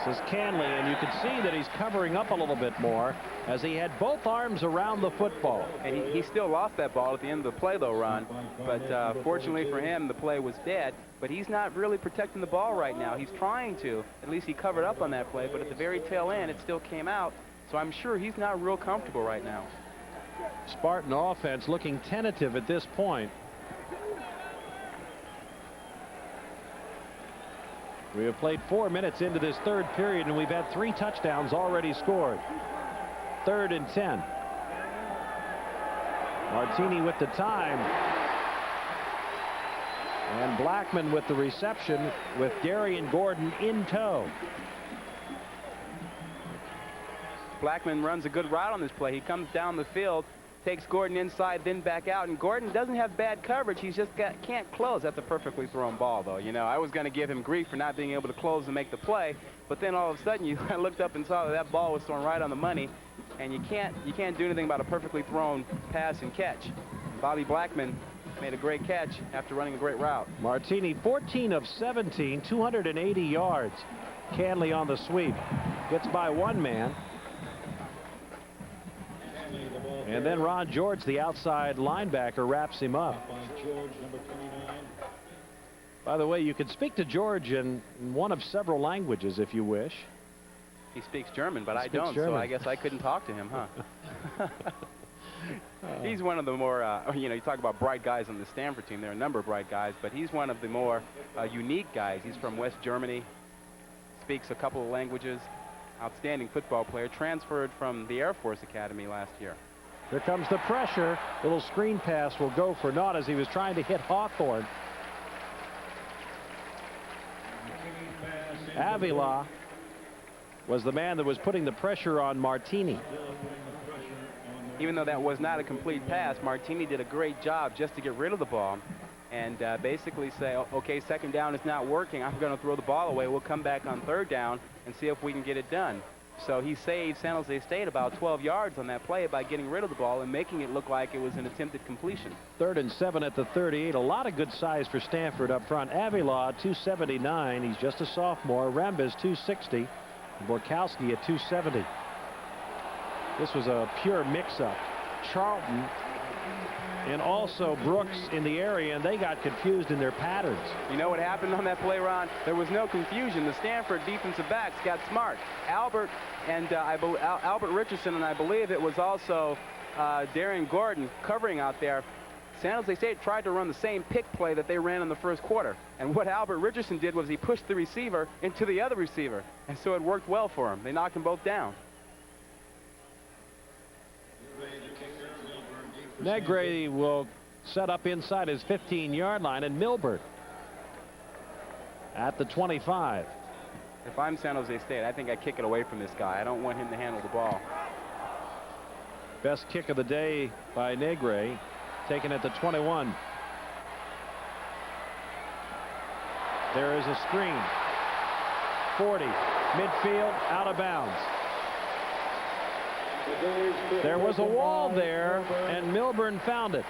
This is Canley, and you can see that he's covering up a little bit more as he had both arms around the football. And he still lost that ball at the end of the play, though, Ron. But fortunately for him, the play was dead. But he's not really protecting the ball right now. He's trying to. At least he covered up on that play, but at the very tail end, it still came out. So I'm sure he's not real comfortable right now. Spartan offense looking tentative at this point. We have played 4 minutes into this 3rd period, and we've had 3 touchdowns already scored. 3rd and 10. Martini with the time. And Blackman with the reception with Darian Gordon in tow. Blackman runs a good route on this play. He comes down the field, takes Gordon inside, then back out, and Gordon doesn't have bad coverage. He's just can't close. That's a perfectly thrown ball, though. You know, I was going to give him grief for not being able to close and make the play, but then all of a sudden I looked up and saw that ball was thrown right on the money, and you can't do anything about a perfectly thrown pass and catch. Bobby Blackman made a great catch after running a great route. Martini 14 of 17, 280 yards. Canley on the sweep. Gets by 1 man. And then Ron George, the outside linebacker, wraps him up. By the way, you can speak to George in one of several languages if you wish. He speaks German, but I don't, so I guess I couldn't talk to him, huh? He's one of the more, you know, you talk about bright guys on the Stanford team. There are a number of bright guys, but he's one of the more unique guys. He's from West Germany, speaks a couple of languages, outstanding football player, transferred from the Air Force Academy last year. Here comes the pressure. Little screen pass will go for naught as he was trying to hit Hawthorne. Avila was the man that was putting the pressure on Martini. Even though that was not a complete pass, Martini did a great job just to get rid of the ball and basically say, okay, 2nd down is not working. I'm going to throw the ball away. We'll come back on 3rd down and see if we can get it done. So he saved San Jose State about 12 yards on that play by getting rid of the ball and making it look like it was an attempted completion. 3rd and 7 at the 38. A lot of good size for Stanford up front. Avila 279. He's just a sophomore. Rembes 260. Borkowski at 270. This was a pure mix-up. Charlton and also Brooks in the area, and they got confused in their patterns. You know what happened on that play, Ron? There was no confusion. The Stanford defensive backs got smart. Albert and Albert Richardson, and I believe it was also Darian Gordon covering out there. San Jose State tried to run the same pick play that they ran in the 1st quarter. And what Albert Richardson did was he pushed the receiver into the other receiver. And so it worked well for him. They knocked them both down. Negre will set up inside his 15-yard line, and Milbert at the 25. If I'm San Jose State, I think I kick it away from this guy. I don't want him to handle the ball. Best kick of the day by Negre, taken at the 21. There is a screen. 40, midfield, out of bounds. There was a wall there, and Milburn found it.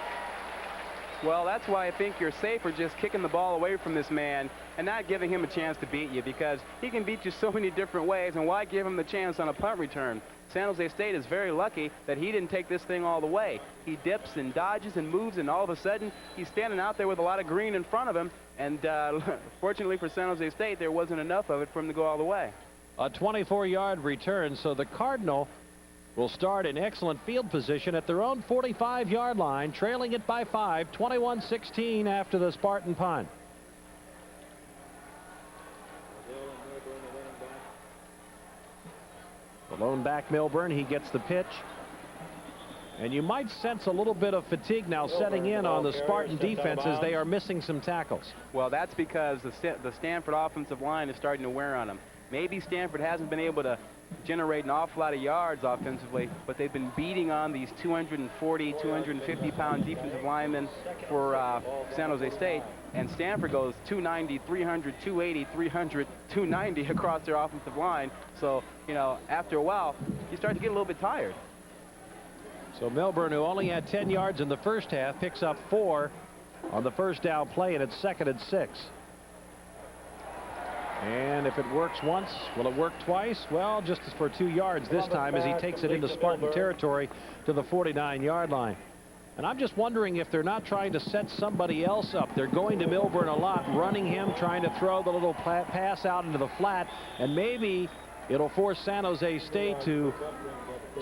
Well, that's why I think you're safer just kicking the ball away from this man and not giving him a chance to beat you, because he can beat you so many different ways, and why give him the chance on a punt return? San Jose State is very lucky that he didn't take this thing all the way. He dips and dodges and moves, and all of a sudden he's standing out there with a lot of green in front of him, and fortunately for San Jose State, there wasn't enough of it for him to go all the way. A 24-yard return, so the Cardinal will start in excellent field position at their own 45-yard line, trailing it by 5, 21-16 after the Spartan punt. The lone back, Milburn, he gets the pitch. And you might sense a little bit of fatigue now setting in on the Spartan defense as they are missing some tackles. Well, that's because the Stanford offensive line is starting to wear on them. Maybe Stanford hasn't been able to generate an awful lot of yards offensively, but they've been beating on these 240, 250-pound defensive linemen for San Jose State, and Stanford goes 290, 300, 280, 300, 290 across their offensive line. So, you know, after a while, you start to get a little bit tired. So Milburn, who only had 10 yards in the first half, picks up 4 on the first down play, and it's 2nd and 6. And if it works once, will it work twice? Well, just for 2 yards this time as he takes it into Spartan territory to the 49-yard line. And I'm just wondering if they're not trying to set somebody else up. They're going to Milburn a lot, running him, trying to throw the little pass out into the flat, and maybe it'll force San Jose State to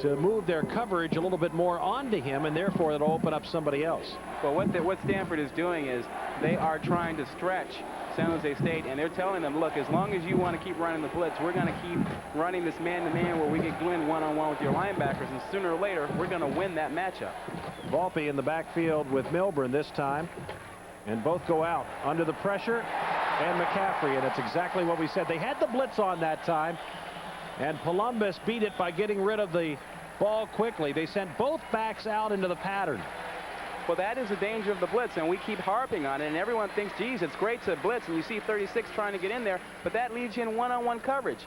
move their coverage a little bit more onto him, and therefore it'll open up somebody else. Well, what Stanford is doing is they are trying to stretch San Jose State, and they're telling them, look, as long as you want to keep running the blitz, we're going to keep running this man-to-man where we get Glenn one-on-one with your linebackers, and sooner or later, we're going to win that matchup. Volpe in the backfield with Milburn this time, and both go out under the pressure, and McCaffrey, and it's exactly what we said. They had the blitz on that time, and Columbus beat it by getting rid of the ball quickly. They sent both backs out into the pattern. Well, that is the danger of the blitz, and we keep harping on it, and everyone thinks, geez, it's great to blitz, and you see 36 trying to get in there, but that leads you in one-on-one coverage.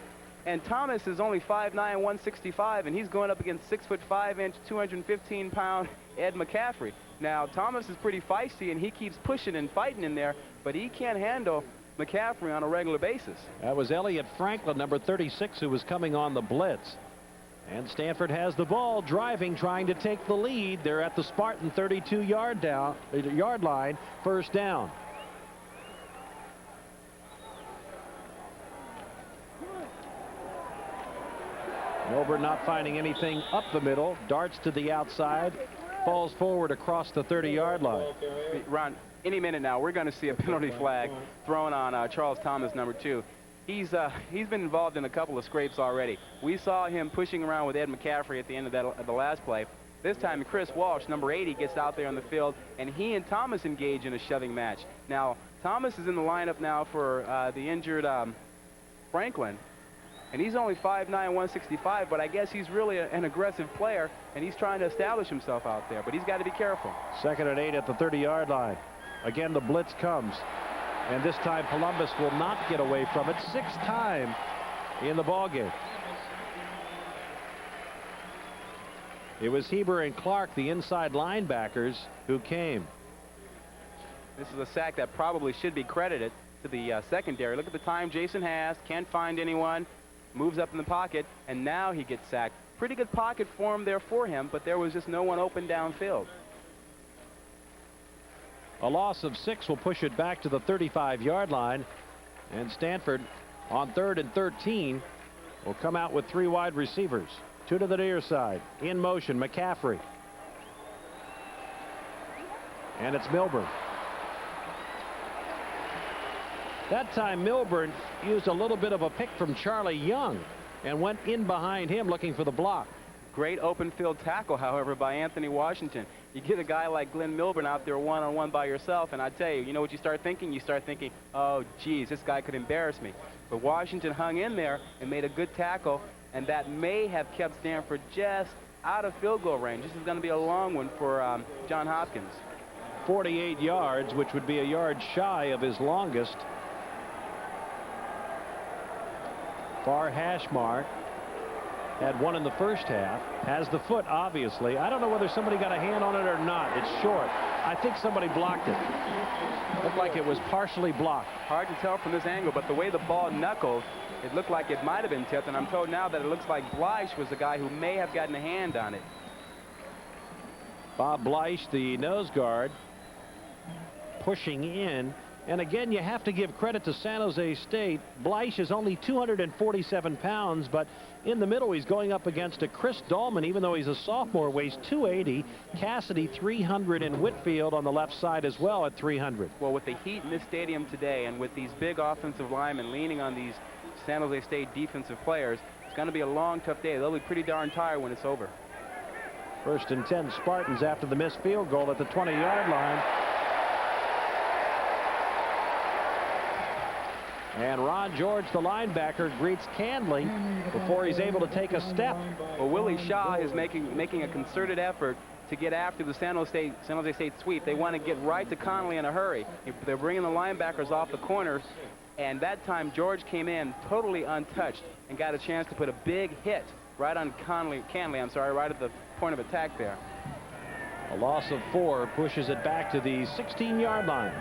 And Thomas is only 5'9", 165, and he's going up against 6'5", 215-pound Ed McCaffrey. Now, Thomas is pretty feisty, and he keeps pushing and fighting in there, but he can't handle McCaffrey on a regular basis. That was Elliott Franklin, number 36, who was coming on the blitz. And Stanford has the ball, driving, trying to take the lead. They're at the Spartan 32-yard line, first down. Milburn not finding anything up the middle, darts to the outside, falls forward across the 30-yard line. Ron, any minute now, we're going to see a penalty flag thrown on Charles Thomas, number 2. He's been involved in a couple of scrapes already. We saw him pushing around with Ed McCaffrey at the end of the last play. This time, Chris Walsh, number 80, gets out there on the field, and he and Thomas engage in a shoving match. Now, Thomas is in the lineup now for the injured Franklin, and he's only 5'9", 165, but I guess he's really an aggressive player, and he's trying to establish himself out there, but he's got to be careful. 2nd and 8 at the 30-yard line. Again, the blitz comes. And this time Columbus will not get away from it. 6th time in the ballgame. It was Heber and Clark, the inside linebackers, who came. This is a sack that probably should be credited to the secondary. Look at the time Jason has. Can't find anyone. Moves up in the pocket, and now he gets sacked. Pretty good pocket form there for him, but there was just no one open downfield. A loss of 6 will push it back to the 35-yard line, and Stanford on 3rd and 13 will come out with 3 wide receivers. 2 to the near side. In motion, McCaffrey. And it's Milburn. That time Milburn used a little bit of a pick from Charlie Young and went in behind him looking for the block. Great open field tackle, however, by Anthony Washington. You get a guy like Glenn Milburn out there one-on-one by yourself, and I tell you, you know what you start thinking? You start thinking, oh, geez, this guy could embarrass me. But Washington hung in there and made a good tackle, and that may have kept Stanford just out of field goal range. This is going to be a long one for John Hopkins. 48 yards, which would be a yard shy of his longest. Far hash mark. Had one in the first half. Has the foot, obviously. I don't know whether somebody got a hand on it or not. It's short. I think somebody blocked it. Looked like it was partially blocked. Hard to tell from this angle, but the way the ball knuckled, it looked like it might have been tipped, and I'm told now that it looks like Bleish was the guy who may have gotten a hand on it. Bob Bleish, the nose guard, pushing in. And again, you have to give credit to San Jose State. Bleish is only 247 pounds, but in the middle, he's going up against a Chris Dahlman, even though he's a sophomore, weighs 280. Cassidy, 300, and Whitfield on the left side as well at 300. Well, with the heat in this stadium today and with these big offensive linemen leaning on these San Jose State defensive players, it's going to be a long, tough day. They'll be pretty darn tired when it's over. 1st and 10 Spartans after the missed field goal at the 20-yard line. And Ron George, the linebacker, greets Canley before he's able to take a step. Well, Willie Shaw is making a concerted effort to get after the San Jose State sweep. They want to get right to Conley in a hurry. They're bringing the linebackers off the corners, and that time George came in totally untouched and got a chance to put a big hit right on Canley, right at the point of attack there. A loss of 4 pushes it back to the 16-yard line.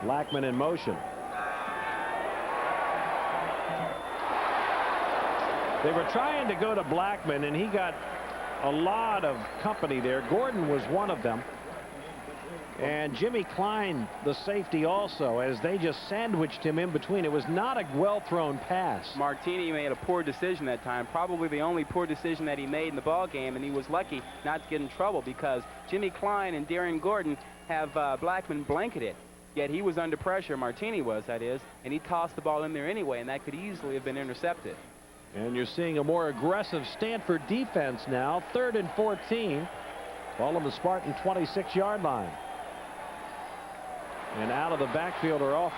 Blackman in motion. They were trying to go to Blackman, and he got a lot of company there. Gordon was one of them. And Jimmy Klein, the safety, also, as they just sandwiched him in between. It was not a well-thrown pass. Martini made a poor decision that time, probably the only poor decision that he made in the ball game, and he was lucky not to get in trouble because Jimmy Klein and Darian Gordon have Blackman blanketed. Yet he was under pressure, Martini was, that is, and he tossed the ball in there anyway, and that could easily have been intercepted. And you're seeing a more aggressive Stanford defense now. 3rd and 14. Ball on the Spartan 26-yard line. And out of the backfield or off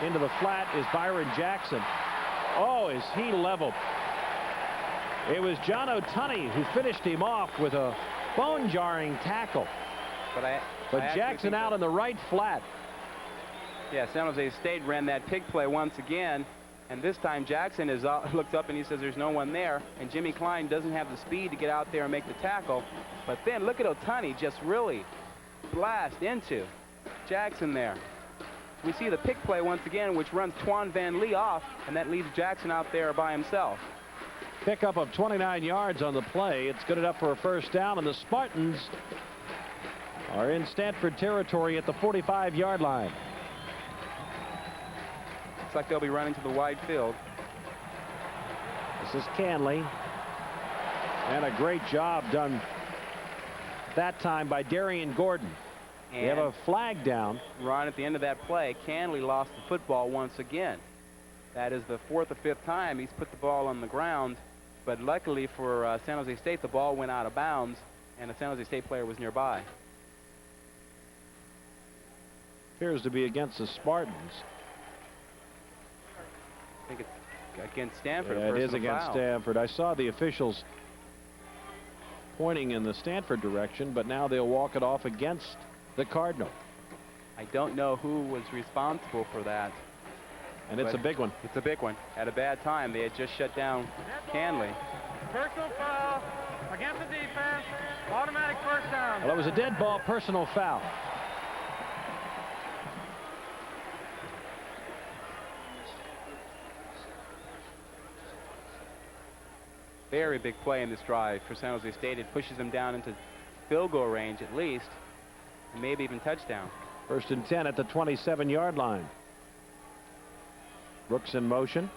into the flat is Byron Jackson. Oh, is he leveled. It was John O'Tunney who finished him off with a bone-jarring tackle. But Jackson out in the right flat. Yeah, San Jose State ran that pick play once again, and this time Jackson is looked up and he says there's no one there, and Jimmy Klein doesn't have the speed to get out there and make the tackle. But then look at O'Tunney just really blast into Jackson there. We see the pick play once again, which runs Twan Van Lee off, and that leaves Jackson out there by himself. Pickup of 29 yards on the play. It's good enough for a first down, and the Spartans are in Stanford territory at the 45-yard line. Looks like they'll be running to the wide field. This is Canley. And a great job done that time by Darian Gordon. And they have a flag down. Ron, at the end of that play, Canley lost the football once again. That is the 4th or 5th time he's put the ball on the ground. But luckily for San Jose State, the ball went out of bounds, and a San Jose State player was nearby. Appears to be against the Spartans. I think it's against Stanford. Yeah, it is against Stanford. I saw the officials pointing in the Stanford direction, but now they'll walk it off against the Cardinal. I don't know who was responsible for that. And it's a big one. It's a big one. At a bad time, they had just shut down Canley. Personal foul against the defense. Automatic first down. Well, it was a dead ball, personal foul. Very big play in this drive for San Jose State. It pushes them down into field goal range at least, and maybe even touchdown. 1st and 10 at the 27-yard line. Brooks in motion.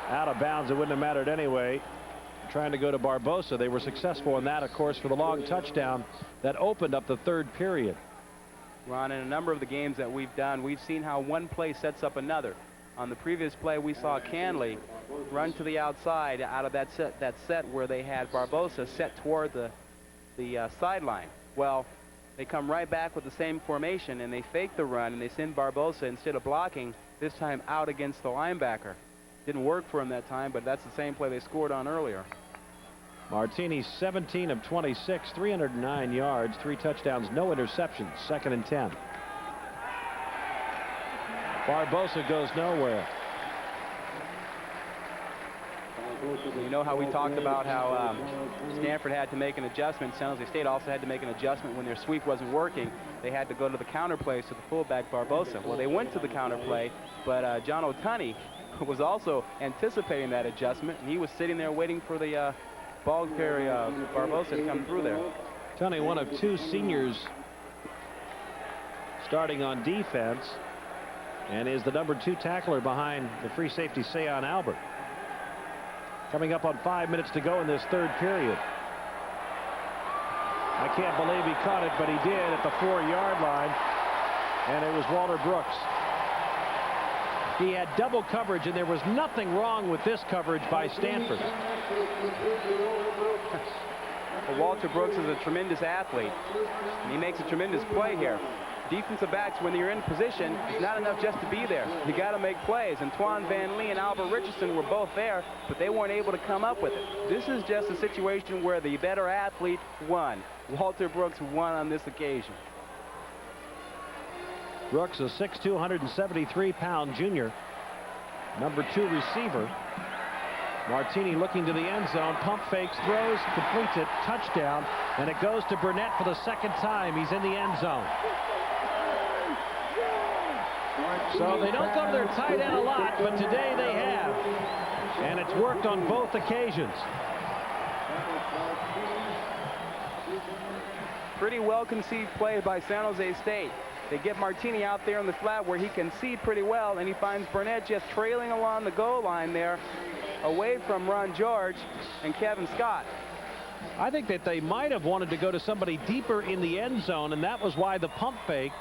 Out of bounds. It wouldn't have mattered anyway. Trying to go to Barbosa. They were successful in that, of course, for the long touchdown that opened up the 3rd period. Ron, in a number of the games that we've done, we've seen how one play sets up another. On the previous play, we saw Canley run to the outside out of that set where they had Barbosa set toward the sideline. Well, they come right back with the same formation, and they fake the run, and they send Barbosa, instead of blocking, this time out against the linebacker. Didn't work for him that time, but that's the same play they scored on earlier. Martini, 17 of 26, 309 yards, 3 touchdowns, no interceptions. 2nd and 10. Barbosa goes nowhere. You know how we talked about how Stanford had to make an adjustment. San Jose State also had to make an adjustment when their sweep wasn't working. They had to go to the counter plays to the fullback Barbosa. Well, they went to the counter play, but John Otani was also anticipating that adjustment, and he was sitting there waiting for the ball carrier Barbosa to come through there. Tony, one of two seniors starting on defense, and is the number 2 tackler behind the free safety Seyon Albert. Coming up on 5 minutes to go in this third period. I can't believe he caught it, but he did at the 4-yard line, and it was Walter Brooks. He had double coverage, and there was nothing wrong with this coverage by Stanford. Well, Walter Brooks is a tremendous athlete, and he makes a tremendous play here. Defensive backs, when you're in position, it's not enough just to be there. You got to make plays. And Twan Van Lee and Albert Richardson were both there, but they weren't able to come up with it. This is just a situation where the better athlete won. Walter Brooks won on this occasion. Brooks, a 6'2", 173-pound junior, number 2 receiver. Martini looking to the end zone, pump fakes, throws, completes it, touchdown, and it goes to Burnett for the second time. He's in the end zone. So they don't go to their tight end a lot, but today they have. And it's worked on both occasions. Pretty well conceived play by San Jose State. They get Martini out there in the flat where he can see pretty well, and he finds Burnett just trailing along the goal line there, away from Ron George and Kevin Scott. I think that they might have wanted to go to somebody deeper in the end zone, and that was why the pump fake.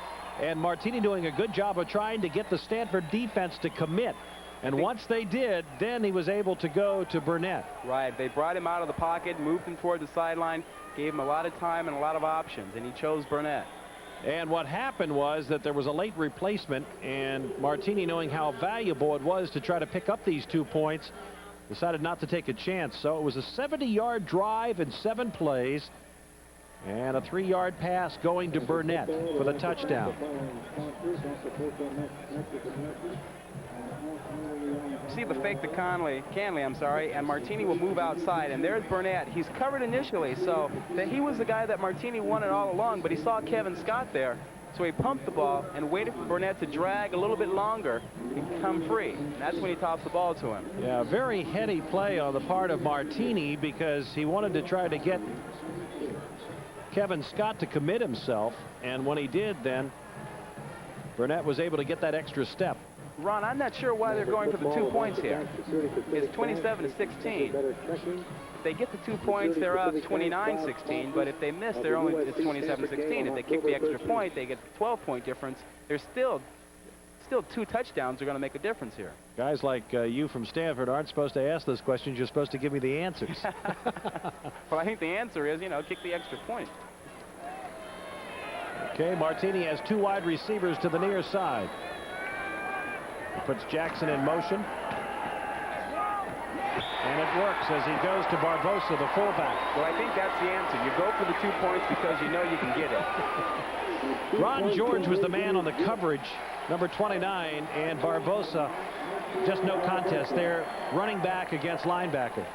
And Martini doing a good job of trying to get the Stanford defense to commit. And once they did, then he was able to go to Burnett. Right. They brought him out of the pocket, moved him toward the sideline, gave him a lot of time and a lot of options, and he chose Burnett. And what happened was that there was a late replacement, and Martini, knowing how valuable it was to try to pick up these 2 points, decided not to take a chance. So it was a 70-yard drive in 7 plays. And a 3-yard pass going to Burnett for the touchdown. See the fake to Canley, and Martini will move outside, and there's Burnett. He's covered initially, so that he was the guy that Martini wanted all along, but he saw Kevin Scott there, so he pumped the ball and waited for Burnett to drag a little bit longer and come free. And that's when he tossed the ball to him. Yeah, very heady play on the part of Martini, because he wanted to try to get Kevin Scott to commit himself, and when he did, then Burnett was able to get that extra step. Ron, I'm not sure why they're going for the 2 points here. It's 27-16. If they get the 2 points, they're up 29-16, but if they miss, it's 27-16. If they kick the extra point, they get the 12-point difference. There's still 2 touchdowns are going to make a difference here. Guys like you from Stanford aren't supposed to ask those questions. You're supposed to give me the answers. Well, I think the answer is, kick the extra point. Okay, Martini has 2 wide receivers to the near side. He puts Jackson in motion. And it works as he goes to Barbosa, the fullback. Well, I think that's the answer. You go for the 2 points because you know you can get it. Ron George was the man on the coverage, number 29, and Barbosa, just no contest there, running back against linebacker.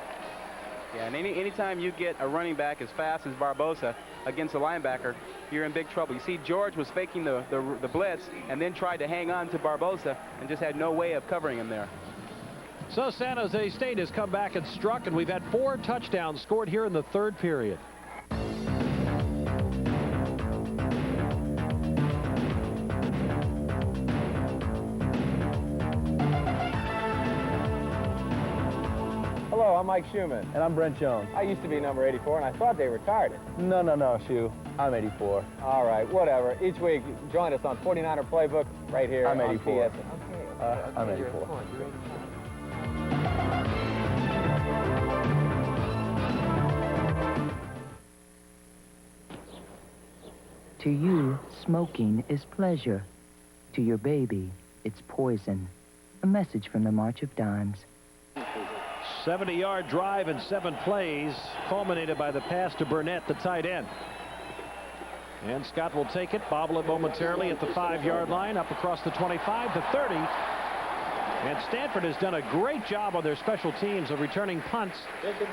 Yeah, and anytime you get a running back as fast as Barbosa against a linebacker, you're in big trouble. You see, George was faking the blitz and then tried to hang on to Barbosa and just had no way of covering him there. So San Jose State has come back and struck, and we've had 4 touchdowns scored here in the third period. Hello, I'm Mike Schumann. And I'm Brent Jones. I used to be number 84, and I thought they retired it. No, Shu. I'm 84. All right, whatever. Each week, join us on 49er Playbook right here I'm 84. on PSN. Okay. I'm 84. To you, smoking is pleasure. To your baby, it's poison. A message from the March of Dimes. 70-yard drive in 7 plays, culminated by the pass to Burnett, the tight end. And Scott will take it, bobble it momentarily at the 5-yard line, up across the 25, the 30. And Stanford has done a great job on their special teams of returning punts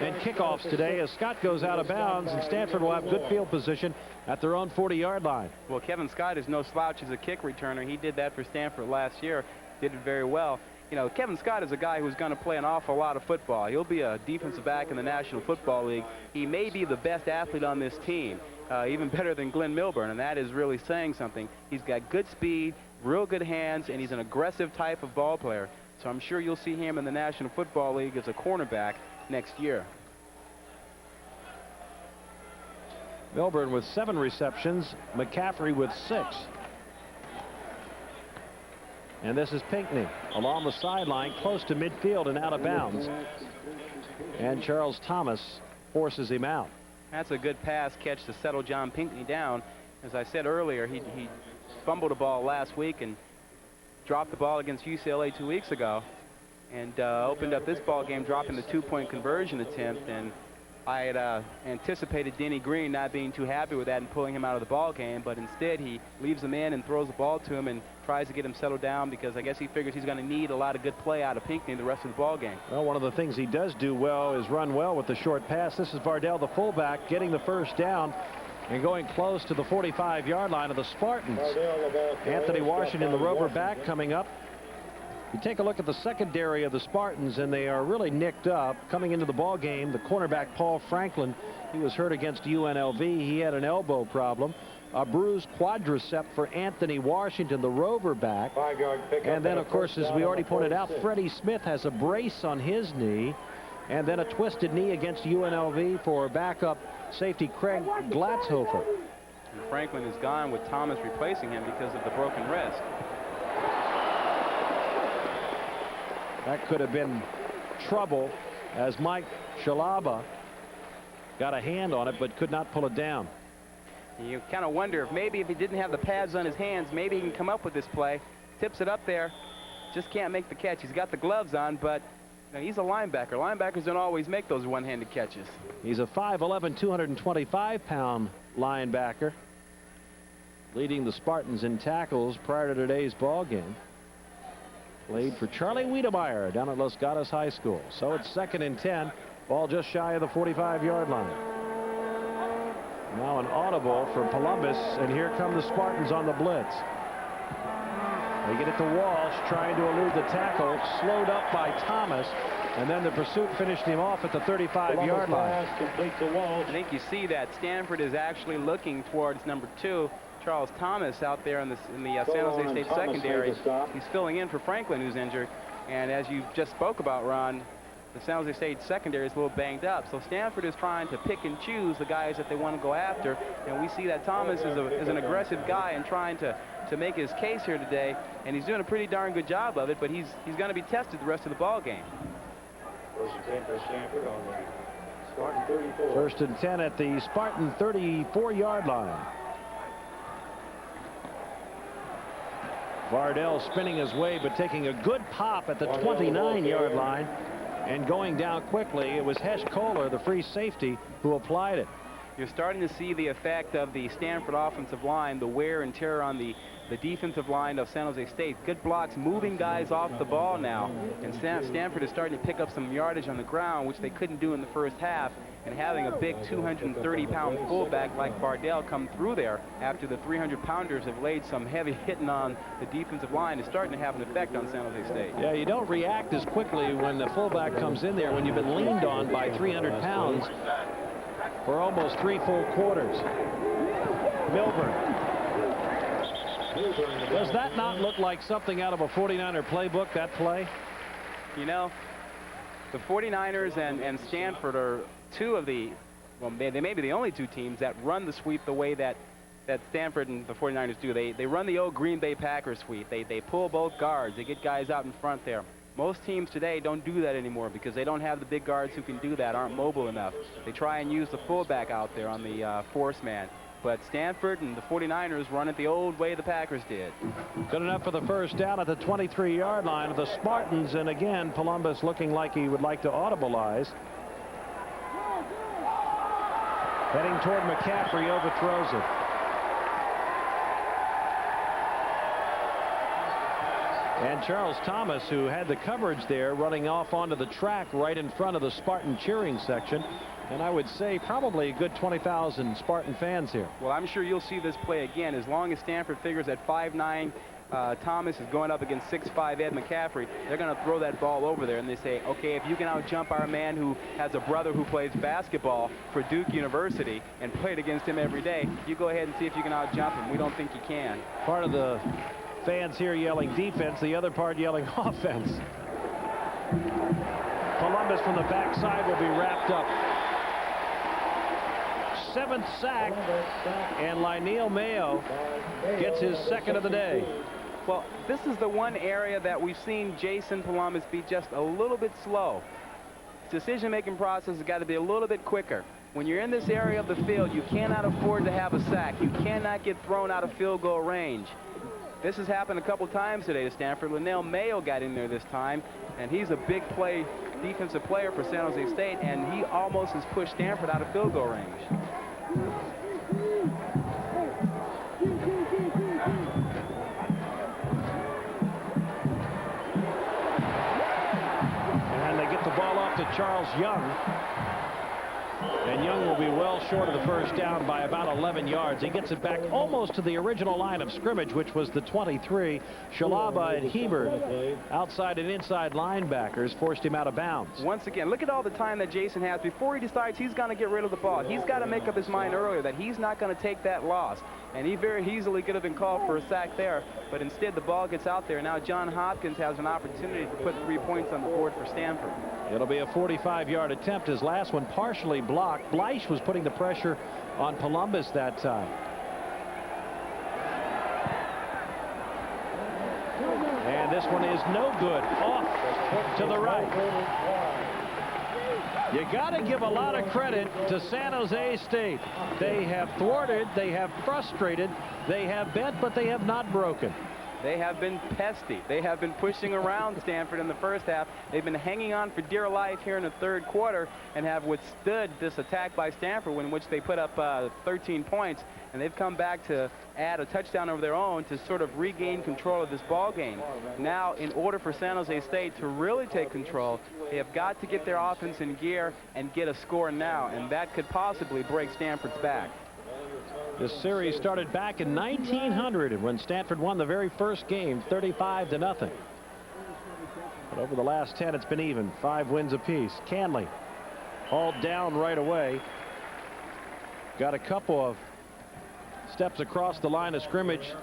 and kickoffs today as Scott goes out of bounds, and Stanford will have good field position at their own 40-yard line. Well, Kevin Scott is no slouch as a kick returner. He did that for Stanford last year, did it very well. You know, Kevin Scott is a guy who's going to play an awful lot of football. He'll be a defensive back in the National Football League. He may be the best athlete on this team, even better than Glenn Milburn, and that is really saying something. He's got good speed, real good hands, and he's an aggressive type of ball player. So I'm sure you'll see him in the National Football League as a cornerback next year. Milburn with 7 receptions, McCaffrey with 6. And this is Pinckney along the sideline, close to midfield and out of bounds. And Charles Thomas forces him out. That's a good pass catch to settle John Pinckney down. As I said earlier, he fumbled a ball last week and dropped the ball against UCLA 2 weeks ago, and opened up this ball game dropping the 2-point conversion attempt. And I had anticipated Denny Green not being too happy with that and pulling him out of the ball game, but instead he leaves him in and throws the ball to him and tries to get him settled down, because I guess he figures he's going to need a lot of good play out of Pinckney the rest of the ball game. Well, one of the things he does do well is run well with the short pass. This is Vardell, the fullback, getting the first down and going close to the 45-yard line of the Spartans. Anthony Washington, the rover back, coming up. You take a look at the secondary of the Spartans, and they are really nicked up. Coming into the ball game, the cornerback Paul Franklin, he was hurt against UNLV. He had an elbow problem. A bruised quadricep for Anthony Washington, the rover back. And then, of course, as we already pointed out, Freddie Smith has a brace on his knee, and then a twisted knee against UNLV for backup safety Craig Glatzhofer. And Franklin is gone with Thomas replacing him because of the broken wrist. That could have been trouble, as Mike Shalaba got a hand on it but could not pull it down. You kind of wonder if maybe if he didn't have the pads on his hands, maybe he can come up with this play. Tips it up there, just can't make the catch. He's got the gloves on, but you know, he's a linebacker. Linebackers don't always make those one-handed catches. He's a 5'11", 225-pound linebacker, leading the Spartans in tackles prior to today's ball game. Played for Charlie Wiedemeyer down at Los Gatos High School. So it's 2nd and 10. Ball just shy of the 45-yard line. Now an audible for Columbus, and here come the Spartans on the blitz. They get it to Walsh, trying to elude the tackle, slowed up by Thomas, and then the pursuit finished him off at the 35-yard line. I think you see that Stanford is actually looking towards number 2, Charles Thomas, out there in the San Jose State secondary. He's filling in for Franklin, who's injured. And as you just spoke about, Ron, the San Jose State secondary is a little banged up. So Stanford is trying to pick and choose the guys that they want to go after. And we see that Thomas is an aggressive guy and trying to make his case here today. And he's doing a pretty darn good job of it, but he's going to be tested the rest of the ball game. First and 10 at the Spartan 34-yard line. Vardell spinning his way, but taking a good pop at the 29-yard line and going down quickly. It was Hesh Kohler, the free safety, who applied it. You're starting to see the effect of the Stanford offensive line, the wear and tear on the defensive line of San Jose State. Good blocks, moving guys off the ball now. And Stanford is starting to pick up some yardage on the ground, which they couldn't do in the first half. And having a big 230-pound fullback like Vardell come through there after the 300-pounders have laid some heavy hitting on the defensive line is starting to have an effect on San Jose State. Yeah, you don't react as quickly when the fullback comes in there when you've been leaned on by 300 pounds for almost 3 full quarters. Milburn. Does that not look like something out of a 49er playbook, that play? You know, the 49ers and Stanford are two of the, well, they may be the only two teams that run the sweep the way that Stanford and the 49ers do. They run the old Green Bay Packers sweep. They pull both guards. They get guys out in front there. Most teams today don't do that anymore because they don't have the big guards who can do that, aren't mobile enough. They try and use the fullback out there on the force man. But Stanford and the 49ers run it the old way the Packers did. Good enough for the first down at the 23-yard line of the Spartans. And again, Columbus looking like he would like to audibilize. Heading toward McCaffrey, overthrows it. And Charles Thomas, who had the coverage there, running off onto the track right in front of the Spartan cheering section. And I would say probably a good 20,000 Spartan fans here. Well, I'm sure you'll see this play again. As long as Stanford figures that 5'9", Thomas is going up against 6'5" Ed McCaffrey, they're going to throw that ball over there. And they say, okay, if you can out-jump our man who has a brother who plays basketball for Duke University and played against him every day, you go ahead and see if you can out-jump him. We don't think you can. Part of the fans here yelling defense, the other part yelling offense. Columbus from the backside will be wrapped up. 7th sack, and Lionel Mayo gets his second of the day. Well, this is the one area that we've seen Jason Columbus be just a little bit slow. His decision-making process has got to be a little bit quicker. When you're in this area of the field, you cannot afford to have a sack. You cannot get thrown out of field goal range. This has happened a couple times today to Stanford. Lionel Mayo got in there this time, and he's a big play defensive player for San Jose State, and he almost has pushed Stanford out of field goal range. And they get the ball off to Charles Young. And Young will be well short of the first down by about 11 yards. He gets it back almost to the original line of scrimmage, which was the 23. Shalaba and Hebert, outside and inside linebackers, forced him out of bounds. Once again, look at all the time that Jason has before he decides he's going to get rid of the ball. He's got to make up his mind earlier that he's not going to take that loss. And he very easily could have been called for a sack there, but instead the ball gets out there. Now John Hopkins has an opportunity to put 3 points on the board for Stanford. It'll be a 45-yard attempt. His last one partially blocked. Bleich was putting the pressure on Columbus that time. And this one is no good. Off to the right. You got to give a lot of credit to San Jose State. They have thwarted, they have frustrated, they have bent, but they have not broken. They have been pesty. They have been pushing around Stanford in the first half. They've been hanging on for dear life here in the third quarter and have withstood this attack by Stanford, in which they put up 13 points. And they've come back to add a touchdown of their own to sort of regain control of this ball game. Now, in order for San Jose State to really take control, they have got to get their offense in gear and get a score now, and that could possibly break Stanford's back. This series started back in 1900 when Stanford won the very first game 35-0. But over the last 10, it's been even, 5 wins apiece. Canley hauled down right away. Got a couple of steps across the line of scrimmage,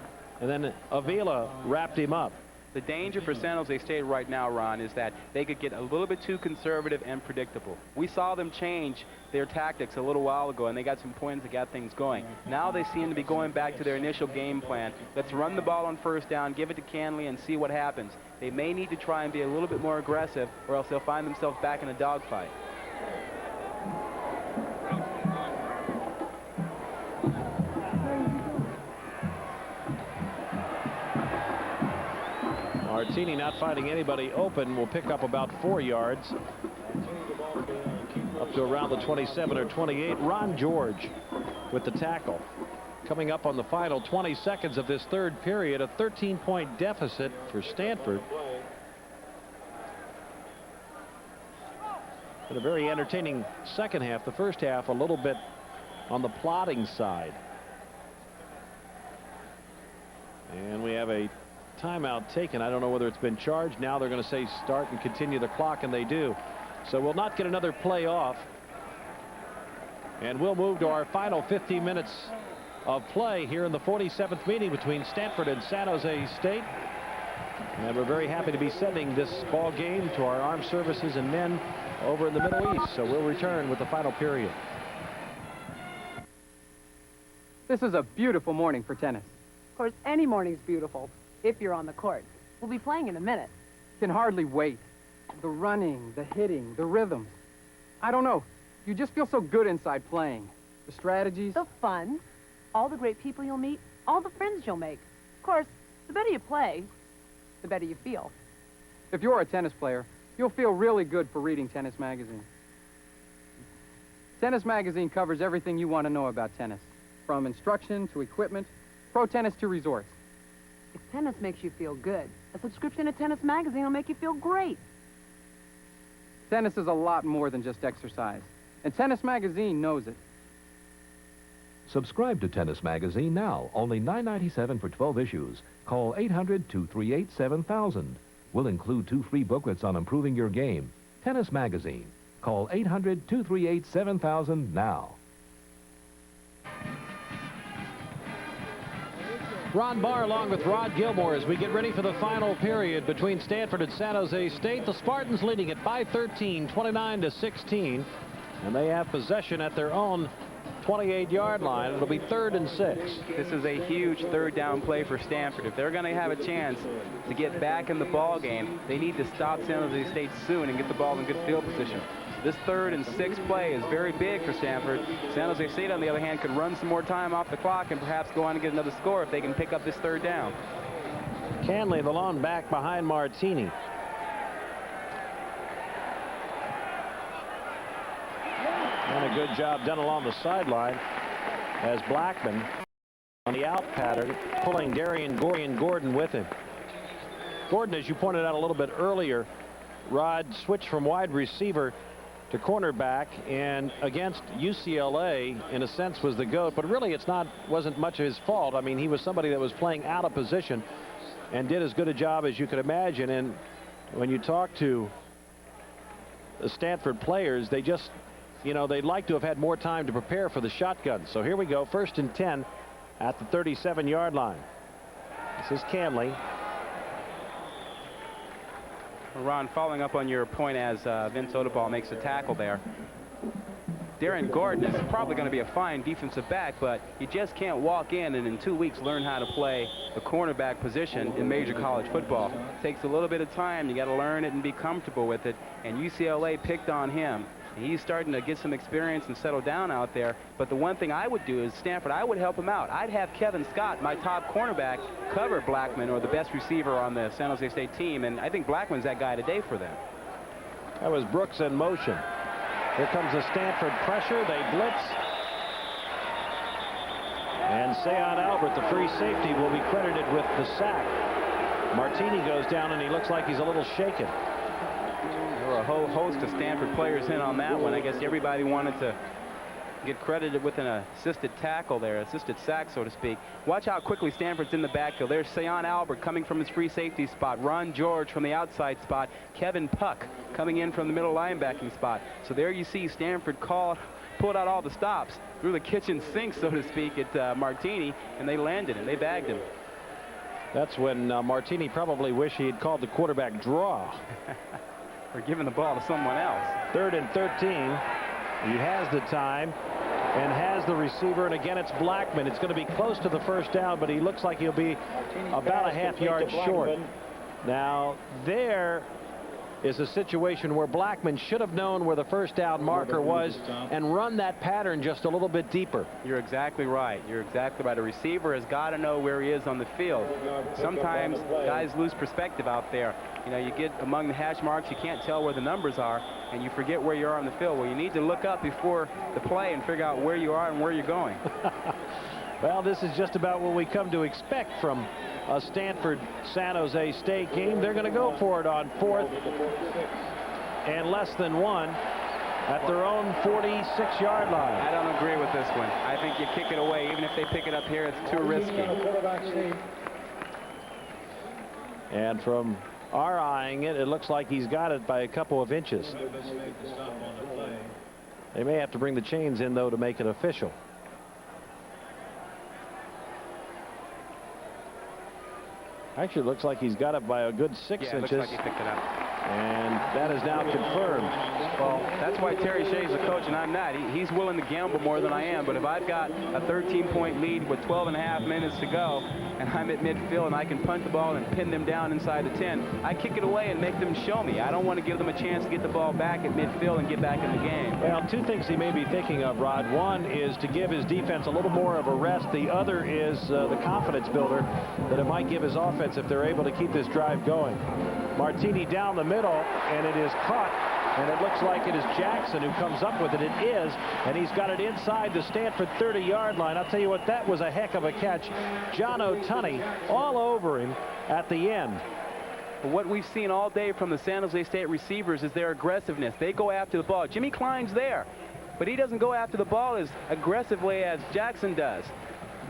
and then Avila wrapped him up. The danger for San Jose State right now, Ron, is that they could get a little bit too conservative and predictable. We saw them change their tactics a little while ago, and they got some points that got things going. Now they seem to be going back to their initial game plan. Let's run the ball on first down, give it to Canley, and see what happens. They may need to try and be a little bit more aggressive, or else they'll find themselves back in a dogfight. Martini, not finding anybody open, will pick up about 4 yards. Up to around the 27 or 28. Ron George with the tackle. Coming up on the final 20 seconds of this third period, a 13-point deficit for Stanford. And a very entertaining second half. The first half a little bit on the plodding side. And we have a timeout taken. I don't know whether it's been charged. Now they're going to say start and continue the clock, and they do. So we'll not get another play off. And we'll move to our final 15 minutes of play here in the 47th meeting between Stanford and San Jose State. And we're very happy to be sending this ball game to our armed services and men over in the Middle East. So we'll return with the final period. This is a beautiful morning for tennis. Of course, any morning's beautiful if you're on the court. We'll be playing in a minute. Can hardly wait. The running, the hitting, the rhythms. I don't know. You just feel so good inside playing. The strategies. The fun. All the great people you'll meet. All the friends you'll make. Of course, the better you play, the better you feel. If you're a tennis player, you'll feel really good for reading Tennis Magazine. Tennis Magazine covers everything you want to know about tennis, from instruction to equipment, pro tennis to resorts. If tennis makes you feel good, a subscription to Tennis Magazine will make you feel great. Tennis is a lot more than just exercise, and Tennis Magazine knows it. Subscribe to Tennis Magazine now. Only $9.97 for 12 issues. Call 800-238-7000. We'll include 2 free booklets on improving your game. Tennis Magazine. Call 800-238-7000 now. Ron Barr along with Rod Gilmore as we get ready for the final period between Stanford and San Jose State. The Spartans leading it by 13, 29-16, and they have possession at their own 28-yard line. It'll be 3rd and 6. This is a huge third down play for Stanford. If they're going to have a chance to get back in the ball game, they need to stop San Jose State soon and get the ball in good field position. This 3rd and 6 play is very big for Stanford. San Jose State, on the other hand, could run some more time off the clock and perhaps go on and get another score if they can pick up this 3rd down. Canley, the lone back behind Martini. And a good job done along the sideline as Blackman on the out pattern, pulling Darian Gordon with him. Gordon, as you pointed out a little bit earlier, Rod switched from wide receiver to cornerback, and against UCLA, in a sense, was the GOAT, but really wasn't much of his fault. I mean, he was somebody that was playing out of position and did as good a job as you could imagine. And when you talk to the Stanford players, they just, you know, they'd like to have had more time to prepare for the shotgun. So here we go, 1st and 10 at the 37-yard line. This is Canley. Ron, following up on your point as Vince Odubal makes a tackle there. Darren Gordon is probably going to be a fine defensive back, but you just can't walk in and in 2 weeks learn how to play the cornerback position in major college football. It takes a little bit of time. You got to learn it and be comfortable with it, and UCLA picked on him. He's starting to get some experience and settle down out there. But the one thing I would do is Stanford, I would help him out. I'd have Kevin Scott, my top cornerback, cover Blackman, or the best receiver on the San Jose State team. And I think Blackman's that guy today for them. That was Brooks in motion. Here comes the Stanford pressure. They blitz. And Seyon Albert, the free safety, will be credited with the sack. Martini goes down, and he looks like he's a little shaken. There were a whole host of Stanford players in on that one. I guess everybody wanted to get credited with an assisted tackle there, assisted sack, so to speak. Watch how quickly Stanford's in the backfield. There's Seyon Albert coming from his free safety spot. Ron George from the outside spot. Kevin Puck coming in from the middle linebacking spot. So there you see Stanford pulled out all the stops, threw the kitchen sink, so to speak, at Martini, and they landed him. They bagged him. That's when Martini probably wished he had called the quarterback draw. Or giving the ball to someone else. 3rd and 13. He has the time and has the receiver, and again it's Blackman. It's going to be close to the 1st down, but he looks like he'll be about a half-yard short. Now there is a situation where Blackman should have known where the 1st down marker was and run that pattern just a little bit deeper. You're exactly right. You're exactly right. A receiver has got to know where he is on the field. Sometimes guys lose perspective out there. You know, you get among the hash marks, you can't tell where the numbers are, and you forget where you are on the field. Well, you need to look up before the play and figure out where you are and where you're going. Well, this is just about what we come to expect from a Stanford-San Jose State game. They're going to go for it on 4th and less than 1 at their own 46-yard line. I don't agree with this one. I think you kick it away. Even if they pick it up here, it's too risky. And from our eyeing it, it looks like he's got it by a couple of inches. They may have to bring the chains in, though, to make it official. Actually, it looks like he's got it by a good 6 inches. Looks like he picked it up. And that is now confirmed. Well, that's why Terry Shea's the coach and I'm not. He's willing to gamble more than I am. But if I've got a 13-point lead with 12.5 minutes to go, and I'm at midfield and I can punt the ball and pin them down inside the 10, I kick it away and make them show me. I don't want to give them a chance to get the ball back at midfield and get back in the game. Well, 2 things he may be thinking of, Rod. One is to give his defense a little more of a rest. The other is the confidence builder that it might give his offense if they're able to keep this drive going. Martini down the middle, and it is caught And it looks like it is Jackson who comes up with it. It is, and he's got it inside the Stanford 30-yard line. I'll tell you what, that was a heck of a catch. John O'Tunney all over him at the end. What we've seen all day from the San Jose State receivers is their aggressiveness. They go after the ball. Jimmy Klein's there, but he doesn't go after the ball as aggressively as Jackson does.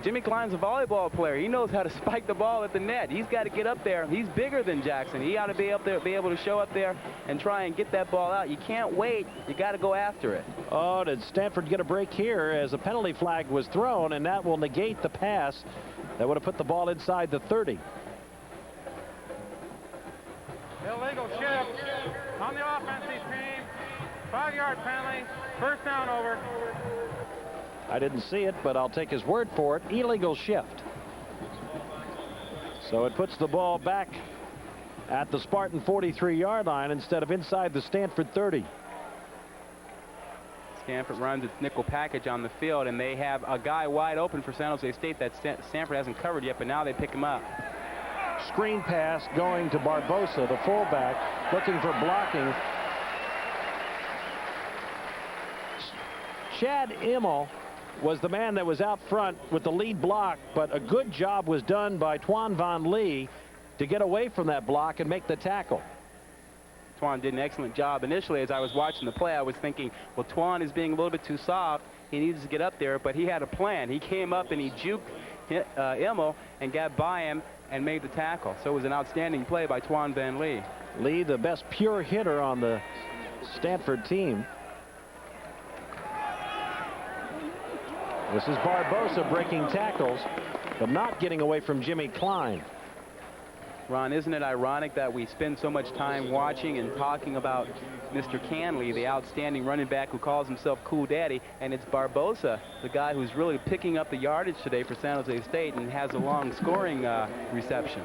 Jimmy Klein's a volleyball player. He knows how to spike the ball at the net. He's got to get up there. He's bigger than Jackson. He ought to be up there, be able to show up there and try and get that ball out. You can't wait. You got to go after it. Oh, did Stanford get a break here as a penalty flag was thrown, and that will negate the pass that would have put the ball inside the 30. Illegal shift on the offensive team. 5-yard penalty. First down over. I didn't see it, but I'll take his word for it. Illegal shift. So it puts the ball back at the Spartan 43-yard line instead of inside the Stanford 30. Stanford runs its nickel package on the field, and they have a guy wide open for San Jose State that Stanford hasn't covered yet, but now they pick him up. Screen pass going to Barbosa, the fullback, looking for blocking. Chad Immel was the man that was out front with the lead block, but a good job was done by Twan Von Lee to get away from that block and make the tackle. Twan did an excellent job. Initially, as I was watching the play, I was thinking, well, Twan is being a little bit too soft. He needs to get up there, but he had a plan. He came up and he juked Immel and got by him and made the tackle. So it was an outstanding play by Twan Van Lee. Lee, the best pure hitter on the Stanford team. This is Barbosa breaking tackles, but not getting away from Jimmy Klein. Ron, isn't it ironic that we spend so much time watching and talking about Mr. Canley, the outstanding running back who calls himself Cool Daddy, and it's Barbosa, the guy who's really picking up the yardage today for San Jose State and has a long scoring reception.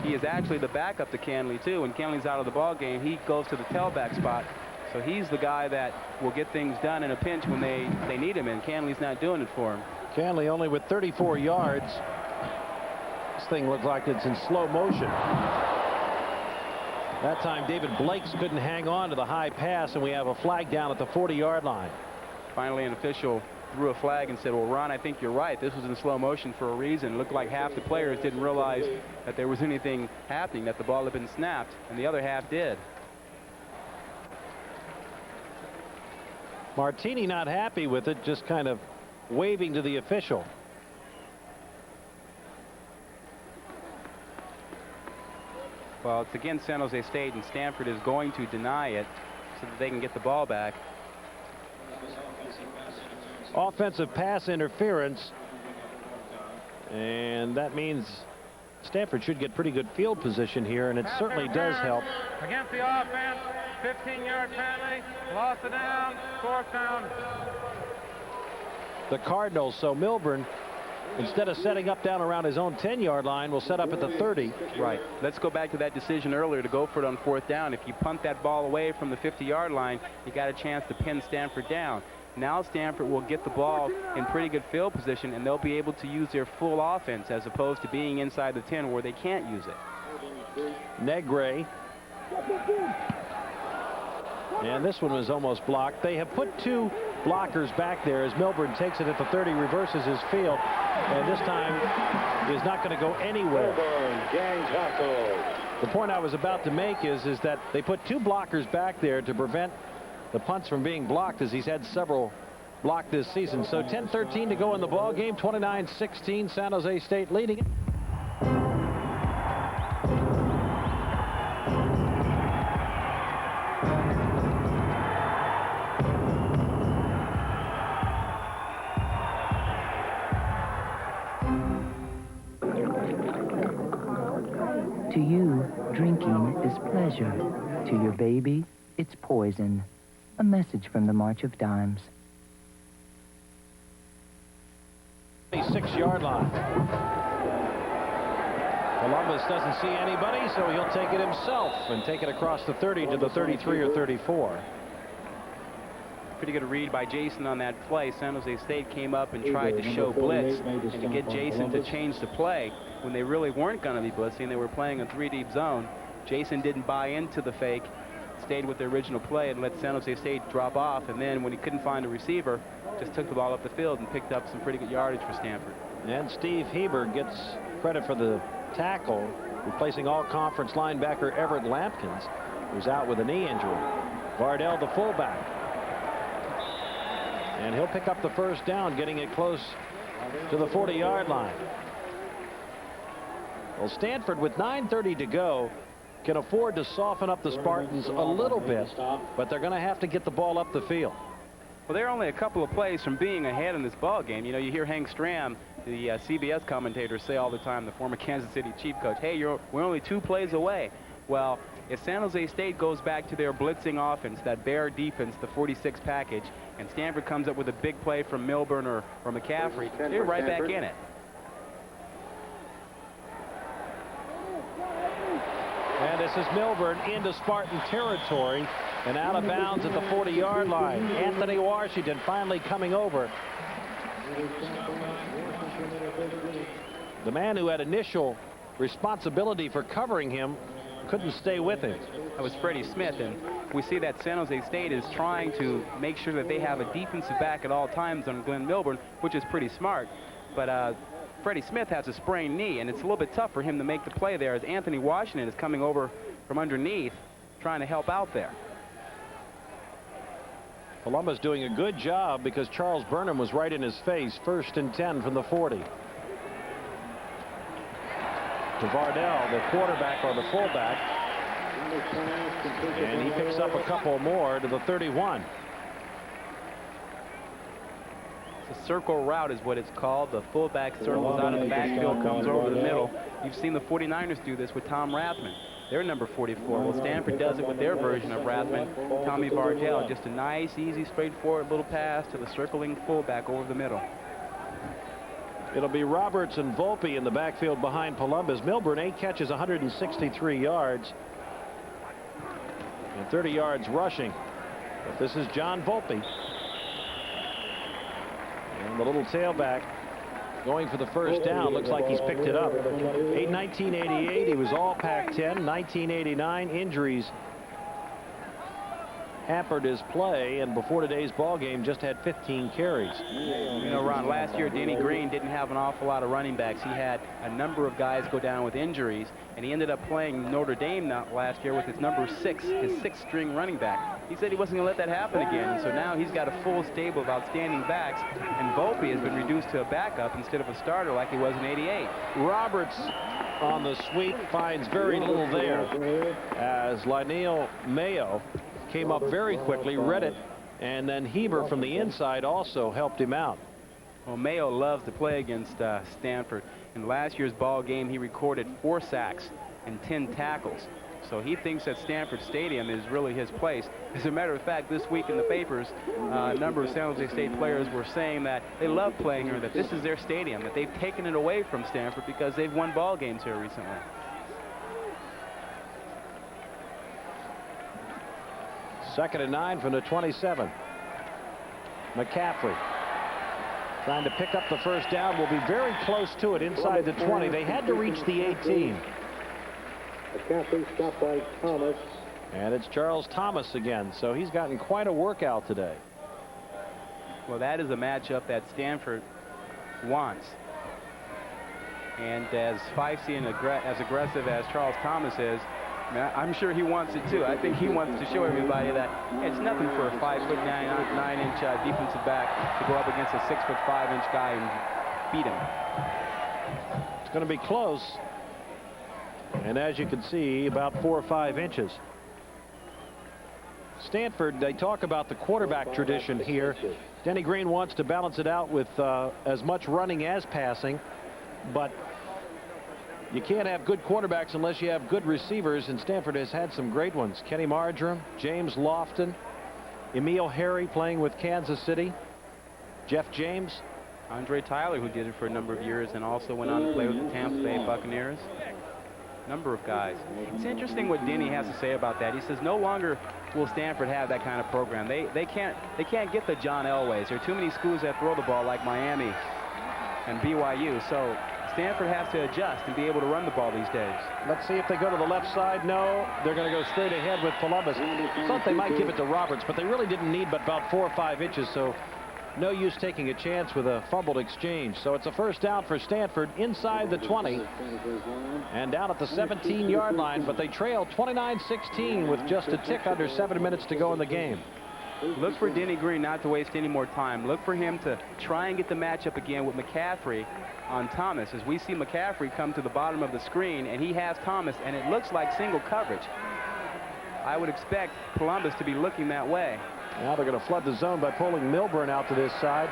He is actually the backup to Canley, too. When Canley's out of the ball game, he goes to the tailback spot. So he's the guy that will get things done in a pinch when they need him, and Canley's not doing it for him. Canley only with 34 yards. This thing looks like it's in slow motion. That time David Blakes couldn't hang on to the high pass, and we have a flag down at the 40-yard line. Finally, an official threw a flag and said, well, Ron, I think you're right. This was in slow motion for a reason. It looked like half the players didn't realize that there was anything happening, that the ball had been snapped, and the other half did. Martini not happy with it, just kind of waving to the official. Well, it's against San Jose State, and Stanford is going to deny it so that they can get the ball back. Offensive pass interference, and that means Stanford should get pretty good field position here, and it certainly does help. Against the offense, 15-yard penalty, loss of down, fourth down. The Cardinals, so Milburn, instead of setting up down around his own 10-yard line, will set up at the 30. Right. Let's go back to that decision earlier to go for it on fourth down. If you punt that ball away from the 50-yard line, you got a chance to pin Stanford down. Now Stanford will get the ball in pretty good field position, and they'll be able to use their full offense as opposed to being inside the 10 where they can't use it. Negre. And this one was almost blocked. They have put two blockers back there as Milburn takes it at the 30, reverses his field, and this time is not going to go anywhere. The point I was about to make is that they put two blockers back there to prevent the punts from being blocked, as he's had several blocked this season. So 10-13 to go in the ball game. 29-16, San Jose State leading it. To you, drinking is pleasure. To your baby, it's poison. A message from the March of Dimes. 6-yard line. Columbus doesn't see anybody, so he'll take it himself and take it across the 30 to the 33 or 34. Pretty good read by Jason on that play. San Jose State came up and tried to show blitz and to get Jason to change the play when they really weren't going to be blitzing. They were playing a 3-deep zone. Jason didn't buy into the fake stayed with the original play and let San Jose State drop off. And then when he couldn't find a receiver, just took the ball up the field and picked up some pretty good yardage for Stanford. And Steve Heber gets credit for the tackle, replacing all-conference linebacker Everett Lampkins, who's out with a knee injury. Vardell, the fullback. And he'll pick up the first down, getting it close to the 40-yard line. Well, Stanford, with 9:30 to go, can afford to soften up the Spartans a little bit, but they're going to have to get the ball up the field. Well, they're only a couple of plays from being ahead in this ball game. You know, you hear Hank Stram, the CBS commentator, say all the time, the former Kansas City Chief coach, hey, we're only 2 plays away. Well, if San Jose State goes back to their blitzing offense, that bear defense, the 46 package, and Stanford comes up with a big play from Milburn or McCaffrey, they're right back in it. And this is Milburn into Spartan territory and out of bounds at the 40-yard line. Anthony Washington finally coming over. The man who had initial responsibility for covering him couldn't stay with him. That was Freddie Smith, and we see that San Jose State is trying to make sure that they have a defensive back at all times on Glenn Milburn, which is pretty smart. But Freddie Smith has a sprained knee, and it's a little bit tough for him to make the play there as Anthony Washington is coming over from underneath trying to help out there. Columbus doing a good job because Charles Burnham was right in his face. 1st and 10 from the 40. To Vardell, the quarterback or the fullback. And he picks up a couple more to the 31. It's a circle route is what it's called. The fullback circles out of the backfield, comes over the middle. You've seen the 49ers do this with Tom Rathman. They're number 44. Well, Stanford does it with their version of Rathman, Tommy Vardell. Just a nice, easy, straightforward little pass to the circling fullback over the middle. It'll be Roberts and Volpe in the backfield behind Columbus. Milburn, 8 catches, 163 yards. And 30 yards rushing. But this is John Volpe. And the little tailback going for the first down. Looks like he's picked it up. 1988, he was all Pac-10. 1989, injuries hampered his play, and before today's ball game just had 15 carries. You know, Ron, last year Denny Green didn't have an awful lot of running backs. He had a number of guys go down with injuries, and he ended up playing Notre Dame last year with his number 6, his 6th string running back. He said he wasn't going to let that happen again, so now he's got a full stable of outstanding backs, and Volpe has been reduced to a backup instead of a starter like he was in '88. Roberts on the sweep finds very little there as Lionel Mayo came up very quickly, read it, and then Heber from the inside also helped him out. Well, Mayo loves to play against Stanford. In last year's ball game, he recorded 4 sacks and 10 tackles. So he thinks that Stanford Stadium is really his place. As a matter of fact, this week in the papers, a number of San Jose State players were saying that they love playing here, that this is their stadium, that they've taken it away from Stanford because they've won ball games here recently. Second and 9 from the 27. McCaffrey trying to pick up the first down. Will be very close to it inside the 20. They had to reach the 18. McCaffrey stopped by Thomas. And it's Charles Thomas again, so he's gotten quite a workout today. Well, that is a matchup that Stanford wants. And as feisty and as aggressive as Charles Thomas is, I'm sure he wants it too. I think he wants to show everybody that it's nothing for a 5'9" defensive back to go up against a 6'5" guy and beat him. It's going to be close. And as you can see, about 4 or 5 inches. Stanford, they talk about the quarterback tradition here. Denny Green wants to balance it out with as much running as passing, but you can't have good quarterbacks unless you have good receivers, and Stanford has had some great ones. Kenny Marjoram, James Lofton, Emil Harry playing with Kansas City, Jeff James. Andre Tyler, who did it for a number of years and also went on to play with the Tampa Bay Buccaneers. Number of guys. It's interesting what Denny has to say about that. He says no longer will Stanford have that kind of program. They can't get the John Elways. There are too many schools that throw the ball like Miami and BYU. So Stanford has to adjust and be able to run the ball these days. Let's see if they go to the left side. No, they're going to go straight ahead with Columbus. Thought they might give it to Roberts, but they really didn't need but about 4 or 5 inches, so no use taking a chance with a fumbled exchange. So it's a first down for Stanford inside the 20 and down at the 17-yard line, but they trail 29-16 with just a tick under 7 minutes to go in the game. Look for Denny Green not to waste any more time. Look for him to try and get the matchup again with McCaffrey on Thomas, as we see McCaffrey come to the bottom of the screen, and he has Thomas, and it looks like single coverage. I would expect Columbus to be looking that way. Now they're going to flood the zone by pulling Milburn out to this side.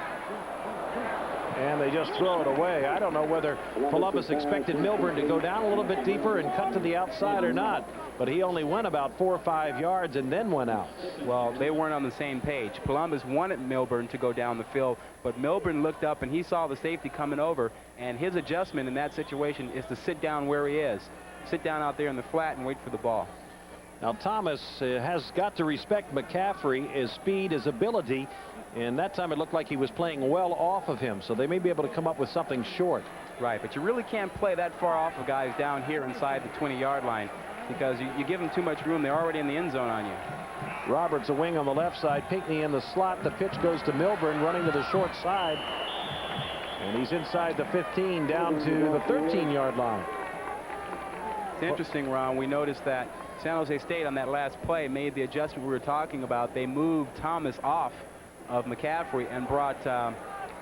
And they just throw it away. I don't know whether Columbus expected Milburn to go down a little bit deeper and cut to the outside or not. But he only went about 4 or 5 yards and then went out. Well, they weren't on the same page. Columbus wanted Milburn to go down the field, but Milburn looked up and he saw the safety coming over, and his adjustment in that situation is to sit down where he is. Sit down out there in the flat and wait for the ball. Now Thomas has got to respect McCaffrey, his speed, his ability, and that time it looked like he was playing well off of him, so they may be able to come up with something short. Right, but you really can't play that far off of guys down here inside the 20-yard line, because you give them too much room. They're already in the end zone on you. Roberts a wing on the left side, Pinckney in the slot. The pitch goes to Milburn running to the short side, and he's inside the 15 down to the 13-yard line. It's interesting, Ron. We noticed that San Jose State on that last play made the adjustment we were talking about. They moved Thomas off of McCaffrey and brought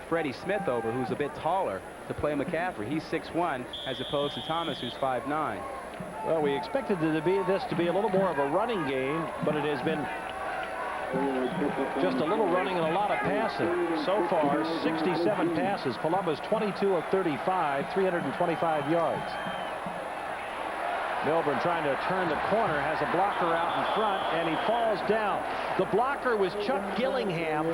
Freddie Smith over, who's a bit taller, to play McCaffrey. He's 6'1", as opposed to Thomas, who's 5'9". Well, we expected this to be a little more of a running game, but it has been just a little running and a lot of passing. So far, 67 passes. Columbus 22 of 35, 325 yards. Milburn trying to turn the corner, has a blocker out in front, and he falls down. The blocker was Chuck Gillingham,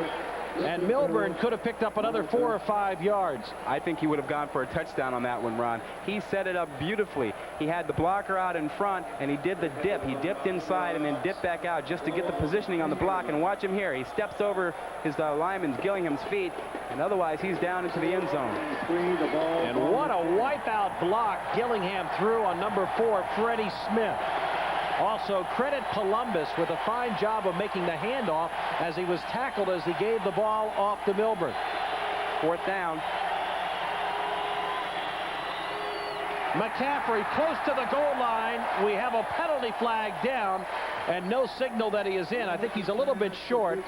and Milburn could have picked up another 4 or 5 yards. I think he would have gone for a touchdown on that one, Ron. He set it up beautifully. He had the blocker out in front, and he did the dip. He dipped inside and then dipped back out just to get the positioning on the block. And watch him here. He steps over his lineman Gillingham's feet, and otherwise he's down into the end zone. And what a wipeout block Gillingham threw on number 4, Freddie Smith. Also, credit Columbus with a fine job of making the handoff as he was tackled as he gave the ball off to Milburn. 4th down. McCaffrey close to the goal line. We have a penalty flag down and no signal that he is in. I think he's a little bit short.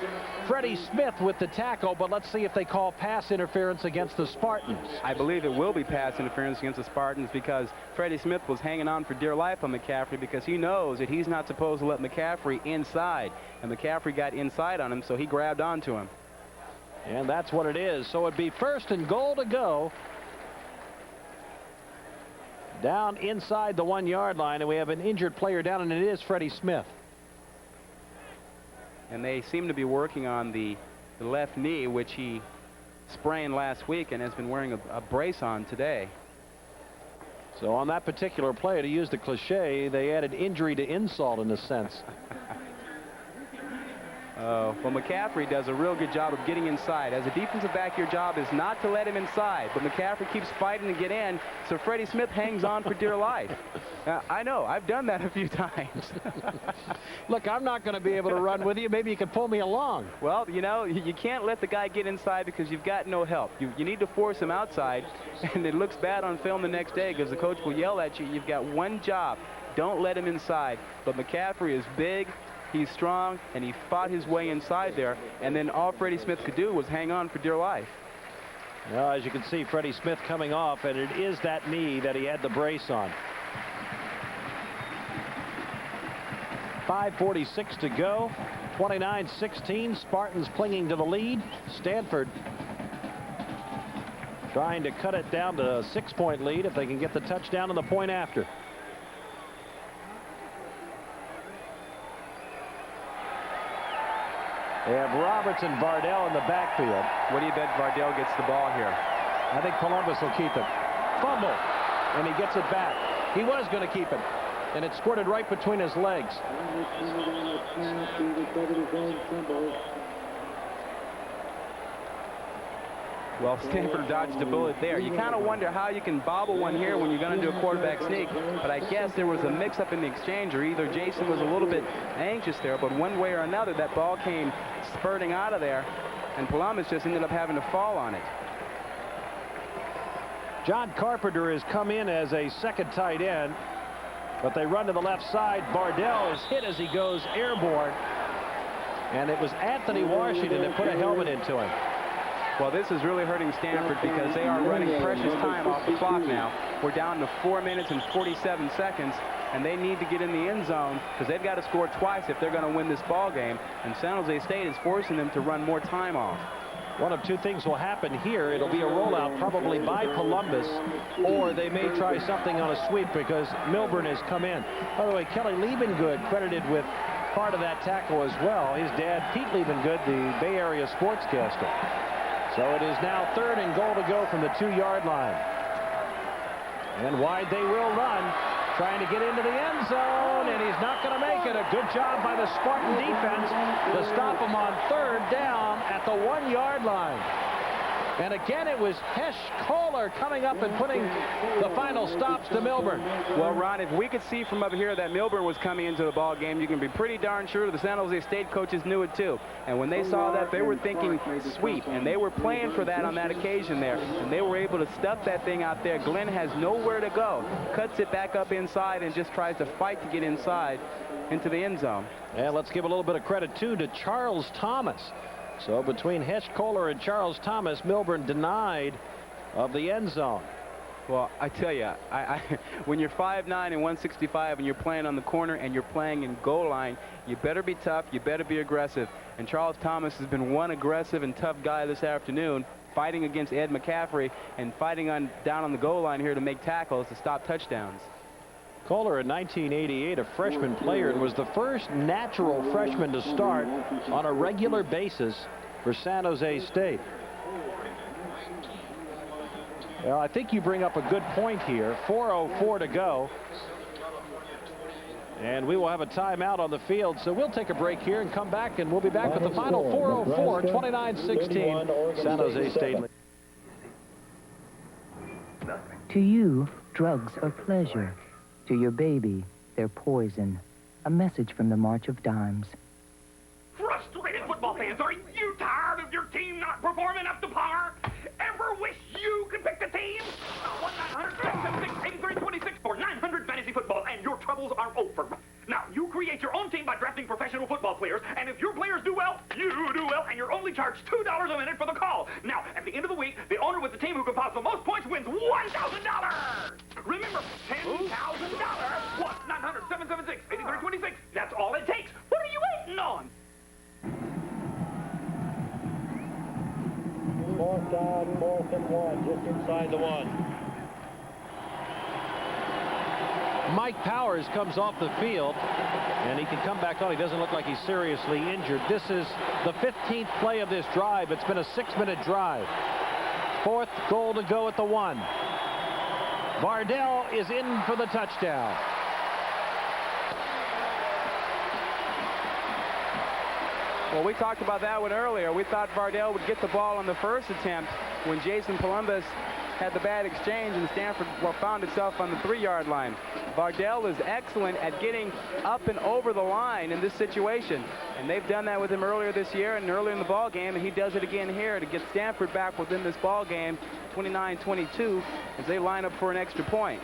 Freddie Smith with the tackle, but let's see if they call pass interference against the Spartans. I believe it will be pass interference against the Spartans, because Freddie Smith was hanging on for dear life on McCaffrey, because he knows that he's not supposed to let McCaffrey inside, and McCaffrey got inside on him, so he grabbed onto him. And that's what it is. So it'd be 1st and goal to go. Down inside the 1-yard line, and we have an injured player down, and it is Freddie Smith. And they seem to be working on the left knee, which he sprained last week and has been wearing a brace on today. So on that particular play, to use the cliche, they added injury to insult in a sense. Well, McCaffrey does a real good job of getting inside. As a defensive back, your job is not to let him inside, but McCaffrey keeps fighting to get in, so Freddie Smith hangs on for dear life. I know, I've done that a few times. Look, I'm not going to be able to run with you. Maybe you can pull me along. Well, you know, you can't let the guy get inside because you've got no help. You need to force him outside, and it looks bad on film the next day because the coach will yell at you. You've got one job. Don't let him inside. But McCaffrey is big. He's strong, and he fought his way inside there, and then all Freddie Smith could do was hang on for dear life. Well, as you can see, Freddie Smith coming off, and it is that knee that he had the brace on. 5:46 to go. 29-16. Spartans clinging to the lead. Stanford trying to cut it down to a 6-point lead if they can get the touchdown and the point after. They have Roberts and Vardell in the backfield. What do you bet Vardell gets the ball here? I think Columbus will keep it. Fumble, and he gets it back. He was going to keep it, and it squirted right between his legs. Well, Stanford dodged a bullet there. You kind of wonder how you can bobble one here when you're going to do a quarterback sneak, but I guess there was a mix-up in the exchange, or either Jason was a little bit anxious there, but one way or another, that ball came spurting out of there, and Columbus just ended up having to fall on it. John Carpenter has come in as a second tight end, but they run to the left side. Bardell is hit as he goes airborne, and it was Anthony Washington that put a helmet into him. Well, this is really hurting Stanford because they are running precious time off the clock now. We're down to 4 minutes and 47 seconds, and they need to get in the end zone because they've got to score twice if they're going to win this ball game, and San Jose State is forcing them to run more time off. One of two things will happen here. It'll be a rollout probably by Columbus, or they may try something on a sweep because Milburn has come in. By the way, Kelly Liebengood credited with part of that tackle as well. His dad, Pete Liebengood, the Bay Area sportscaster. So it is now 3rd and goal to go from the 2-yard line. And wide they will run, trying to get into the end zone, and he's not going to make it. A good job by the Spartan defense to stop him on 3rd down at the 1-yard line. And again, it was Hesh Kohler coming up and putting the final stops to Milburn. Well, Ron, if we could see from up here that Milburn was coming into the ball game, you can be pretty darn sure the San Jose State coaches knew it too. And when they saw that, they were thinking sweep, and they were playing for that on that occasion there. And they were able to stuff that thing out there. Glenn has nowhere to go, cuts it back up inside, and just tries to fight to get inside into the end zone. And let's give a little bit of credit too to Charles Thomas. So between Hesh Kohler and Charles Thomas, Milburn denied of the end zone. Well, I tell you, when you're 5'9" and 165 and you're playing on the corner and you're playing in goal line, you better be tough, you better be aggressive. And Charles Thomas has been one aggressive and tough guy this afternoon, fighting against Ed McCaffrey and fighting down on the goal line here to make tackles to stop touchdowns. Kohler in 1988, a freshman player, and was the first natural freshman to start on a regular basis for San Jose State. Well, I think you bring up a good point here. 4:04 to go. And we will have a timeout on the field, so we'll take a break here and come back, and we'll be back with the final 4:04, 29-16, San Jose State. To you, drugs are pleasure. To your baby, they're poison. A message from the March of Dimes. Frustrated football fans, are you tired of your team not performing up to par? Ever wish you could pick the team? 1-900-776-8326 for 900 fantasy football, and your troubles are over. Now, you create your own team by drafting professional football players, and if your players do well, you do well, and you're only charged $2 a minute for the call. Now, at the end of the week, the owner with the team who compiles the most points wins $1,000. Remember, $10,000. 1-900-776-8326. That's all it takes. What are you waiting on? 4th down, 4th and 1, just inside the 1. Mike Powers comes off the field, and he can come back on. He doesn't look like he's seriously injured. This is the 15th play of this drive. It's been a 6-minute drive. 4th goal to go at the 1. Bardell is in for the touchdown. Well, we talked about that one earlier. We thought Bardell would get the ball on the first attempt when Jason Columbus had the bad exchange and Stanford found itself on the 3-yard line. Bardell is excellent at getting up and over the line in this situation, and they've done that with him earlier this year and earlier in the ball game, and he does it again here to get Stanford back within this ball game, 29-22, as they line up for an extra point.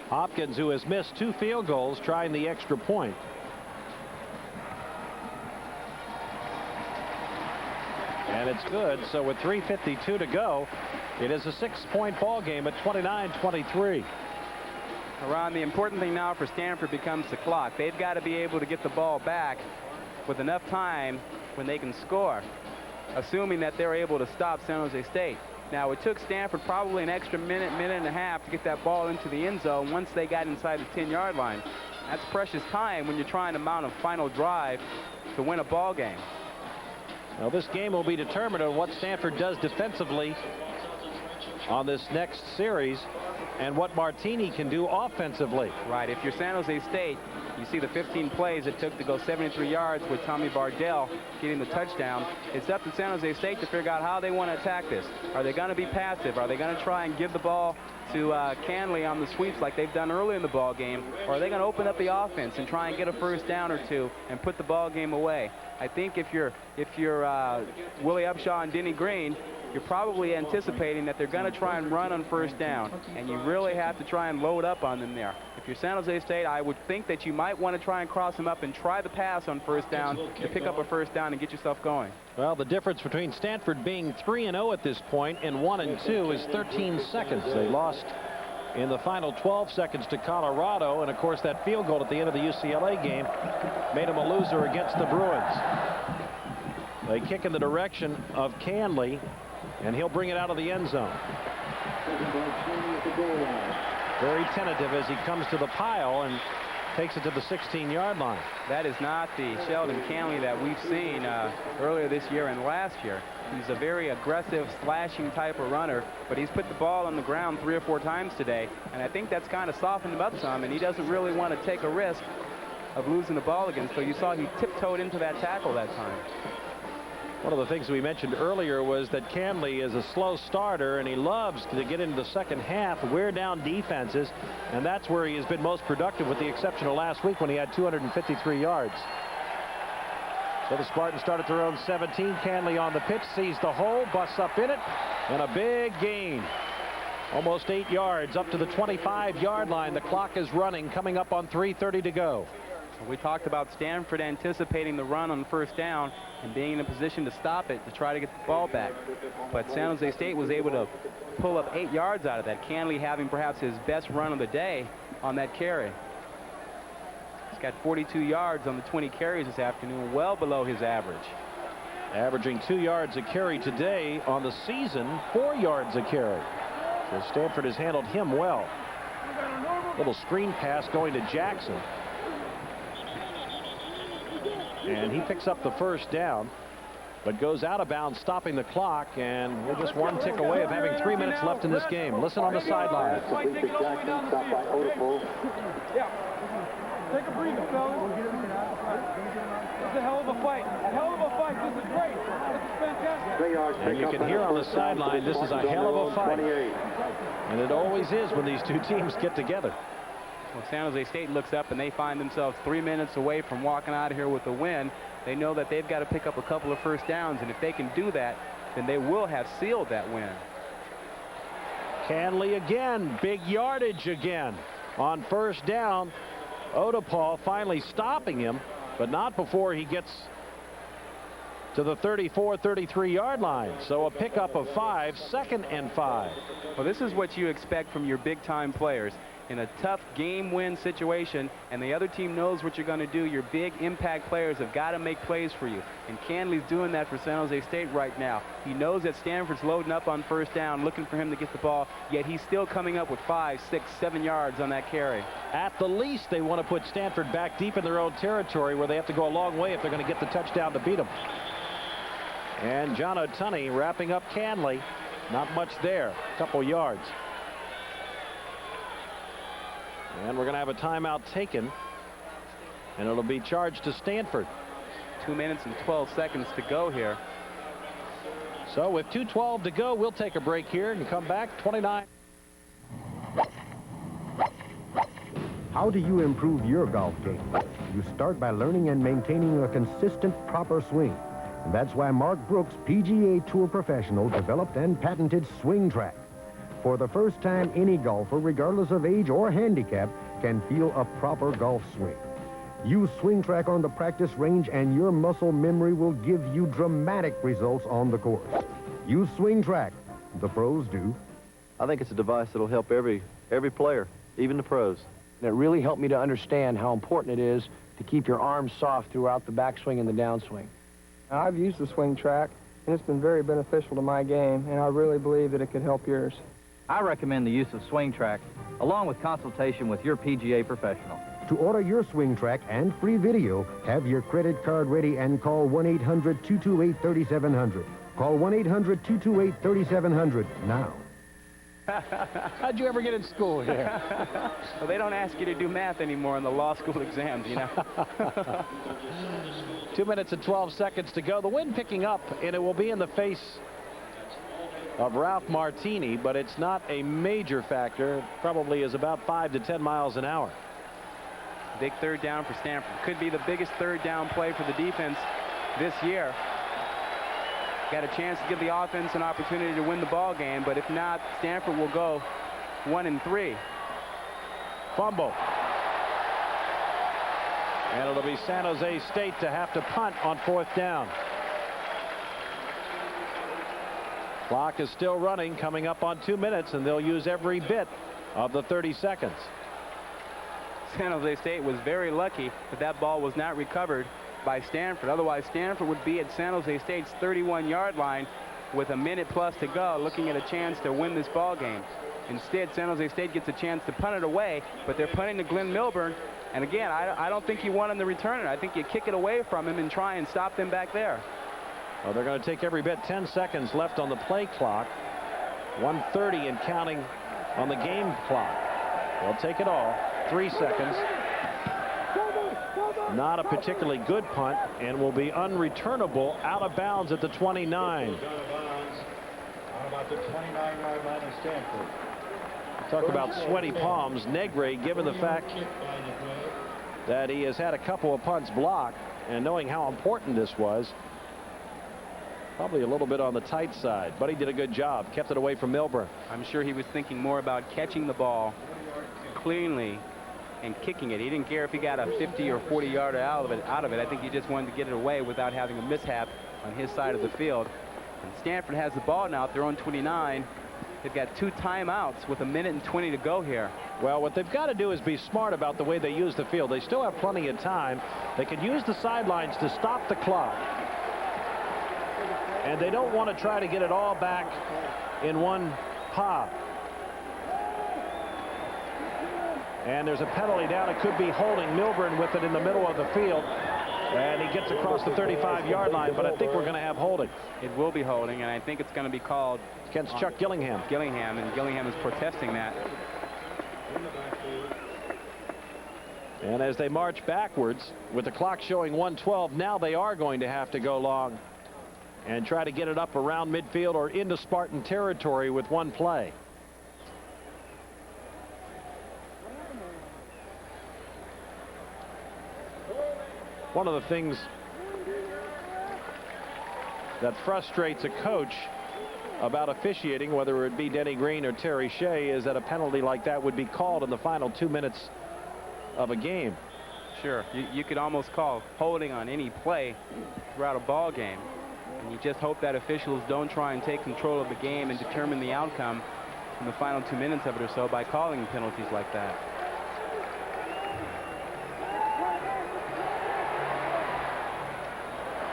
Hopkins, who has missed 2 field goals, trying the extra point. And it's good. So with 3:52 to go, it is a 6-point ball game at 29-23. Ron, the important thing now for Stanford becomes the clock. They've got to be able to get the ball back with enough time when they can score, assuming that they're able to stop San Jose State. Now, it took Stanford probably an extra minute and a half to get that ball into the end zone once they got inside the 10-yard line. That's precious time when you're trying to mount a final drive to win a ball game. Well, this game will be determined on what Stanford does defensively on this next series and what Martini can do offensively. Right. If you're San Jose State, you see the 15 plays it took to go 73 yards with Tommy Bardell getting the touchdown. It's up to San Jose State to figure out how they want to attack this. Are they going to be passive? Are they going to try and give the ball to Canley on the sweeps like they've done early in the ball game? Or are they going to open up the offense and try and get a first down or two and put the ball game away? I think if you're Willie Upshaw and Denny Green, you're probably anticipating that they're going to try and run on first down, and you really have to try and load up on them there. If you're San Jose State, I would think that you might want to try and cross them up and try the pass on first down to pick up a first down and get yourself going. Well, the difference between Stanford being 3-0 at this point and 1-2 is 13 seconds. They lost in the final 12 seconds to Colorado, and of course that field goal at the end of the UCLA game made them a loser against the Bruins. They kick in the direction of Canley, and he'll bring it out of the end zone. Very tentative as he comes to the pile and takes it to the 16-yard line. That is not the Sheldon Canley that we've seen earlier this year and last year. He's a very aggressive, slashing type of runner, but he's put the ball on the ground 3 or 4 times today, and I think that's kind of softened him up some, and he doesn't really want to take a risk of losing the ball again. So you saw he tiptoed into that tackle that time. One of the things we mentioned earlier was that Canley is a slow starter, and he loves to get into the second half, wear down defenses, and that's where he has been most productive, with the exception of last week when he had 253 yards. So the Spartans start at their own 17. Canley on the pitch, sees the hole, busts up in it, and a big gain. Almost 8 yards up to the 25-yard line. The clock is running, coming up on 3:30 to go. We talked about Stanford anticipating the run on first down and being in a position to stop it to try to get the ball back. But San Jose State was able to pull up 8 yards out of that. Canley having perhaps his best run of the day on that carry. He's got 42 yards on the 20 carries this afternoon, well below his average. Averaging 2 yards a carry today, on the season 4 yards a carry. So Stanford has handled him well. Little screen pass going to Jackson. And he picks up the first down, but goes out of bounds, stopping the clock, and we're just one tick away of having 3 minutes left in this game. Listen on the sideline. Take a breather, fellas. It's a hell of a fight. A hell of a fight. This is great. This is fantastic. And you can hear on the sideline, this is a hell of a fight. And it always is when these two teams get together. Well, San Jose State looks up and they find themselves 3 minutes away from walking out of here with a win. They know that they've got to pick up a couple of first downs, and if they can do that, then they will have sealed that win. Canley again, big yardage again on first down. Odepau finally stopping him, but not before he gets to the 34-33-yard line. So a pickup of 5, 2nd and 5. Well, this is what you expect from your big-time players. In a tough game-win situation, and the other team knows what you're going to do, your big impact players have got to make plays for you. And Canley's doing that for San Jose State right now. He knows that Stanford's loading up on first down, looking for him to get the ball, yet he's still coming up with 5, 6, 7 yards on that carry. At the least, they want to put Stanford back deep in their own territory, where they have to go a long way if they're going to get the touchdown to beat them. And John O'Tunney wrapping up Canley. Not much there, a couple yards. And we're going to have a timeout taken, and it'll be charged to Stanford. 2 minutes and 12 seconds to go here. So with 2:12 to go, we'll take a break here and come back. 29. How do you improve your golf game? You start by learning and maintaining a consistent, proper swing. And that's why Mark Brooks, PGA Tour professional, developed and patented Swing Track. For the first time, any golfer, regardless of age or handicap, can feel a proper golf swing. Use Swing Track on the practice range, and your muscle memory will give you dramatic results on the course. Use Swing Track. The pros do. I think it's a device that'll help every player, even the pros. And it really helped me to understand how important it is to keep your arms soft throughout the backswing and the downswing. I've used the Swing Track, and it's been very beneficial to my game, and I really believe that it could help yours. I recommend the use of Swing Track, along with consultation with your PGA professional. To order your Swing Track and free video, have your credit card ready and call 1-800-228-3700. Call 1-800-228-3700 now. How'd you ever get in school here? Well, they don't ask you to do math anymore in the law school exams, you know. 2 minutes and 12 seconds to go. The wind picking up, and it will be in the face of Ralph Martini, but it's not a major factor. It probably is about 5 to 10 miles an hour. Big third down for Stanford. Could be the biggest third down play for the defense this year. Got a chance to give the offense an opportunity to win the ball game, but if not, Stanford will go 1 and 3. Fumble. And it'll be San Jose State to have to punt on 4th down. Clock is still running, coming up on 2 minutes, and they'll use every bit of the 30 seconds. San Jose State was very lucky that that ball was not recovered by Stanford. Otherwise, Stanford would be at San Jose State's 31-yard line with a minute plus to go, looking at a chance to win this ball game. Instead, San Jose State gets a chance to punt it away, but they're punting to Glenn Milburn. And again, I don't think you want him to return it. I think you kick it away from him and try and stop them back there. Well, they're going to take every bit. 10 seconds left on the play clock. 1:30 and counting on the game clock. They'll take it all. 3 seconds. Not a particularly good punt, and will be unreturnable out of bounds at the 29. About the 29-yard line of Stanford. Talk about sweaty palms. Negre, given the fact that he has had a couple of punts blocked, and knowing how important this was, probably a little bit on the tight side, but he did a good job. Kept it away from Milburn. I'm sure he was thinking more about catching the ball cleanly and kicking it. He didn't care if he got a 50 or 40 yarder out of it. I think he just wanted to get it away without having a mishap on his side of the field. And Stanford has the ball now at their own 29. They've got 2 timeouts with 1 minute and 20 to go here. Well, what they've got to do is be smart about the way they use the field. They still have plenty of time. They can use the sidelines to stop the clock. And they don't want to try to get it all back in one pop. And there's a penalty down. It could be holding. Milburn with it in the middle of the field. And he gets across the 35-yard line, but I think we're going to have holding. It will be holding, and I think it's going to be called against Chuck Gillingham. And Gillingham is protesting that. And as they march backwards, with the clock showing 1:12, now they are going to have to go long and try to get it up around midfield or into Spartan territory with one play. One of the things that frustrates a coach about officiating, whether it be Denny Green or Terry Shea, is that a penalty like that would be called in the final 2 minutes of a game. Sure, you could almost call holding on any play throughout a ball game, and you just hope that officials don't try and take control of the game and determine the outcome in the final 2 minutes of it or so by calling penalties like that.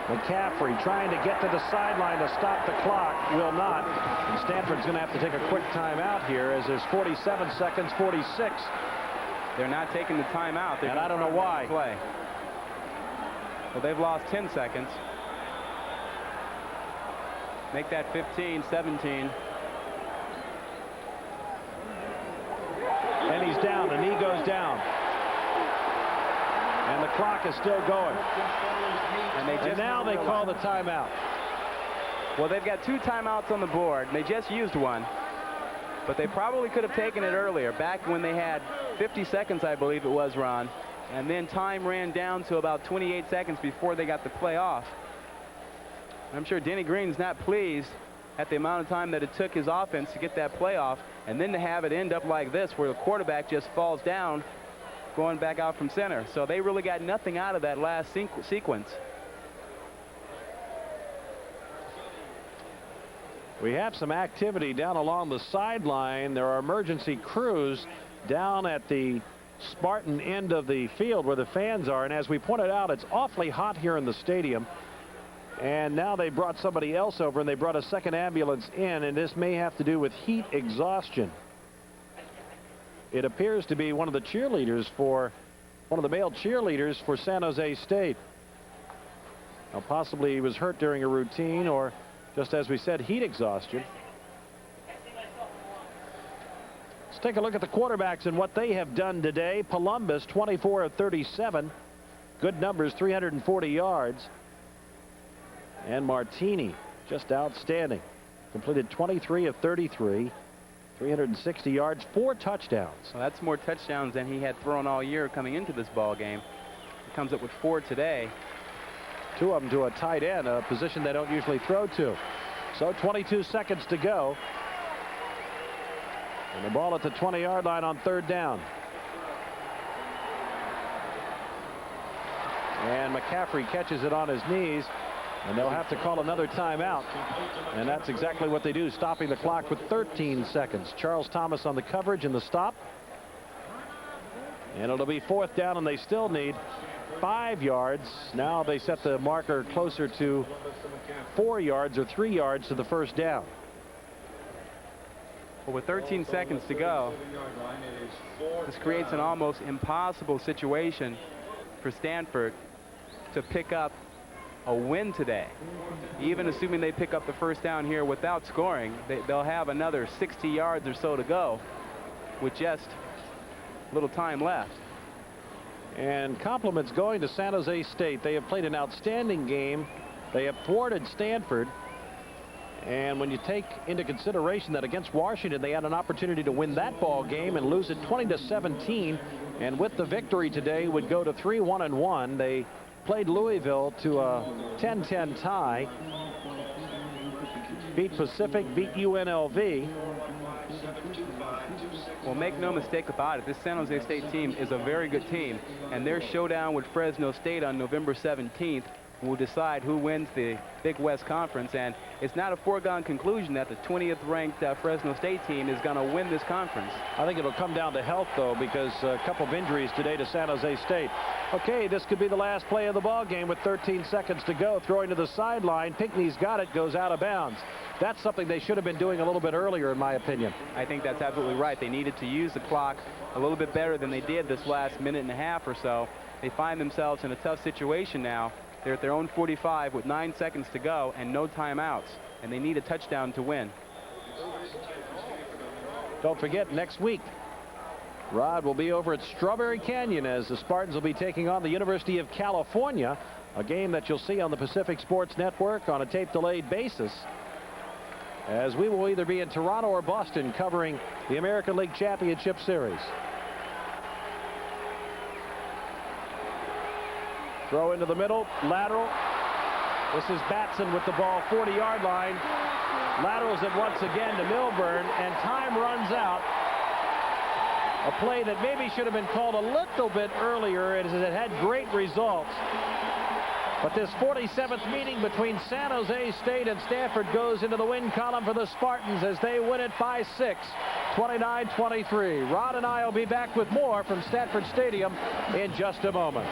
McCaffrey trying to get to the sideline to stop the clock, will not. And Stanford's going to have to take a quick timeout here as there's 47 seconds, 46. They're not taking the timeout. And I don't know why. Play. Well, they've lost 10 seconds. Make that 15, 17. And he's down. The knee goes down. And the clock is still going. And now they call the timeout. Well, they've got 2 timeouts on the board. They just used one. But they probably could have taken it earlier, back when they had 50 seconds, I believe it was, Ron. And then time ran down to about 28 seconds before they got the play off. I'm sure Denny Green's not pleased at the amount of time that it took his offense to get that play off, and then to have it end up like this, where the quarterback just falls down going back out from center. So they really got nothing out of that last sequence. We have some activity down along the sideline. There are emergency crews down at the Spartan end of the field where the fans are. And as we pointed out, it's awfully hot here in the stadium. And now they brought somebody else over, and they brought a second ambulance in, and this may have to do with heat exhaustion. It appears to be one of the male cheerleaders for San Jose State. Now, possibly he was hurt during a routine, or just as we said, heat exhaustion. Let's take a look at the quarterbacks and what they have done today. Columbus, 24 of 37. Good numbers, 340 yards. And Martini, just outstanding. Completed 23 of 33. 360 yards, 4 touchdowns. Well, that's more touchdowns than he had thrown all year coming into this ball game. He comes up with 4 today. 2 of them to a tight end, a position they don't usually throw to. So 22 seconds to go. And the ball at the 20-yard line on 3rd down. And McCaffrey catches it on his knees. And they'll have to call another timeout. And that's exactly what they do, stopping the clock with 13 seconds. Charles Thomas on the coverage and the stop. And it'll be 4th down, and they still need 5 yards. Now they set the marker closer to 4 yards or 3 yards to the 1st down. Well, with 13 seconds to go, this creates an almost impossible situation for Stanford to pick up a win today. Even assuming they pick up the 1st down here without scoring, they'll have another 60 yards or so to go with just a little time left. And compliments going to San Jose State. They have played an outstanding game. They have thwarted Stanford. And when you take into consideration that against Washington they had an opportunity to win that ball game and lose it 20-17, and with the victory today would go to 3-1-1. They played Louisville to a 10-10 tie. Beat Pacific, beat UNLV. Well, make no mistake about it, this San Jose State team is a very good team, and their showdown with Fresno State on November 17th will decide who wins the Big West Conference. And it's not a foregone conclusion that the 20th ranked Fresno State team is going to win this conference. I think it'll come down to health, though, because a couple of injuries today to San Jose State. Okay, this could be the last play of the ball game with 13 seconds to go. Throwing to the sideline. Pinckney's got it, goes out of bounds. That's something they should have been doing a little bit earlier, in my opinion. I think that's absolutely right. They needed to use the clock a little bit better than they did this last minute and a half or so. They find themselves in a tough situation now. They're at their own 45 with 9 seconds to go and no timeouts, and they need a touchdown to win. Don't forget, next week, Rod will be over at Strawberry Canyon as the Spartans will be taking on the University of California, a game that you'll see on the Pacific Sports Network on a tape-delayed basis, as we will either be in Toronto or Boston covering the American League Championship Series. Throw into the middle, lateral. This is Batson with the ball, 40-yard line. Laterals it once again to Milburn, and time runs out. A play that maybe should have been called a little bit earlier, as it had great results. But this 47th meeting between San Jose State and Stanford goes into the win column for the Spartans as they win it by 6, 29-23. Rod and I will be back with more from Stanford Stadium in just a moment.